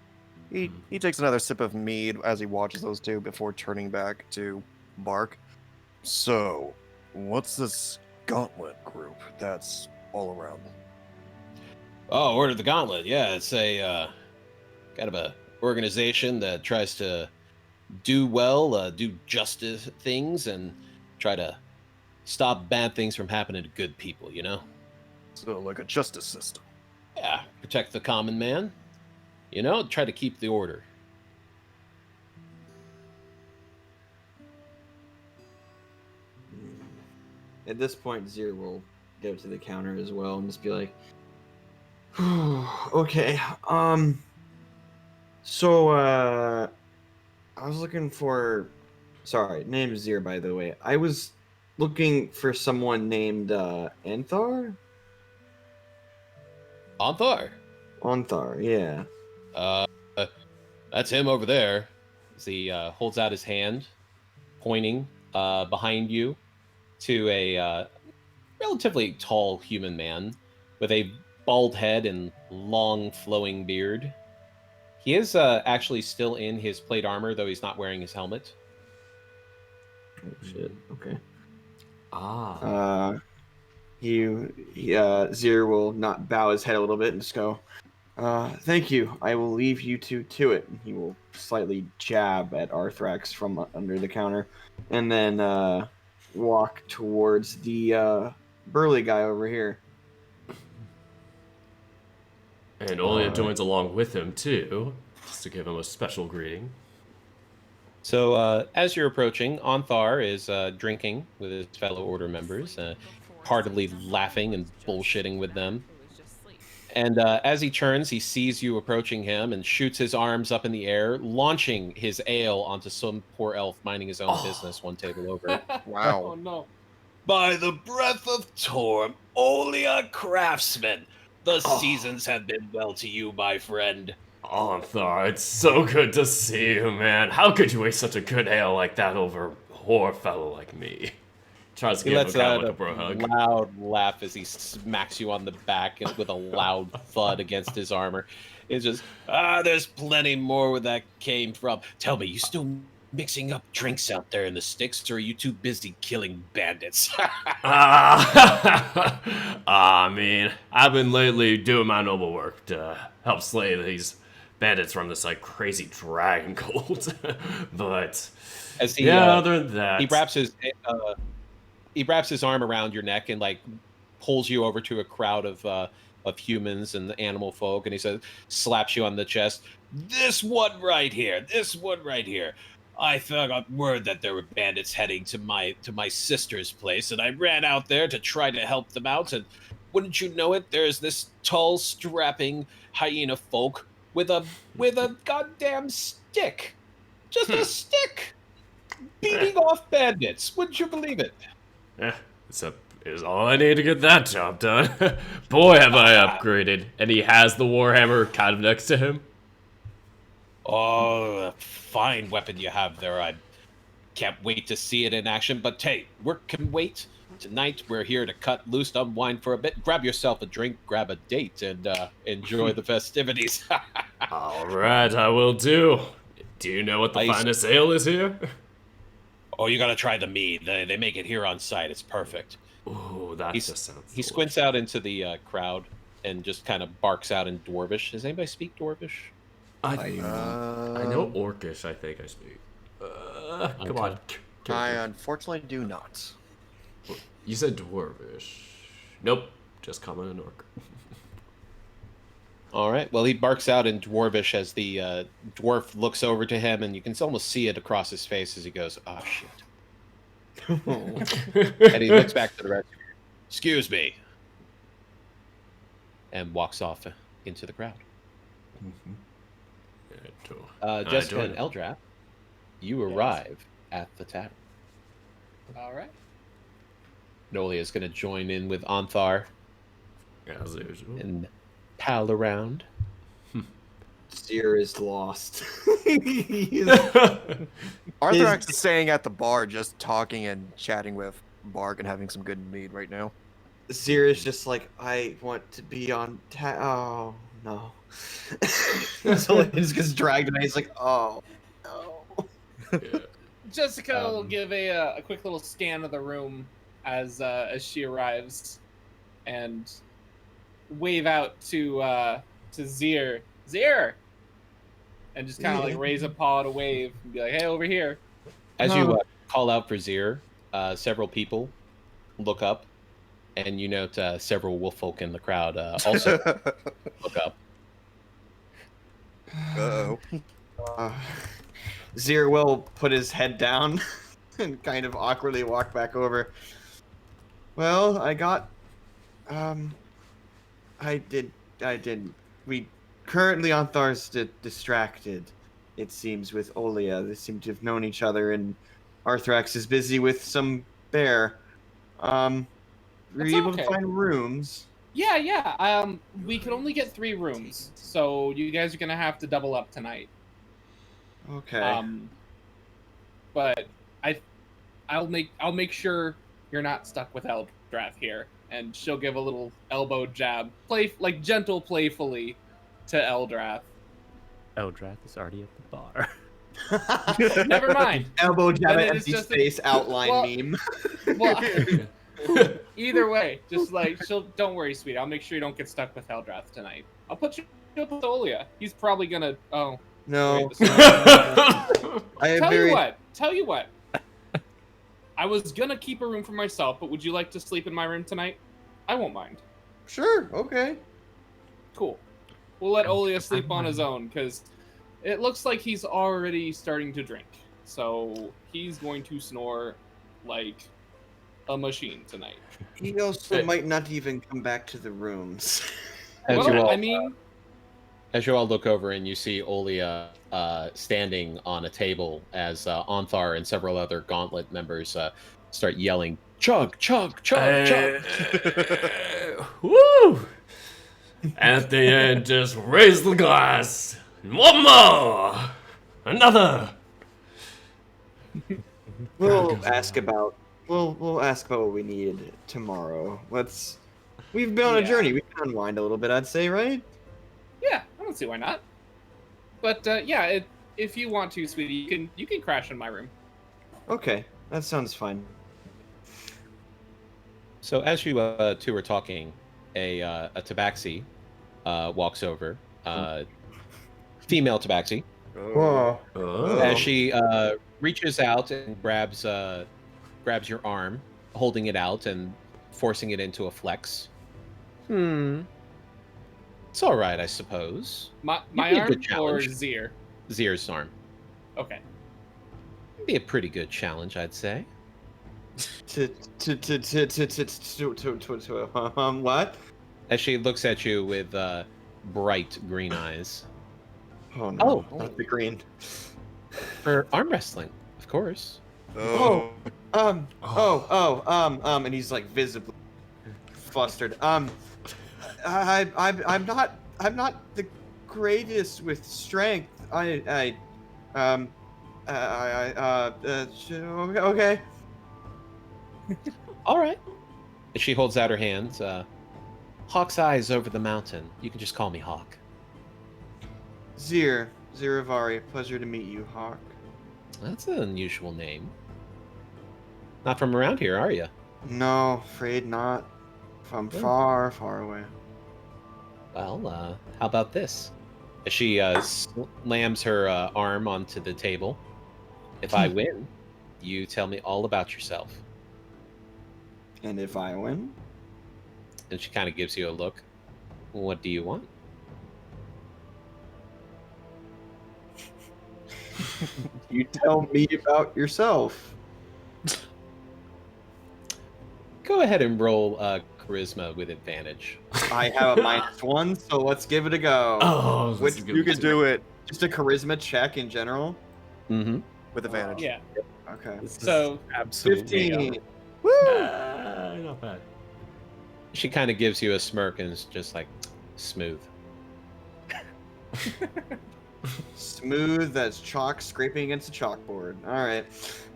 He takes another sip of mead as he watches those two before turning back to Bark. So, what's this gauntlet group that's all around? Oh, Order of the Gauntlet. Yeah, it's a kind of a organization that tries to do well, do justice things, and try to stop bad things from happening to good people, you know? So, like a justice system. Yeah, protect the common man. You know, try to keep the order. At this point, Zir will go to the counter as well and just be like, okay, so, I was looking for, sorry, name is Zir, by the way. I was looking for someone named, Anthar? Anthar. Anthar, yeah. That's him over there. As he holds out his hand, pointing behind you to a relatively tall human man with a bald head and long flowing beard. He is actually still in his plate armor, though he's not wearing his helmet. Oh, shit, okay. Ah. Zir will not bow his head a little bit and just go, thank you. I will leave you two to it. He will slightly jab at Arthrax from under the counter and then walk towards the burly guy over here. And Olia joins along with him, too, just to give him a special greeting. So as you're approaching, Anthar is drinking with his fellow order members, heartily laughing and bullshitting with them. And as he turns, he sees you approaching him and shoots his arms up in the air, launching his ale onto some poor elf minding his own business one table over. Wow. Oh no. By the breath of Torm, only a craftsman. The seasons have been well to you, my friend. Thor, it's so good to see you, man. How could you waste such a good ale like that over a poor fellow like me? Tries to He give him lets kind of out like a a bro hug. loud laugh as he smacks you on the back with a loud thud against his armor. It's just, there's plenty more where that came from. Tell me, you still mixing up drinks out there in the sticks, or are you too busy killing bandits? I mean, I've been lately doing my noble work to help slay these bandits from this like crazy dragon cult. But As he, yeah, other than that, he wraps his arm around your neck and like pulls you over to a crowd of humans and animal folk, and he says, slaps you on the chest. This one right here. I got word that there were bandits heading to my sister's place, and I ran out there to try to help them out. And wouldn't you know it, there's this tall, strapping hyena folk with a goddamn stick, just a stick, beating off bandits. Wouldn't you believe it? is all I need to get that job done. Boy, have I upgraded. And he has the warhammer kind of next to him. Oh, a fine weapon you have there. I can't wait to see it in action. But hey, work can wait. Tonight, we're here to cut loose, unwind for a bit. Grab yourself a drink, grab a date, and enjoy the festivities. All right, I will do. Do you know what the finest ale is here? Oh, you gotta try the mead. They make it here on site. It's perfect. Ooh, that just sounds He squints out into the crowd and just kind of barks out in Dwarvish. Does anybody speak Dwarvish? I know Orcish, I think I speak. Come on. I unfortunately do not. You said Dwarvish. Nope, just common and Orc. All right. Well, he barks out in Dwarvish as the dwarf looks over to him, and you can almost see it across his face as he goes, "Oh shit!" And he looks back to the rest of you. "Excuse me," and walks off into the crowd. Jessica and Eldrath, you arrive at the tavern. All right. Nolia is going to join in with Anthar As usual. and pal around. Seer is lost. Arthurax is staying at the bar, just talking and chatting with Bark and having some good mead right now. Seer is just like, I want to be on. Oh no. So he just gets dragged, and he's like, oh no. Yeah. Jessica will give a quick little scan of the room as she arrives, and wave out to Zir, and just kind of like raise a paw to wave and be like, "Hey, over here." As you call out for Zir, several people look up, and you note several wolf folk in the crowd also look up. Uh-oh. Zir will put his head down and kind of awkwardly walk back over. Well, I got, I didn't. We currently on Thar's distracted, it seems, with Olia. They seem to have known each other, and Arthrax is busy with some bear. Were you able to find rooms? Yeah. We can only get 3 rooms, so you guys are gonna have to double up tonight. Okay. But I'll make sure you're not stuck with Eldrath here, and she'll give a little elbow jab, gentle playfully, to Eldrath. Eldrath is already at the bar. Never mind. Elbow jab Then at it is empty just space outline meme. Well, either way, just like don't worry, sweetie. I'll make sure you don't get stuck with Eldrath tonight. I'll put you up with Olia. He's probably gonna. Oh No. wait, Tell you what. I was gonna keep a room for myself, but would you like to sleep in my room tonight? I won't mind. Sure. Okay. Cool. We'll let Olia sleep on his own, because it looks like he's already starting to drink. So he's going to snore like a machine tonight. He also might not even come back to the rooms. As you all look over and you see Olia standing on a table as Anthar and several other Gauntlet members start yelling, "Chug, chug, chug, chug!" Woo! At the end, just raise the glass. One more! Another! We'll ask about what we need tomorrow. We've been on a Yeah. journey. We can unwind a little bit, I'd say, right? Yeah, I don't see why not. But if you want to, sweetie, you can crash in my room. Okay, that sounds fine. So as you two are talking, a tabaxi walks over. Female tabaxi. Whoa. Oh. As she reaches out and grabs your arm, holding it out and forcing it into a flex. It's all right, I suppose. My be a arm good or challenge. Zir? Zir's arm. Okay. It'd be a pretty good challenge, I'd say. What? As she looks at you with bright green eyes. Oh no, Oh. not the green. For arm wrestling, of course. Oh. And he's like visibly flustered. I'm not the greatest with strength. Okay. All right. As she holds out her hands, Hawk's eyes over the mountain. You can just call me Hawk. Ziravari, pleasure to meet you, Hawk. That's an unusual name. Not from around here, are you? No, afraid not. I'm far, far away. Well, how about this? As she slams her arm onto the table. If I win, you tell me all about yourself. And if I win? And she kind of gives you a look. What do you want? You tell me about yourself. Go ahead and roll charisma with advantage. I have a -1, so let's give it a go. Oh, this Which is a good You can do it Just a charisma check in general. Mm-hmm. with advantage. Yeah. Okay. This is So absolutely 15. Not bad. She kind of gives you a smirk and is just like, smooth. Smooth as chalk scraping against a chalkboard. All right.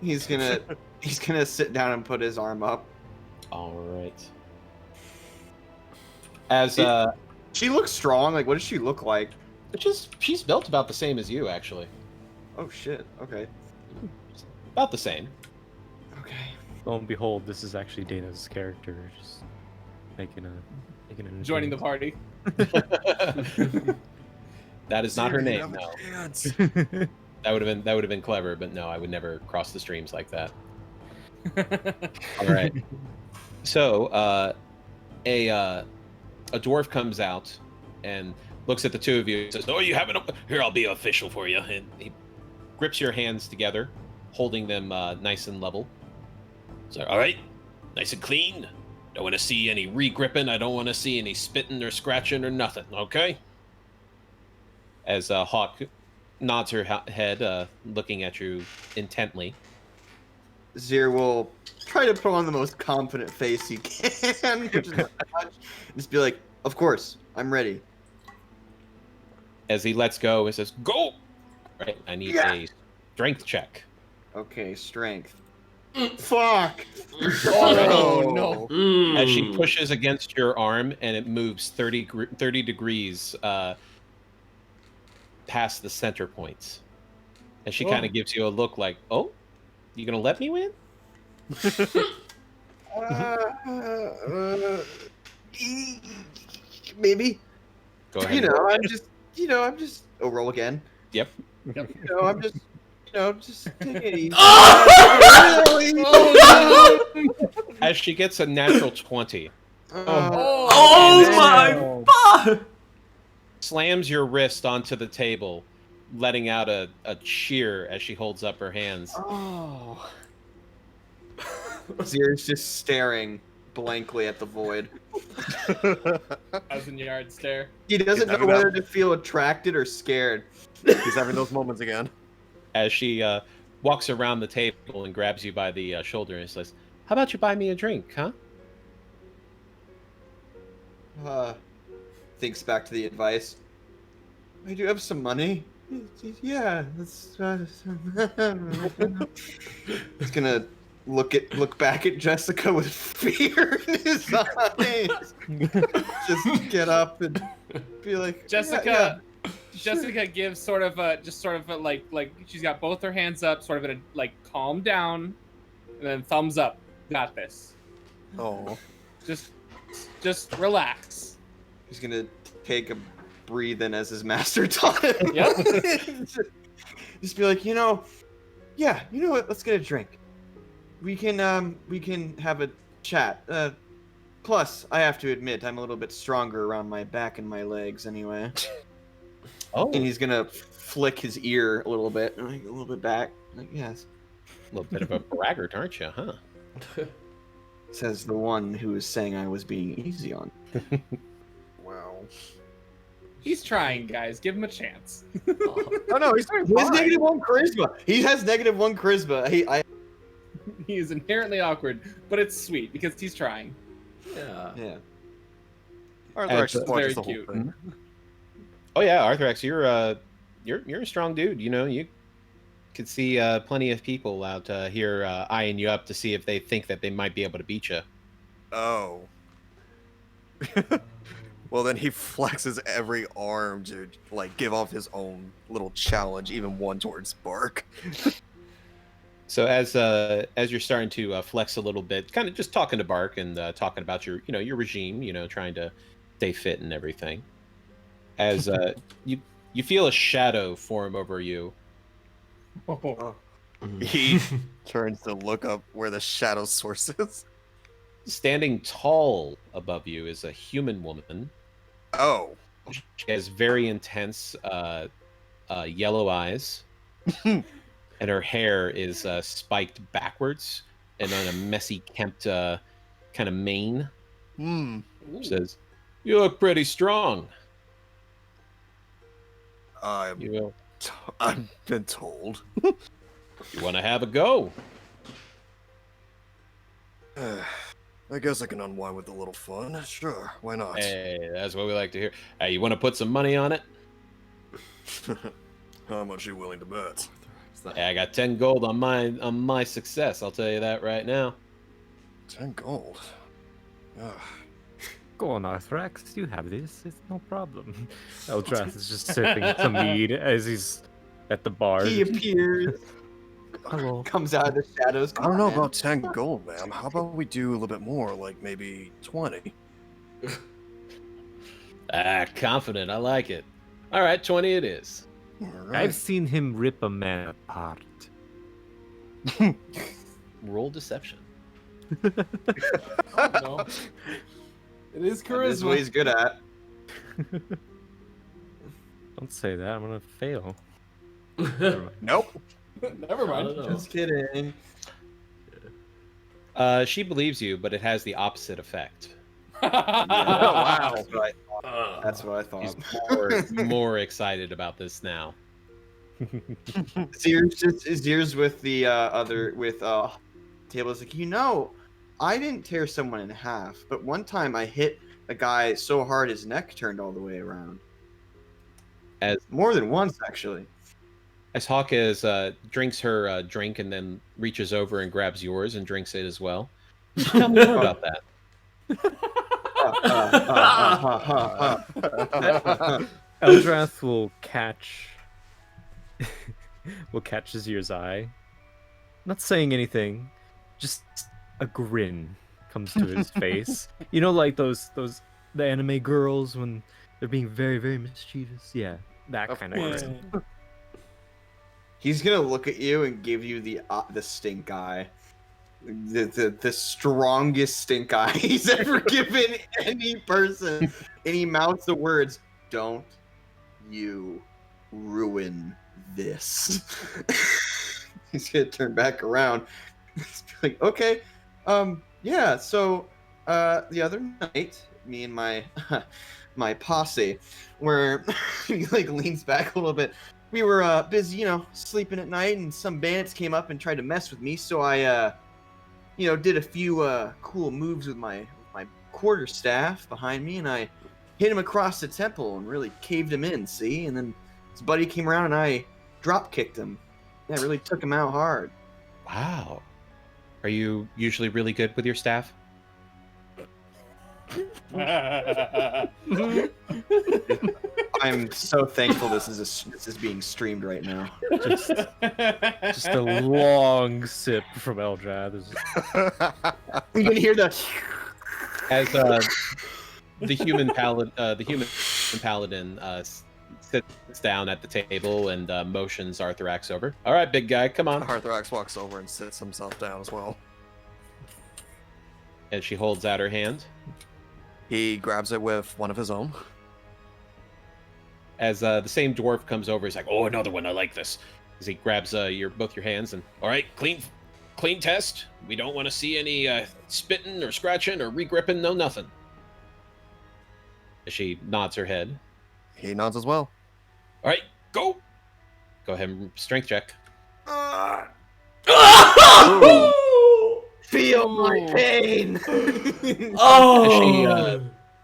He's gonna sit down and put his arm up. All right. As She looks strong. Like, what does she look like? she's built about the same as you, actually. Oh shit. Okay. About the same. Okay. Lo and behold, this is actually Dana's character, just making an joining the appearance. party. That is not her Zira, you name. have a No, chance. that would have been clever, but no, I would never cross the streams like that. All right. So, a dwarf comes out and looks at the two of you and says, "Oh, you haven't? Here, I'll be official for you." And he grips your hands together, holding them nice and level. So, all right, nice and clean. Don't want to see any re-gripping. I don't want to see any spitting or scratching or nothing. Okay. As Hawk nods her head, looking at you intently. Zir will try to put on the most confident face he can. Which is just be like, of course, I'm ready. As he lets go, he says, "Go!" Right, I need a strength check. Okay, strength. Fuck! Oh, no. As she pushes against your arm and it moves 30 degrees past the center points. And she kind of gives you a look like, "Oh, you gonna let me win?" Maybe. Go ahead. I'm just. Oh, roll again. Yep. I'm just. Just take it easy. As she gets a natural 20, Oh my fuck! slams your wrist onto the table, letting out a cheer as she holds up her hands. Oh. Zir's just staring blankly at the void. 1,000-yard stare. He doesn't know having whether that- to feel attracted or scared. He's having those moments again. As she walks around the table and grabs you by the shoulder and says, "How about you buy me a drink, huh?" Thinks back to the advice. I do have some money. Yeah, that's. He's gonna look back at Jessica with fear in his eyes. Just get up and be like, Jessica. Sure. Jessica gives sort of a like she's got both her hands up, sort of in a like calm down, and then thumbs up. Got this. Oh. Just relax. He's gonna take a breathe in as his master taught him. Yep. Just be like, yeah, you know what? Let's get a drink. We can have a chat. Plus, I have to admit, I'm a little bit stronger around my back and my legs anyway. Oh, And he's gonna flick his ear a little bit, like a little bit back. Like, yes, a little bit of a braggart, aren't you, huh? says the one who is saying I was being easy on. Wow. He's trying, guys. Give him a chance. Oh no, he's doing He has fine. -1 charisma. He has -1 charisma. He is inherently awkward, but it's sweet because he's trying. Yeah. Arthur just It's watches very the whole cute. thing. Oh yeah, Arthrex, you're a strong dude. You know, you could see plenty of people out here eyeing you up to see if they think that they might be able to beat you. Oh. Well, then he flexes every arm to like give off his own little challenge, even one towards Bark. So as you're starting to flex a little bit, kind of just talking to Bark and talking about your your regime, trying to stay fit and everything. As you feel a shadow form over you. He turns to look up where the shadow source is. Standing tall above you is a human woman. Oh. She has very intense yellow eyes, and her hair is spiked backwards and on a messy kempt kind of mane. Hmm. She says, "You look pretty strong." I've been told. You want to have a go? I guess I can unwind with a little fun. Sure, why not? Hey, that's what we like to hear. Hey, you want to put some money on it? How much are you willing to bet? Hey, I got 10 gold on my success. I'll tell you that right now. 10 gold. Ugh. Go on, Arthrax. You have this. It's no problem. Eldrath is just sipping some mead as he's at the bar. He appears, Hello. comes out of the shadows. I don't know about 10 gold, ma'am. How about we do a little bit more, like maybe 20? Confident. I like it. All right, 20 it is. All I've right. seen him rip a man apart. Roll deception. No. It is That's what charisma. he's good at. Don't say that. I'm gonna fail. Nope. Never I mind. don't know. Just kidding. She believes you, but it has the opposite effect. Wow. Ugh. That's what I He's thought. more excited about this now. Zeers with the tables like, I didn't tear someone in half, but one time I hit a guy so hard his neck turned all the way around. More than once, actually. As Hawkes drinks her drink and then reaches over and grabs yours and drinks it as well. Tell me more about that. Eldrath will catch Azir's eye. Not saying anything, just a grin comes to his face. You know, like the anime girls when they're being very, very mischievous. Yeah, that Of kind of course. grin. He's gonna look at you and give you the stink eye. The strongest stink eye he's ever given any person. And he mouths the words, "Don't you ruin this." He's gonna turn back around. He's like, okay, yeah, so the other night, me and my my posse were he like leans back a little bit. We were busy, sleeping at night, and some bandits came up and tried to mess with me. So I, did a few cool moves with my quarterstaff behind me, and I hit him across the temple and really caved him in, see? And then his buddy came around and I drop kicked him. Yeah, I really took him out hard. Wow. Are you usually really good with your staff? I'm so thankful this is being streamed right now. Just a long sip from Eldrath. You can hear the As the human paladin sits down at the table and motions Arthurax over. All right, big guy, come on. Arthurax walks over and sits himself down as well. And she holds out her hand. He grabs it with one of his own. As the same dwarf comes over, he's like, "Oh, another one. I like this." As he grabs both your hands and, "All right, clean test. We don't want to see any spitting or scratching or regripping. No, nothing." As she nods her head. He nods as well. All right, go. Go ahead and strength check. feel my pain. As she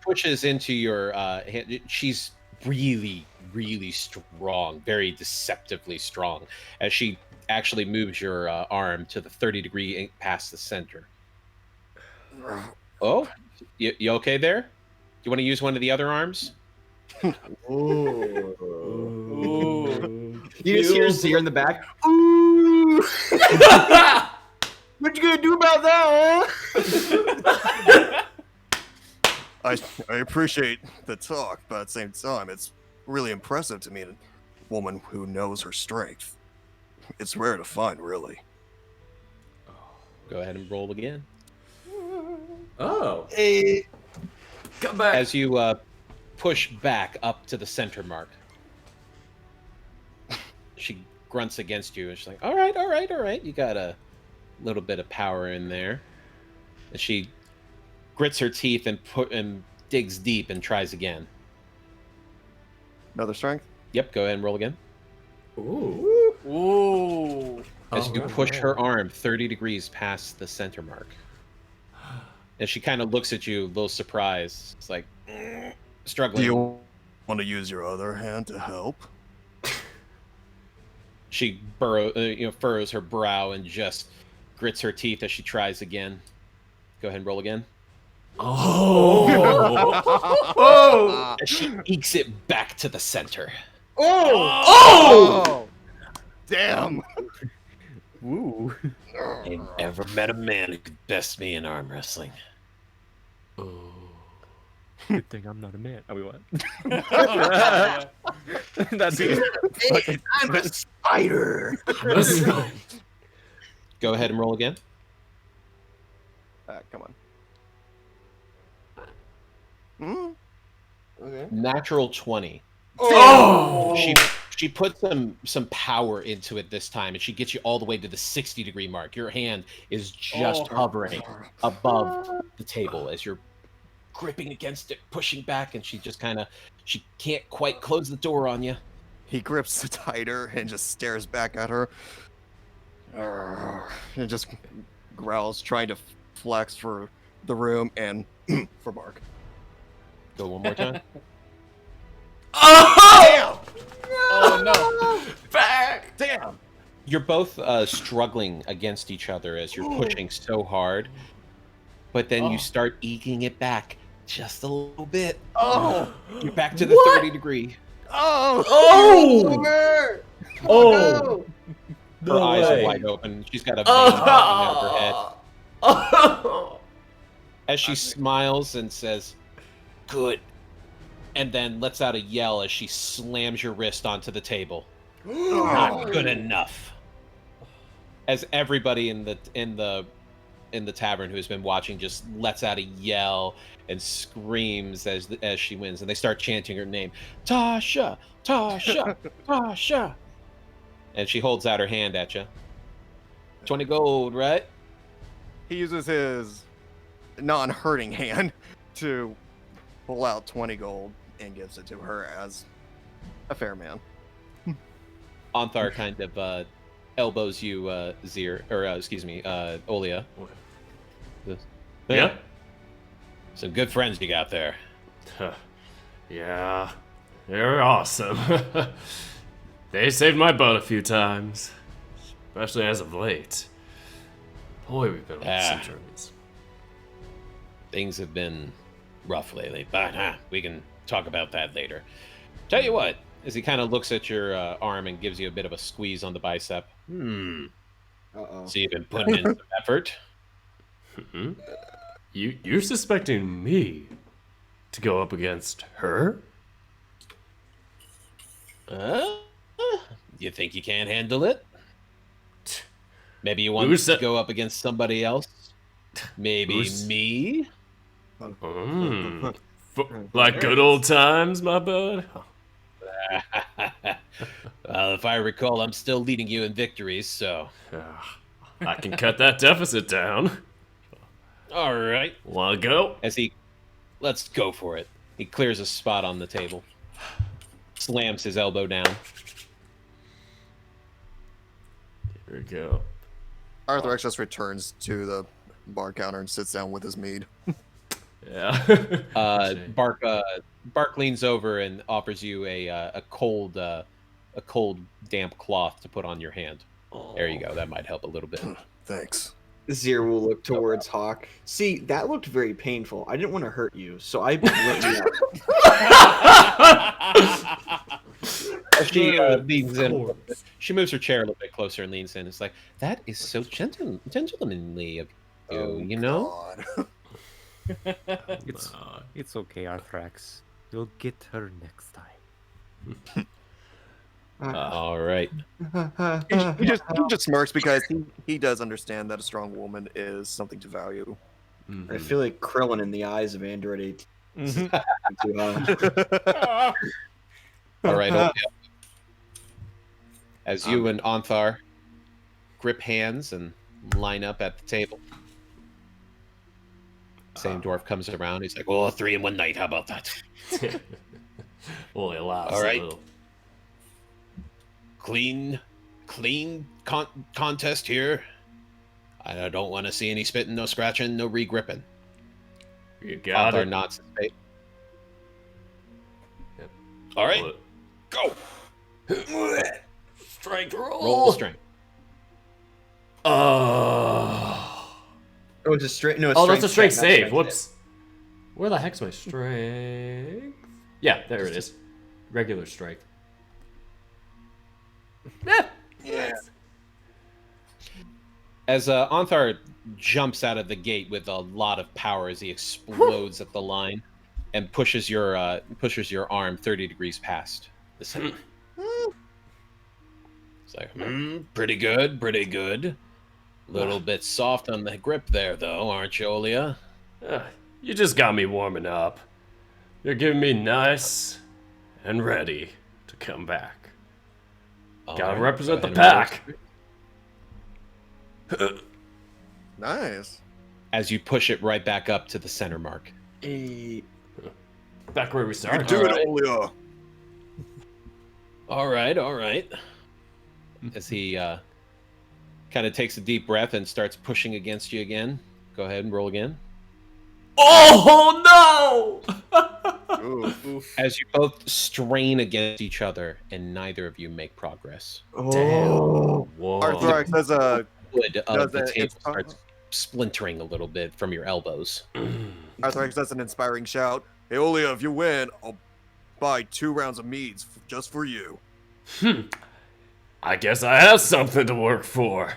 pushes into your hand, she's really, really strong, very deceptively strong. As she actually moves your arm to the 30-degree past the center. Oh, you okay there? Do you want to use one of the other arms? Ooh. You just hear Zir in the back. Ooh. What you gonna do about that, huh? I appreciate the talk, but at the same time, it's really impressive to meet a woman who knows her strength. It's rare to find, really. Go ahead and roll again. Oh. Hey. Come back. As you push back up to the center mark, she grunts against you, and she's like, all right. You got a little bit of power in there. And she grits her teeth and digs deep and tries again. Another strength? Yep, go ahead and roll again. Ooh. Ooh. As you push her arm 30 degrees past the center mark. And she kind of looks at you, a little surprised. It's like, struggling. Do you want to use your other hand to help? She furrows her brow and just grits her teeth as she tries again. Go ahead and roll again. Oh. As she ekes it back to the center. Oh! Damn! Woo. I never met a man who could best me in arm wrestling. Good thing I'm not a man. Oh, wait, what? Yeah. That'd be fucking I'm a spider. Go ahead and roll again. Come on. Hmm? Okay. Natural 20. Oh. She put some power into it this time, and she gets you all the way to the 60-degree mark. Your hand is just hovering above the table as you're gripping against it, pushing back, and she can't quite close the door on you. He grips tighter and just stares back at her. And just growls, trying to flex for the room and for Bark. Go one more time. Oh. Oh no. Back. Damn. You're both struggling against each other as you're pushing so hard, but then you start eking it back just a little bit. Oh. You're back to the 30-degree. Oh. Oh. Oh. Her eyes are wide open. She's got a vein popping out of her head. Oh. As she smiles and says, "Good," and then lets out a yell as she slams your wrist onto the table. Not good enough. As everybody in the tavern who has been watching just lets out a yell and screams as she wins, and they start chanting her name, Tasha, Tasha, Tasha. And she holds out her hand at you. 20 gold, right? He uses his non-hurting hand to pull out 20 gold and gives it to her as a fair man. Anthar kind of elbows you, Olia. Yeah. Some good friends you got there. Huh. Yeah, they're awesome. They saved my butt a few times, especially as of late. Boy, we've been on some journeys. Things have been rough lately, but we can talk about that later. Tell you what, as he kind of looks at your arm and gives you a bit of a squeeze on the bicep. Uh-oh. So you've been putting in some effort. You're suspecting me to go up against her? You think you can't handle it? Maybe you want Who to said- go up against somebody else? Maybe Who's- me? Like good old times, my bud? Well, if I recall, I'm still leading you in victories, so... I can cut that deficit down. All right. Wanna go? Let's go for it. He clears a spot on the table. Slams his elbow down. Here we go. Arthur X just returns to the bar counter and sits down with his mead. Yeah. Bark leans over and offers you a cold damp cloth to put on your hand. There you go. That might help a little bit. Thanks. Zir will look towards Hawk. See, that looked very painful. I didn't want to hurt you, so I let you out. She leans in. A little bit. She moves her chair a little bit closer and leans in. It's like, that is so gentlemanly of you, you know? God. It's okay, Arthrax. You'll get her next time. All right. He just smirks because he does understand that a strong woman is something to value. I feel like Krillin in the eyes of Android 18. All right. Olga. As you and Anthar grip hands and line up at the table, same dwarf comes around. He's like, "Oh, 3 in one night. How about that?" Only laughs All right. a little. Clean contest here. I don't want to see any spitting, no scratching, no re-gripping. You got Anthar it. nods his face. Yep. All right, What? go. Strength roll. Roll the strength. Oh. Oh, it's a straight. No, Oh, that's a strength check, not save. strength Whoops. Where the heck's my strength? Yeah, there it is. Regular strength. Yeah. As Anthar jumps out of the gate with a lot of power as he explodes at the line and pushes your arm 30 degrees past the center. It's like, pretty good, pretty good. Little bit soft on the grip there, though, aren't you, Olia? You just got me warming up. You're getting me nice and ready to come back. Gotta represent the pack. Nice. As you push it right back up to the center mark. Back where we You started. do Alright. it, Olia. All right. As he kind of takes a deep breath and starts pushing against you again. Go ahead and roll again. Oh no! Oof. As you both strain against each other and neither of you make progress. Damn. Whoa. Arthur X has a Wood of the Does it- table it's- starts splintering a little bit from your elbows. Arthur X does an inspiring shout. Hey, Olia, if you win, I'll buy 2 rounds of meads just for you. I guess I have something to work for.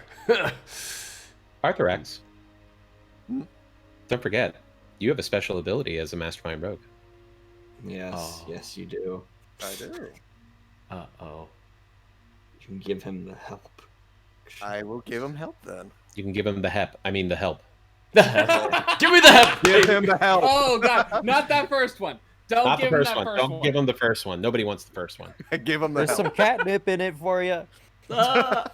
Arthur X. Don't forget, you have a special ability as a mastermind rogue. Yes, Oh. yes, you do. I do. Uh-oh. You can give him the help. I will give him help then. You can give him the help. Give me the hep. Give him the help. Oh god, not that first one. Don't Not the give him first that one. first Don't one. give him the first one. Nobody wants the first one. Give him the There's help. some catnip in it for you. I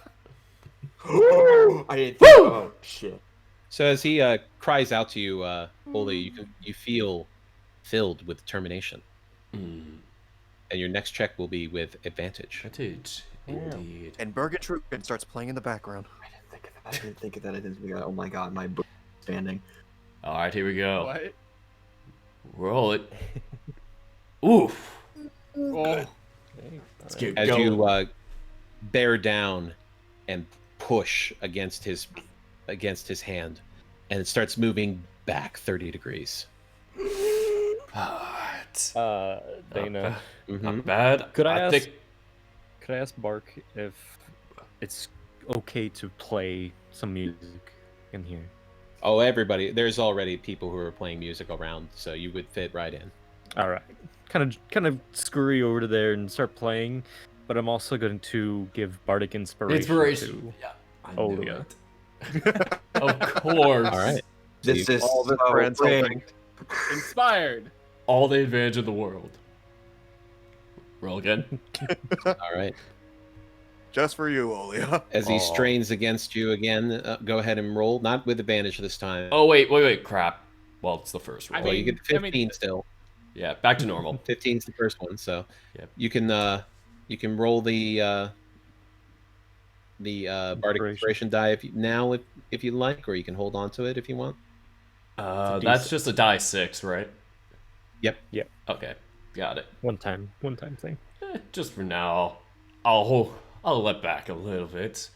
didn't think. Oh shit. So as he cries out to you, Oli, you feel filled with determination, and your next check will be with advantage. Advantage. Indeed. And Bergen starts playing in the background. I didn't think of that. I didn't think of that. Oh my god, my book is expanding. All right, here we go. What? Roll it. Oof. Oh, Let's get As going. you bear down and push against his hand, and it starts moving back 30 degrees. Alright. Dana, Not bad. could I ask? think Could I ask Bark if it's okay to play some music in here? Oh, everybody! There's already people who are playing music around, so you would fit right in. All right. Kind of scurry over to there and start playing, but I'm also going to give bardic inspiration. Yeah, I knew Olia. it. Of course. All right. This is all the so friends rigged. inspired. All the advantage in the world. Roll again. All right. Just for you, Olia. As he Aw. strains against you again, go ahead and roll. Not with advantage this time. Oh wait, crap. Well, it's the first roll. I Well, you mean- get 15 still. Yeah, back to normal. 15 is the first one, so Yep. you can roll the bardic inspiration die if you like, or you can hold on to it if you want. That's just a die 6, right? Yep. Okay, got it. One time thing. Just for now, I'll let back a little bit.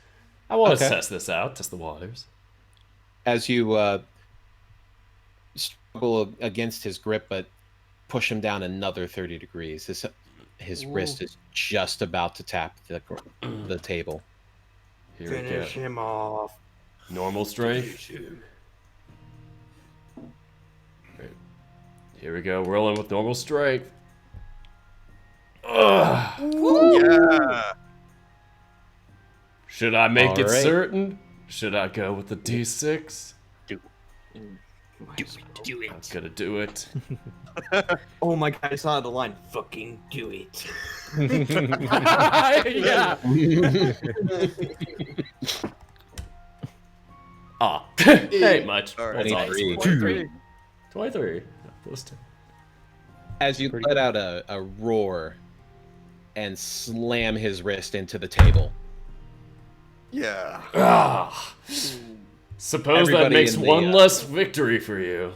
I want to Okay. assess this out, test the waters. As you struggle against his grip, but push him down another 30 degrees. His wrist is just about to tap the table. Here Finish we go. him off. Normal strength. Right. Here we go. Rolling with normal strength. Ugh. Yeah. Should I make it Alright. certain? Should I go with the D6? Do I'm gonna do it. Oh my god, I saw the line. Fucking do it. Yeah. Ah, ain't much. All right. What's on 23. 23. 23. Those two. As you let out a roar and slam his wrist into the table. Yeah. Ah. Suppose that Everybody makes in the, one less victory for you.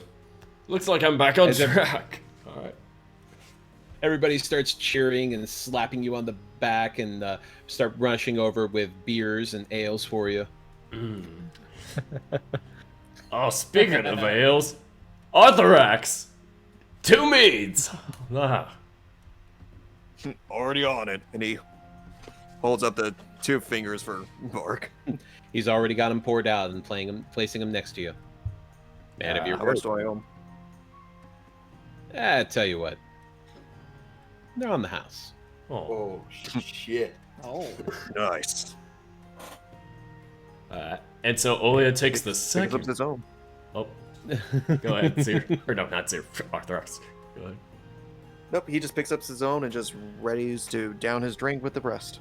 Looks like I'm back on As ev- track. Alright. Everybody starts cheering and slapping you on the back and start rushing over with beers and ales for you. Oh, speaking of ales, Arthurax! 2 meads! Ah. Already on it. And he holds up the 2 fingers for Bark. He's already got them poured out and placing them next to you. Man of your How word. much do I owe him? I tell you what. They're on the house. Oh. Oh shit. Oh. Nice. And so Olia takes the Picks up second. his own. Oh, go ahead, Seer. Or no, not Seer. Arthurax. Go ahead. Nope, he just picks up his own and just readies to down his drink with the rest.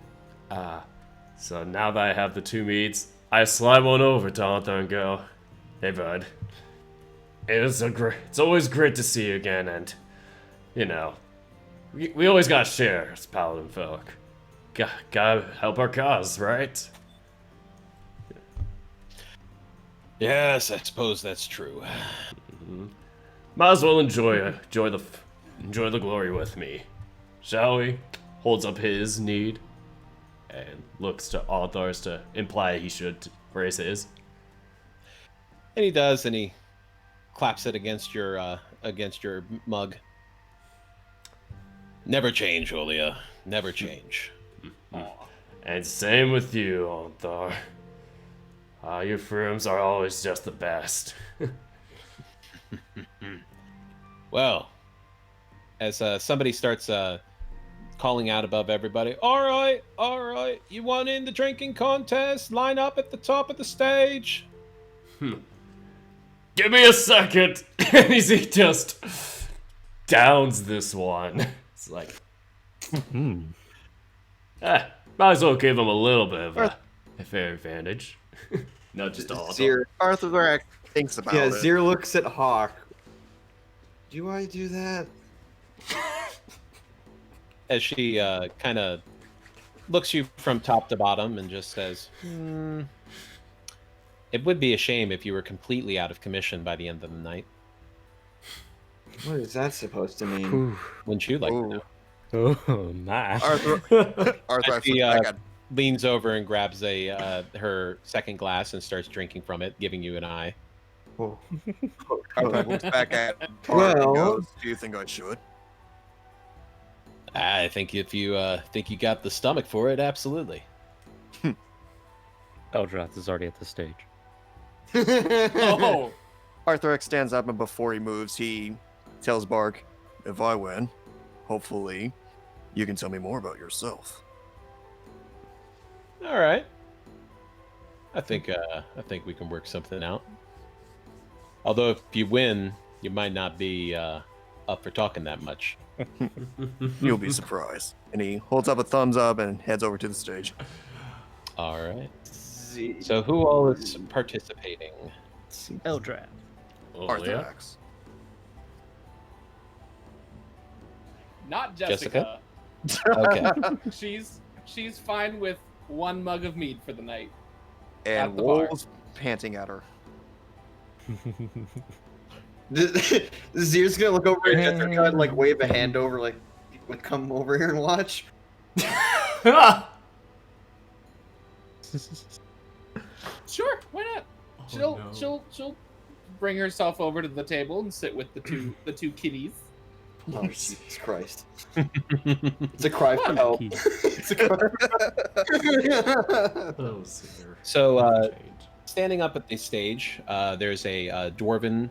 So now that I have the 2 meads, I slide one over to Arthur and go, "Hey, bud. It's always great to see you again, and you know, we always gotta share as paladin folk. Gotta help our cause, right?" Yes, I suppose that's true. Might as well enjoy the glory with me, shall we? Holds up his need and looks to Arthur's to imply he should raise his. And he does, and he claps it against your mug. Never change, Olia. Never change. And same with you, Arthur. Your frooms are always just the best. Well, as somebody starts calling out above everybody, all right, you want in the drinking contest? Line up at the top of the stage. Give me a second! And he just downs this one. It's like, might as well give him a little bit of a fair advantage. Not just all. Zir, Arthur thinks about yeah, it. Zir looks at Hawk. Do I do that? As she kind of looks you from top to bottom and just says, It would be a shame if you were completely out of commission by the end of the night. What is that supposed to mean? Whew. Wouldn't you like to Ooh. know? Oh my. Arthur She back at leans over and grabs her second glass and starts drinking from it, giving you an eye. Arthur looks back at Bart Well- and goes, "Do you think I should?" I think if you think you got the stomach for it, absolutely. Eldrath is already at the stage. Oh, Arthur stands up, and before he moves, he tells Bark, "If I win, hopefully, you can tell me more about yourself." All right. I think we can work something out. Although if you win, you might not be up for talking that much. You'll be surprised. And he holds up a thumbs up and heads over to the stage. All right. Z- So who all is participating? Eldrath. Oh, Arthur yeah. acts. not Jessica? Jessica. Okay. She's fine with one mug of mead for the night. And At the bar. Wolves panting at her. Zier's gonna look over at Jessica and like wave a hand over, like come over here and watch. Sure, why not? She'll bring herself over to the table and sit with the two kitties. Oh Jesus Christ! It's a cry for help. It's a cry. Oh, Seer. So, Change. standing up at the stage, there's a dwarven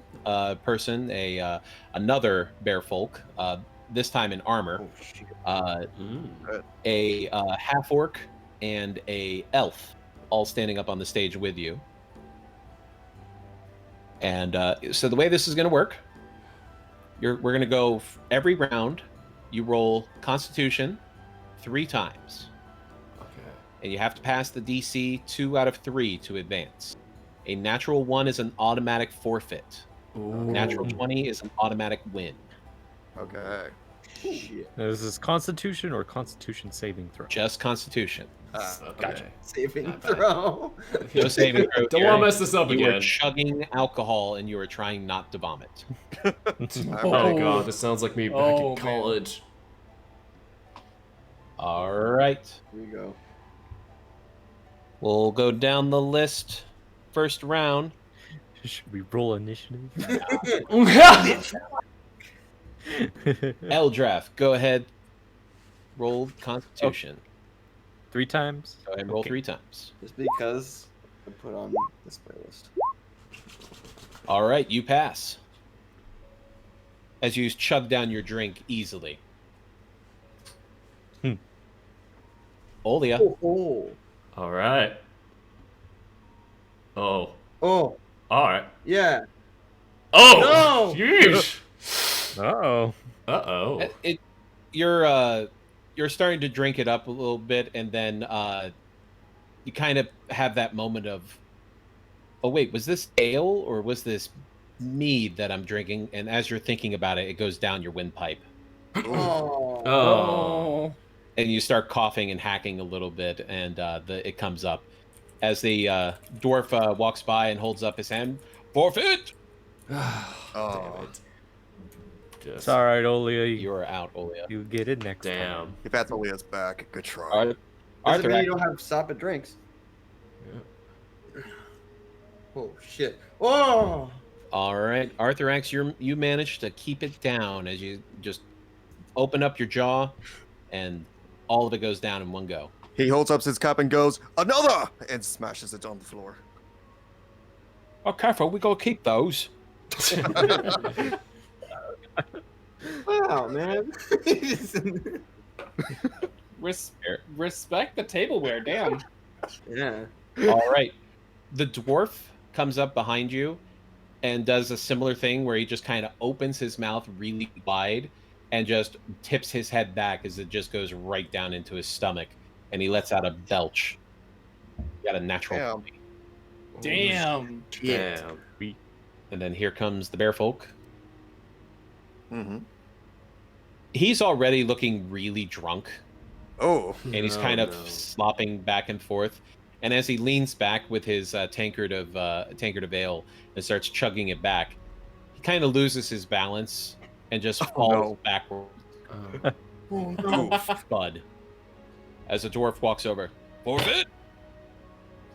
person, another bear folk, this time in armor, a half orc, and a elf, all standing up on the stage with you. And so the way this is going to work, we're going to go every round. You roll Constitution 3 times. Okay. And you have to pass the DC 2 out of 3 to advance. A natural 1 is an automatic forfeit. Natural 20 is an automatic win. Okay. Shit. Now, is this Constitution or Constitution saving throw? Just Constitution. Gotcha. Saving Not bad. throw. No saving throw. Don't here. want to mess this up You are again. chugging alcohol and you are trying not to vomit. Oh god, this sounds like me back Oh, in college. All right. Here we go. We'll go down the list. First round. Should we roll initiative? Eldrath, go ahead. Roll Constitution. 3 times? Go ahead and roll Okay. 3 times. Just because I put on this playlist. All right, you pass. As you chug down your drink easily. Olia. Oh. All right. Oh. Oh. All right. Yeah. Oh. No! Yeesh. Uh-oh. Uh-oh. You're starting to drink it up a little bit, and then you kind of have that moment of, oh wait, was this ale or was this mead that I'm drinking? And as you're thinking about it, it goes down your windpipe, Oh. Oh. and you start coughing and hacking a little bit, and it comes up as the dwarf walks by and holds up his hand. Forfeit. Oh. Damn it. Just, It's alright, Olia. You are out, Olia. You get it next time. damn. If that's Olia's back, good try. All right. Doesn't mean Arthur, you don't have to stop at drinks. Yeah. Oh shit. Oh. all right, Arthur X, you managed to keep it down as you just open up your jaw, and all of it goes down in one go. He holds up his cup and goes, "Another!" and smashes it on the floor. Oh, careful, we gotta keep those. Wow, man. Respect the tableware, damn. Yeah. All right. The dwarf comes up behind you and does a similar thing where he just kind of opens his mouth really wide and just tips his head back as it just goes right down into his stomach, and he lets out a belch. You got a natural. Damn. Damn. Damn. And then here comes the bear folk. Mm-hmm. He's already looking really drunk, Oh. and he's Oh, kind of no. slopping back and forth. And as he leans back with his tankard of ale and starts chugging it back, he kind of loses his balance and just falls no. backward. Oh, no. Thud. As the dwarf walks over. Forfeit!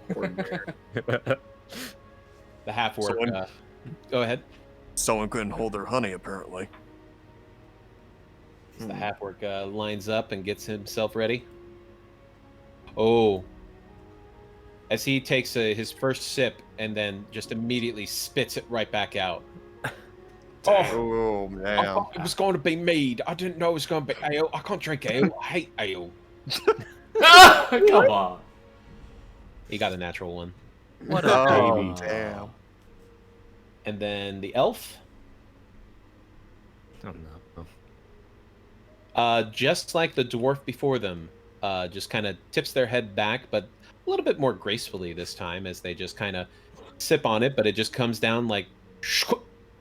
Poor bear. The half-orc. Someone- Go ahead. Someone couldn't hold their honey, apparently. The half-orc lines up and gets himself ready. Oh. As he takes his first sip and then just immediately spits it right back out. Oh, I man. thought it was going to be mead. I didn't know it was going to be ale. I can't drink ale. I hate ale. Come on. He got a natural one. What a Oh, baby. damn. And then the elf, Oh, no. just like the dwarf before them, just kind of tips their head back, but a little bit more gracefully this time as they just kind of sip on it, but it just comes down like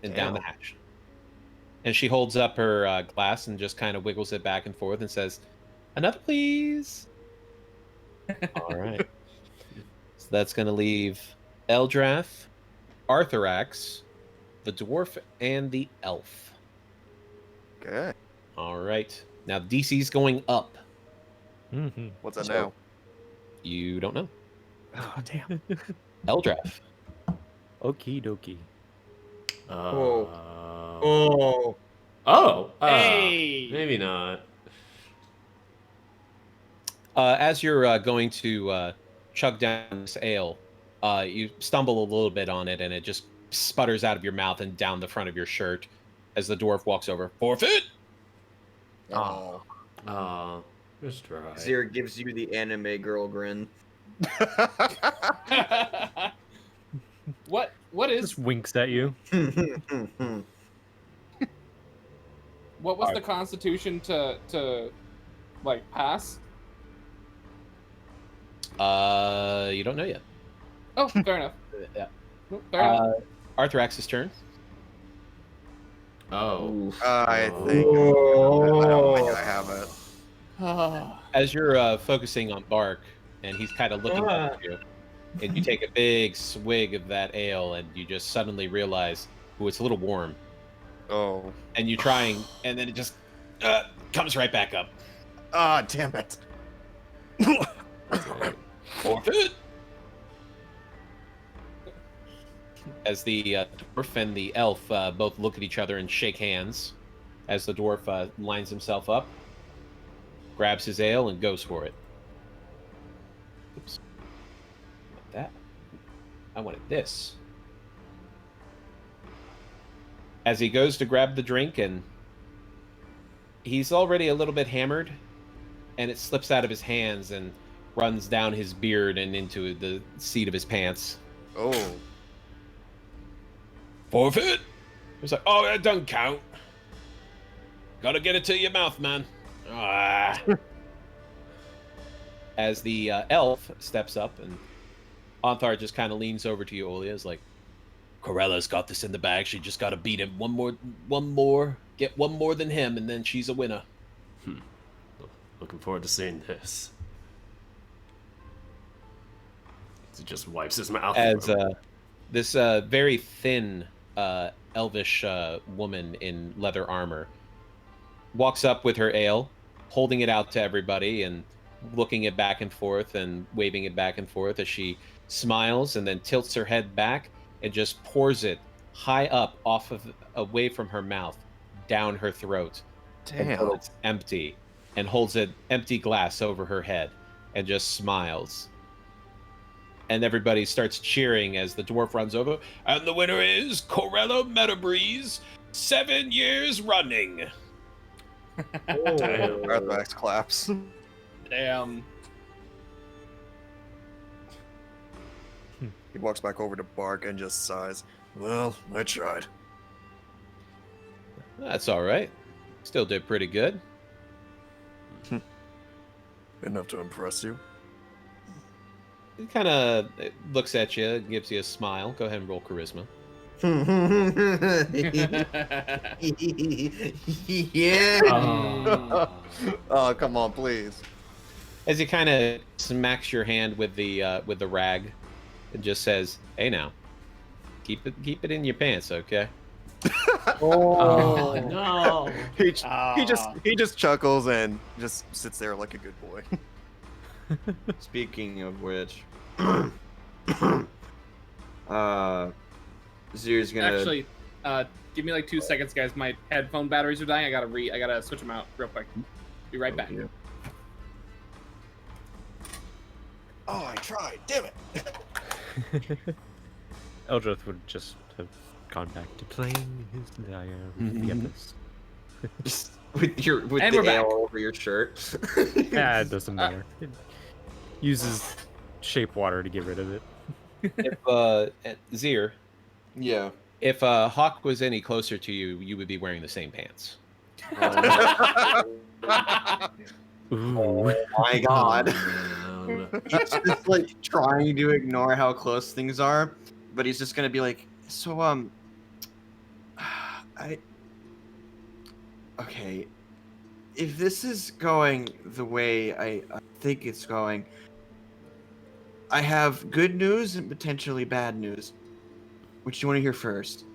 and down the hatch. And she holds up her glass and just kind of wiggles it back and forth and says, "Another, please." All right. So that's going to leave Eldrath, Arthurax, the dwarf, and the elf. Okay. All right. Now DC's going up. Mm-hmm. What's that So- now? You don't know. Oh, damn. Eldrath. Okie dokie. Oh. Hey! Maybe not. As you're going to chug down this ale, you stumble a little bit on it, and it just sputters out of your mouth and down the front of your shirt as the dwarf walks over. Forfeit! Oh. Just try. Zir gives you the anime girl grin. What is Just winks at you. what was the constitution to like pass? You don't know yet. Oh, fair enough. Yeah. Fair enough. Arthurax's turn. Oh. I think. I don't think I have it. As you're focusing on Bark, and he's kind of looking up at you, and you take a big swig of that ale, and you just suddenly realize, ooh, it's a little warm. Oh. And you try, and then it just comes right back up. Ah, damn it. Forfeit! As the dwarf and the elf both look at each other and shake hands, as the dwarf lines himself up, grabs his ale, and goes for it. Oops. Not that. I wanted this. As he goes to grab the drink, and he's already a little bit hammered, and it slips out of his hands and runs down his beard and into the seat of his pants. Oh. Forfeit? It's like, oh, that doesn't count. Gotta get it to your mouth, man. Ah. As the elf steps up, and Onthar just kind of leans over to you, Olia, is like, Corella's got this in the bag. She just gotta beat him one more, get one more than him, and then she's a winner. Looking forward to seeing this. He just wipes his mouth. As this very thin elvish woman in leather armor walks up with her ale, holding it out to everybody and looking it back and forth and waving it back and forth as she smiles and then tilts her head back and just pours it high up away from her mouth down her throat until Damn. it's empty, and holds an empty glass over her head and just smiles. And everybody starts cheering as the dwarf runs over. And the winner is Corella Metabreeze, 7 years running. Arthrax claps. Damn. He walks back over to Bark and just sighs. Well, I tried. That's all right. Still did pretty good. Enough to impress you. He kind of looks at you, gives you a smile. Go ahead and roll charisma. Yeah. Oh, come on, please. As he kind of smacks your hand with the rag, and just says, "Hey now, keep it in your pants, okay?" Oh no! He just chuckles and just sits there like a good boy. Speaking of which, Zir's gonna. Actually, give me like 2 seconds, guys. My headphone batteries are dying. I gotta switch them out real quick. Be right back. Yeah. Oh, I tried. Damn it. Eldrith would just have gone back to playing his lyre with the others. Just with And the we're back. ale over your shirt. Yeah, it doesn't matter. It uses shape water to get rid of it. If Zir, Yeah. if Hawk was any closer to you, you would be wearing the same pants. Ooh. Oh my god. Man. He's just like trying to ignore how close things are, but he's just gonna be like, so okay, if this is going the way I think it's going, I have good news and potentially bad news. Which do you want to hear first?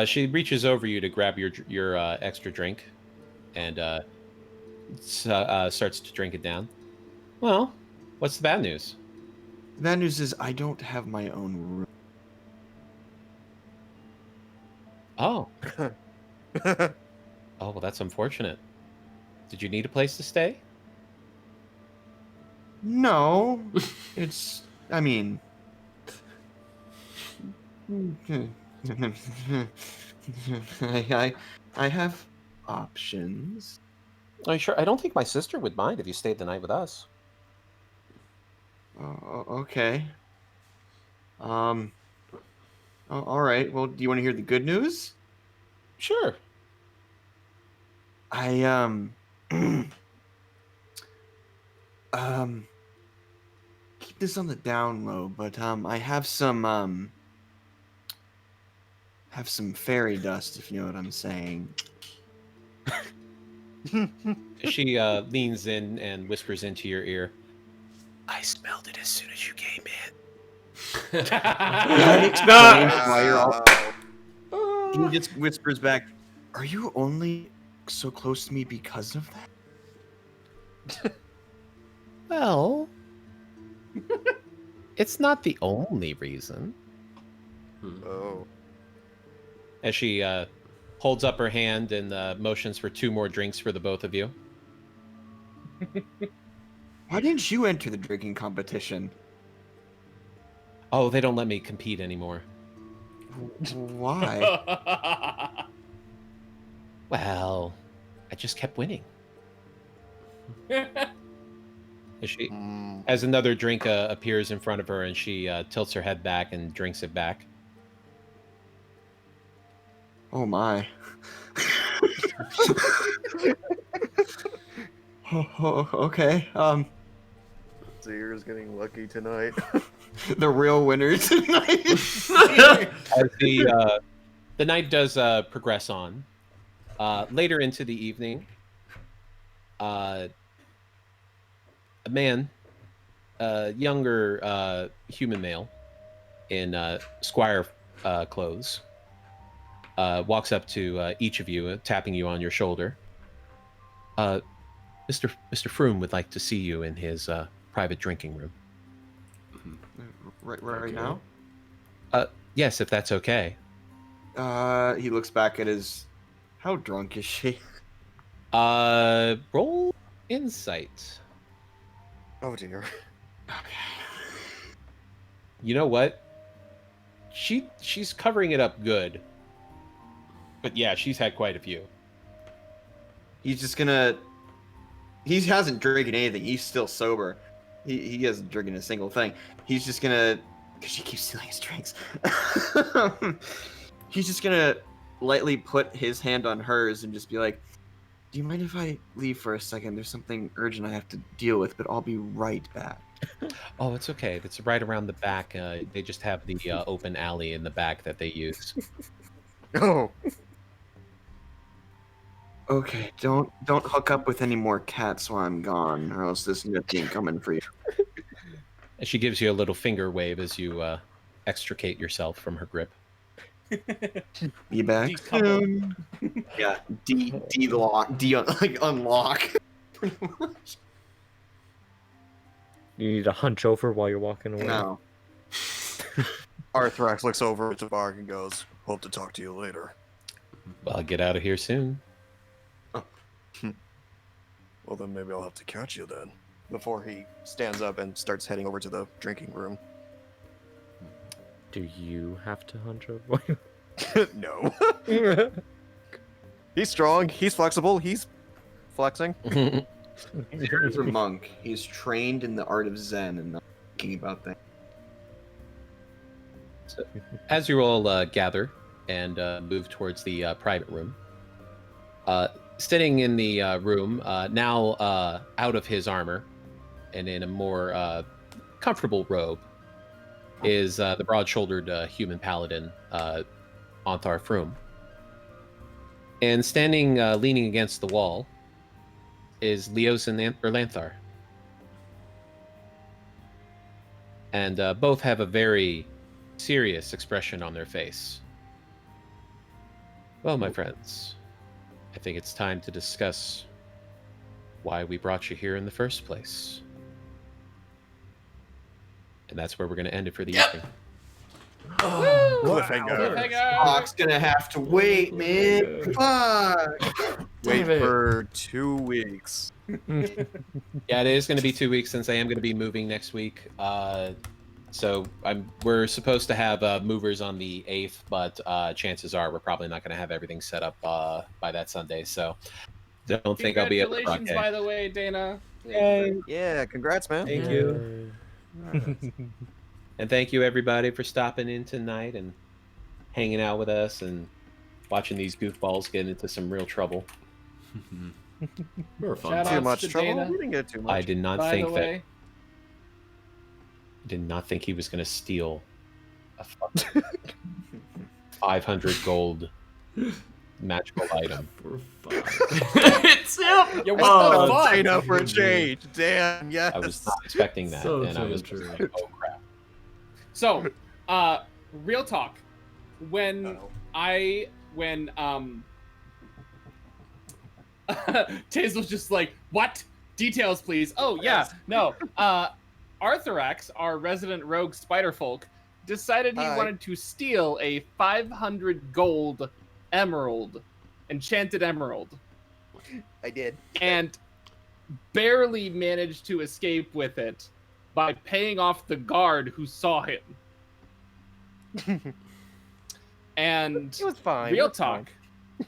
She reaches over you to grab your extra drink, and starts to drink it down. Well, what's the bad news? The bad news is I don't have my own room. Oh. Oh, well, that's unfortunate. Did you need a place to stay? No, it's. I mean. I have options. Oh, sure. I don't think my sister would mind if you stayed the night with us. Okay. All right. Well, do you want to hear the good news? Sure. I keep this on the down low, but I have some fairy dust, if you know what I'm saying. She leans in and whispers into your ear. I smelled it as soon as you came in. That explains why you're all. He just whispers back, "Are you only so close to me because of that?" Well, it's not the only reason. Oh. As she holds up her hand and motions for 2 more drinks for the both of you. Why didn't you enter the drinking competition? Oh, they don't let me compete anymore. Why? Well, I just kept winning. As another drink appears in front of her, and she tilts her head back and drinks it back. Oh my. Okay. Zir's getting lucky tonight. The real winner tonight. As the night does progress on, later into the evening, a man, younger human male, in squire clothes, walks up to each of you, tapping you on your shoulder. Mr. Froome would like to see you in his private drinking room. Right now? Yes, if that's okay. He looks back at his. How drunk is she? Roll insight. Oh dear. You know what? She's covering it up good. But yeah, she's had quite a few. He's just gonna. He hasn't drinking anything. He's still sober. He hasn't drinking a single thing. He's just gonna. Because she keeps stealing his drinks. He's just gonna lightly put his hand on hers and just be like, "Do you mind if I leave for a second? There's something urgent I have to deal with, but I'll be right back." Oh, it's okay. It's right around the back. They just have the open alley in the back that they use. Oh. Okay, don't hook up with any more cats while I'm gone, or else this nifty ain't coming for you. And she gives you a little finger wave as you extricate yourself from her grip. Be back Decouple. soon. Yeah, de-lock, like unlock. Pretty much. You need to hunch over while you're walking away. No. Arthrax looks over at the bar and goes, "Hope to talk to you later." Well, I'll get out of here soon. Well, then maybe I'll have to catch you then. Before he stands up and starts heading over to the drinking room. Do you have to hunch over? No. He's strong. He's flexible. He's flexing. He's a monk. He's trained in the art of Zen and not thinking about that. So, as you all gather and move towards the private room, sitting in the room, now out of his armor and in a more comfortable robe, is the broad-shouldered human paladin, Onthar Froome. And standing, leaning against the wall, is Leosin Lanthar. And both have a very serious expression on their face. Well, my friends, I think it's time to discuss why we brought you here in the first place. And that's where we're going to end it for the evening. Cliffhanger. Hawk's gonna have to wait, man. Fuck. Wait Damn it. for 2 weeks. Yeah, it is going to be 2 weeks since I am going to be moving next week. So we're supposed to have movers on the 8th, but chances are we're probably not going to have everything set up by that Sunday. So don't think I'll be at the Congratulations, by the way, Dana. Yeah, congrats, man. Thank you. And thank you, everybody, for stopping in tonight and hanging out with us and watching these goofballs get into some real trouble. We were fun. Shout Too outs much to trouble? Dana. We didn't get too much. I did not By think the that. way, Did not think he was going to steal a fucking 500 gold magical item. We're fun. It's him! yeah, what Oh, the fuck? Dana for a change. Damn, yes. I was not expecting that, So and I was true. like, oh crap. So, real talk. When Taze was just like, what? Details, please. Oh, yeah. No. Arthrax, our resident rogue spider folk, decided he Hi. wanted to steal a 500 gold emerald, enchanted emerald, I did. and barely managed to escape with it by paying off the guard who saw him. And It was fine. real It's fine.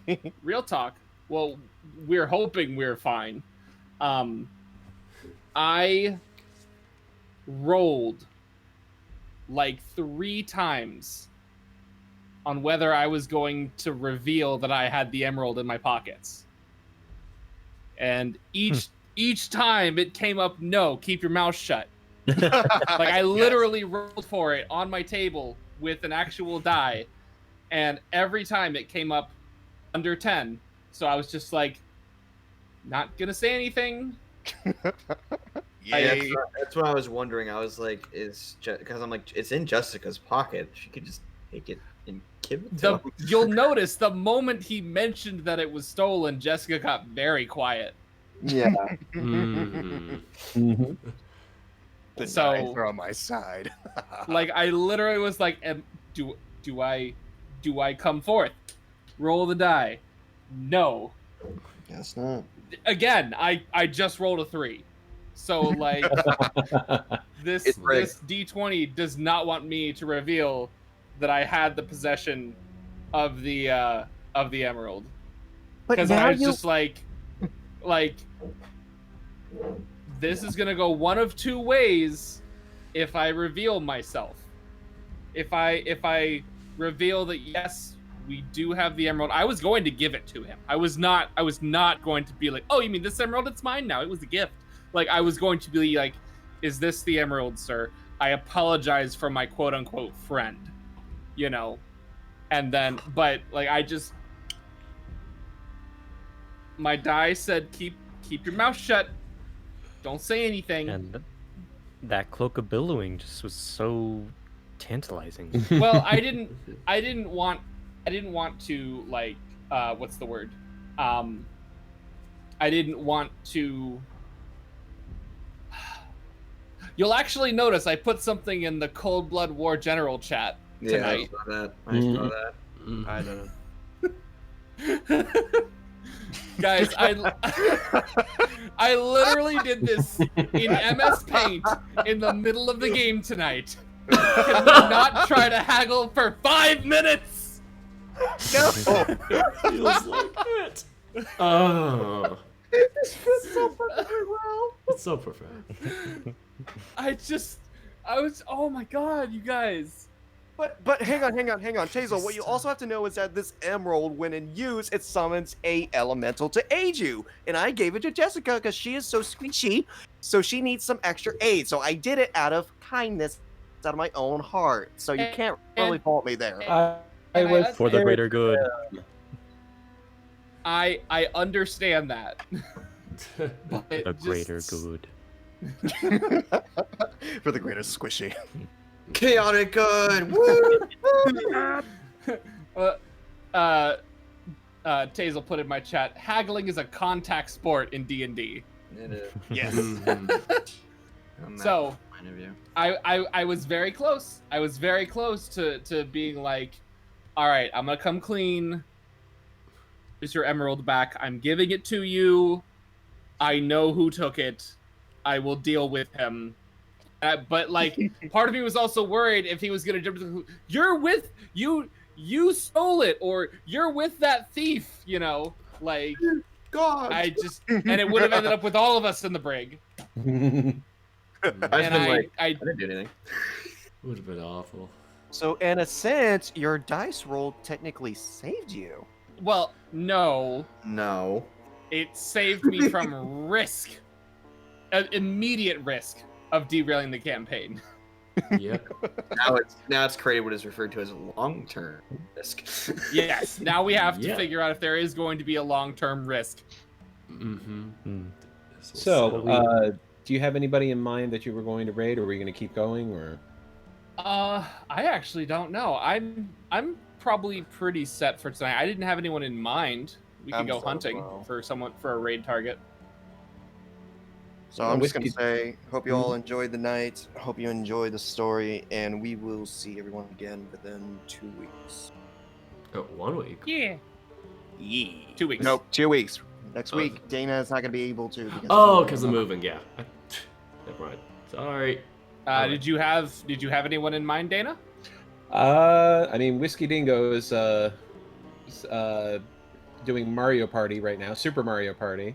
talk. Real talk. Well, we're hoping we're fine. I rolled like 3 times on whether I was going to reveal that I had the emerald in my pockets. And each time it came up, no, keep your mouth shut. Like I literally rolled for it on my table with an actual die, and every time it came up under 10. So I was just like, not gonna say anything. Yay. That's what I was wondering. I was like, because I'm like, it's in Jessica's pocket. She could just take it and give it to him. You'll notice the moment he mentioned that it was stolen, Jessica got very quiet. Yeah. Mm. The So- dice are on my side. Like I literally was like, do I come forth? Roll the die. No. Guess not. Again, I just rolled a 3. So like this It's rigged. this D20 does not want me to reveal that I had the possession of the emerald. Because I was just like this is gonna go one of 2 ways if I reveal myself. If I reveal that yes, we do have the emerald, I was going to give it to him. I was not going to be like, oh, you mean this emerald? It's mine now. It was a gift. Like I was going to be like, is this the emerald, sir? I apologize for my quote unquote friend, you know. And then, but like my die said keep your mouth shut. Don't say anything. And that cloak of billowing just was so tantalizing. Well, I didn't want I didn't want to like what's the word? I didn't want to. You'll actually notice I put something in the Cold Blood War General chat tonight. I saw that. I saw that. I don't know. Guys, I literally did this in MS Paint in the middle of the game tonight. Can we not try to haggle for 5 minutes? No. Feels like it. Oh. This fits so perfectly well. It's so perfect. Oh my god, you guys. But hang on. Tazel, what you also have to know is that this emerald, when in use, it summons a elemental to aid you. And I gave it to Jessica because she is so squishy, so she needs some extra aid. So I did it out of kindness, out of my own heart. So you can't really fault me there. I was For the greater good. I understand that. But The greater good. For the greater squishy. Chaotic good. Woo! Tazel put in my chat, haggling is a contact sport in D&D. It is. Yes. So, point of view. I was very close. I was very close to being like, all right, I'm gonna come clean. Is your emerald back? I'm giving it to you. I know who took it. I will deal with him. But like, part of me was also worried if he was gonna jump to you're with you stole it, or you're with that thief, you know, like God. I just and it would have ended up with all of us in the brig. I've And been like, I I didn't do anything. Would have been awful. So in a sense, your dice roll technically saved you. well, no, No. it saved me from risk, immediate risk of derailing the campaign. Yep. Now it's created what is referred to as a long-term risk. Yes, now we have to Yeah. figure out if there is going to be a long-term risk. Mm-hmm. Hmm. So, do you have anybody in mind that you were going to raid, or were you going to keep going, or? I actually don't know. I'm probably pretty set for tonight. I didn't have anyone in mind. We could I'm go so hunting low. for a raid target. So I'm just gonna Whiskey- say, hope you all enjoyed the night. Hope you enjoyed the story, and we will see everyone again within 2 weeks. Oh, 1 week. Yeah. Yeah. 2 weeks. Nope, 2 weeks. Next Oh. week, Dana is not gonna be able to. Oh, because of moving. Yeah. Never mind. Sorry. Did you have anyone in mind, Dana? I mean, Whiskey Dingo is doing Mario Party right now, Super Mario Party.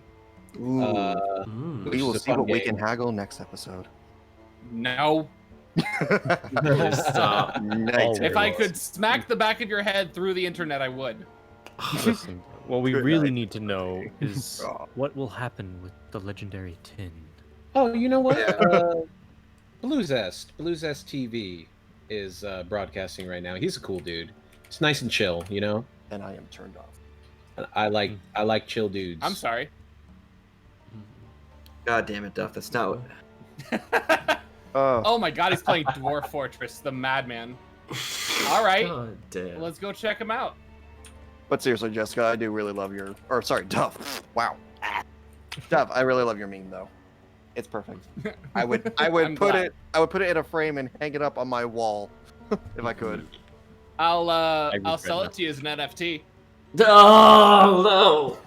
Ooh. Mm. We will is a see fun what we game. can haggle next episode. No. Please stop. Night. If I could smack the back of your head through the internet, I would. Listen, what we Good really night. need to know is Oh. what will happen with the legendary tin. Oh, you know what? Yeah. Blue Zest TV is broadcasting right now. He's a cool dude. It's nice and chill, you know. And I am turned off. And I like chill dudes. I'm sorry. God damn it, Duff. That's not what... Oh, Oh my god, he's playing Dwarf Fortress, the madman. All right, God damn. let's go check him out. but seriously, Jessica, I do really love your. Or sorry, Duff. Wow. Duff, I really love your meme though. It's perfect. I would I'm put glad. it. I would put it in a frame and hang it up on my wall, if I could. I'll regret sell that. it to you as an NFT. Oh no!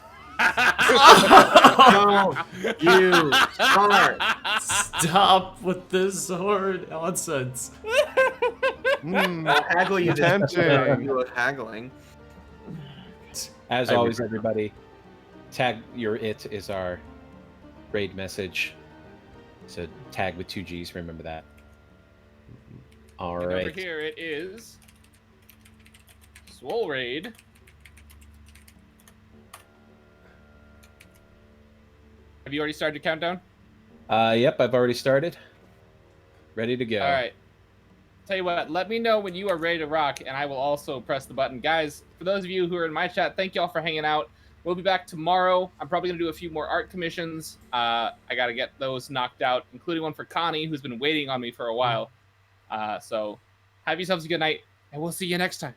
No, you start. Stop with this sword nonsense. Mm, I'll haggle you to Tempting. you with haggling. As I always, regret everybody, tag your it is our raid message. So tag with 2 G's. Remember that. All And right. over here it is Swole Raid. Have you already started your countdown? Yep, I've already started. Ready to go. All right. Tell you what, let me know when you are ready to rock, and I will also press the button. Guys, for those of you who are in my chat, thank you all for hanging out. We'll be back tomorrow. I'm probably going to do a few more art commissions. I got to get those knocked out, including one for Connie, who's been waiting on me for a while. So have yourselves a good night, and we'll see you next time.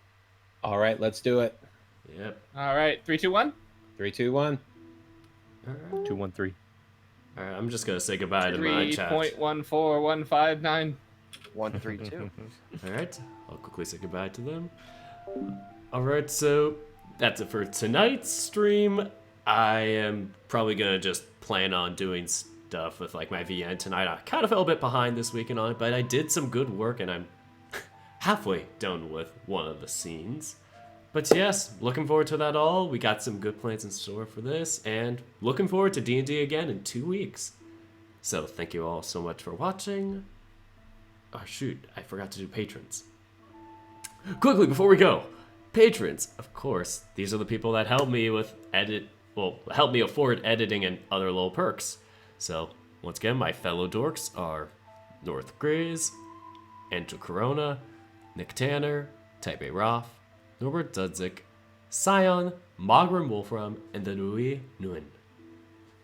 All right, let's do it. Yep. All right, 3, 2, 1. 3, 2, 1. 213. All right, I'm just gonna say goodbye to my chat. 3.14159. 132. All right, I'll quickly say goodbye to them. All right, so that's it for tonight's stream. I am probably gonna just plan on doing stuff with like my VN tonight. I kind of fell a bit behind this weekend on it, but I did some good work, and I'm halfway done with one of the scenes. But yes, looking forward to that all. We got some good plans in store for this, and looking forward to D&D again in 2 weeks. So thank you all so much for watching. Oh shoot, I forgot to do patrons. Quickly, before we go, patrons, of course, these are the people that help me with help me afford editing and other little perks. So, once again, my fellow dorks are North Grays, Andrew Corona, Nick Tanner, Type A Roth, Norbert Dudzik, Sion, Magram Wolfram, and the Nui Nguyen.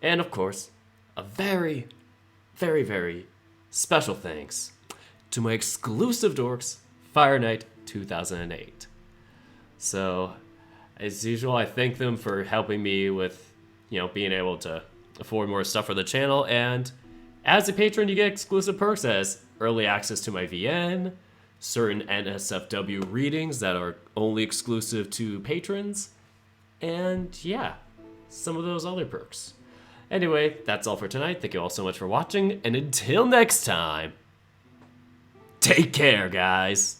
And of course, a very, very, very special thanks to my exclusive dorks, Fire Knight 2008. So, as usual, I thank them for helping me with, being able to afford more stuff for the channel. And as a patron, you get exclusive perks as early access to my VN, certain NSFW readings that are only exclusive to patrons, and yeah, some of those other perks. Anyway, that's all for tonight. Thank you all so much for watching, and until next time, take care, guys.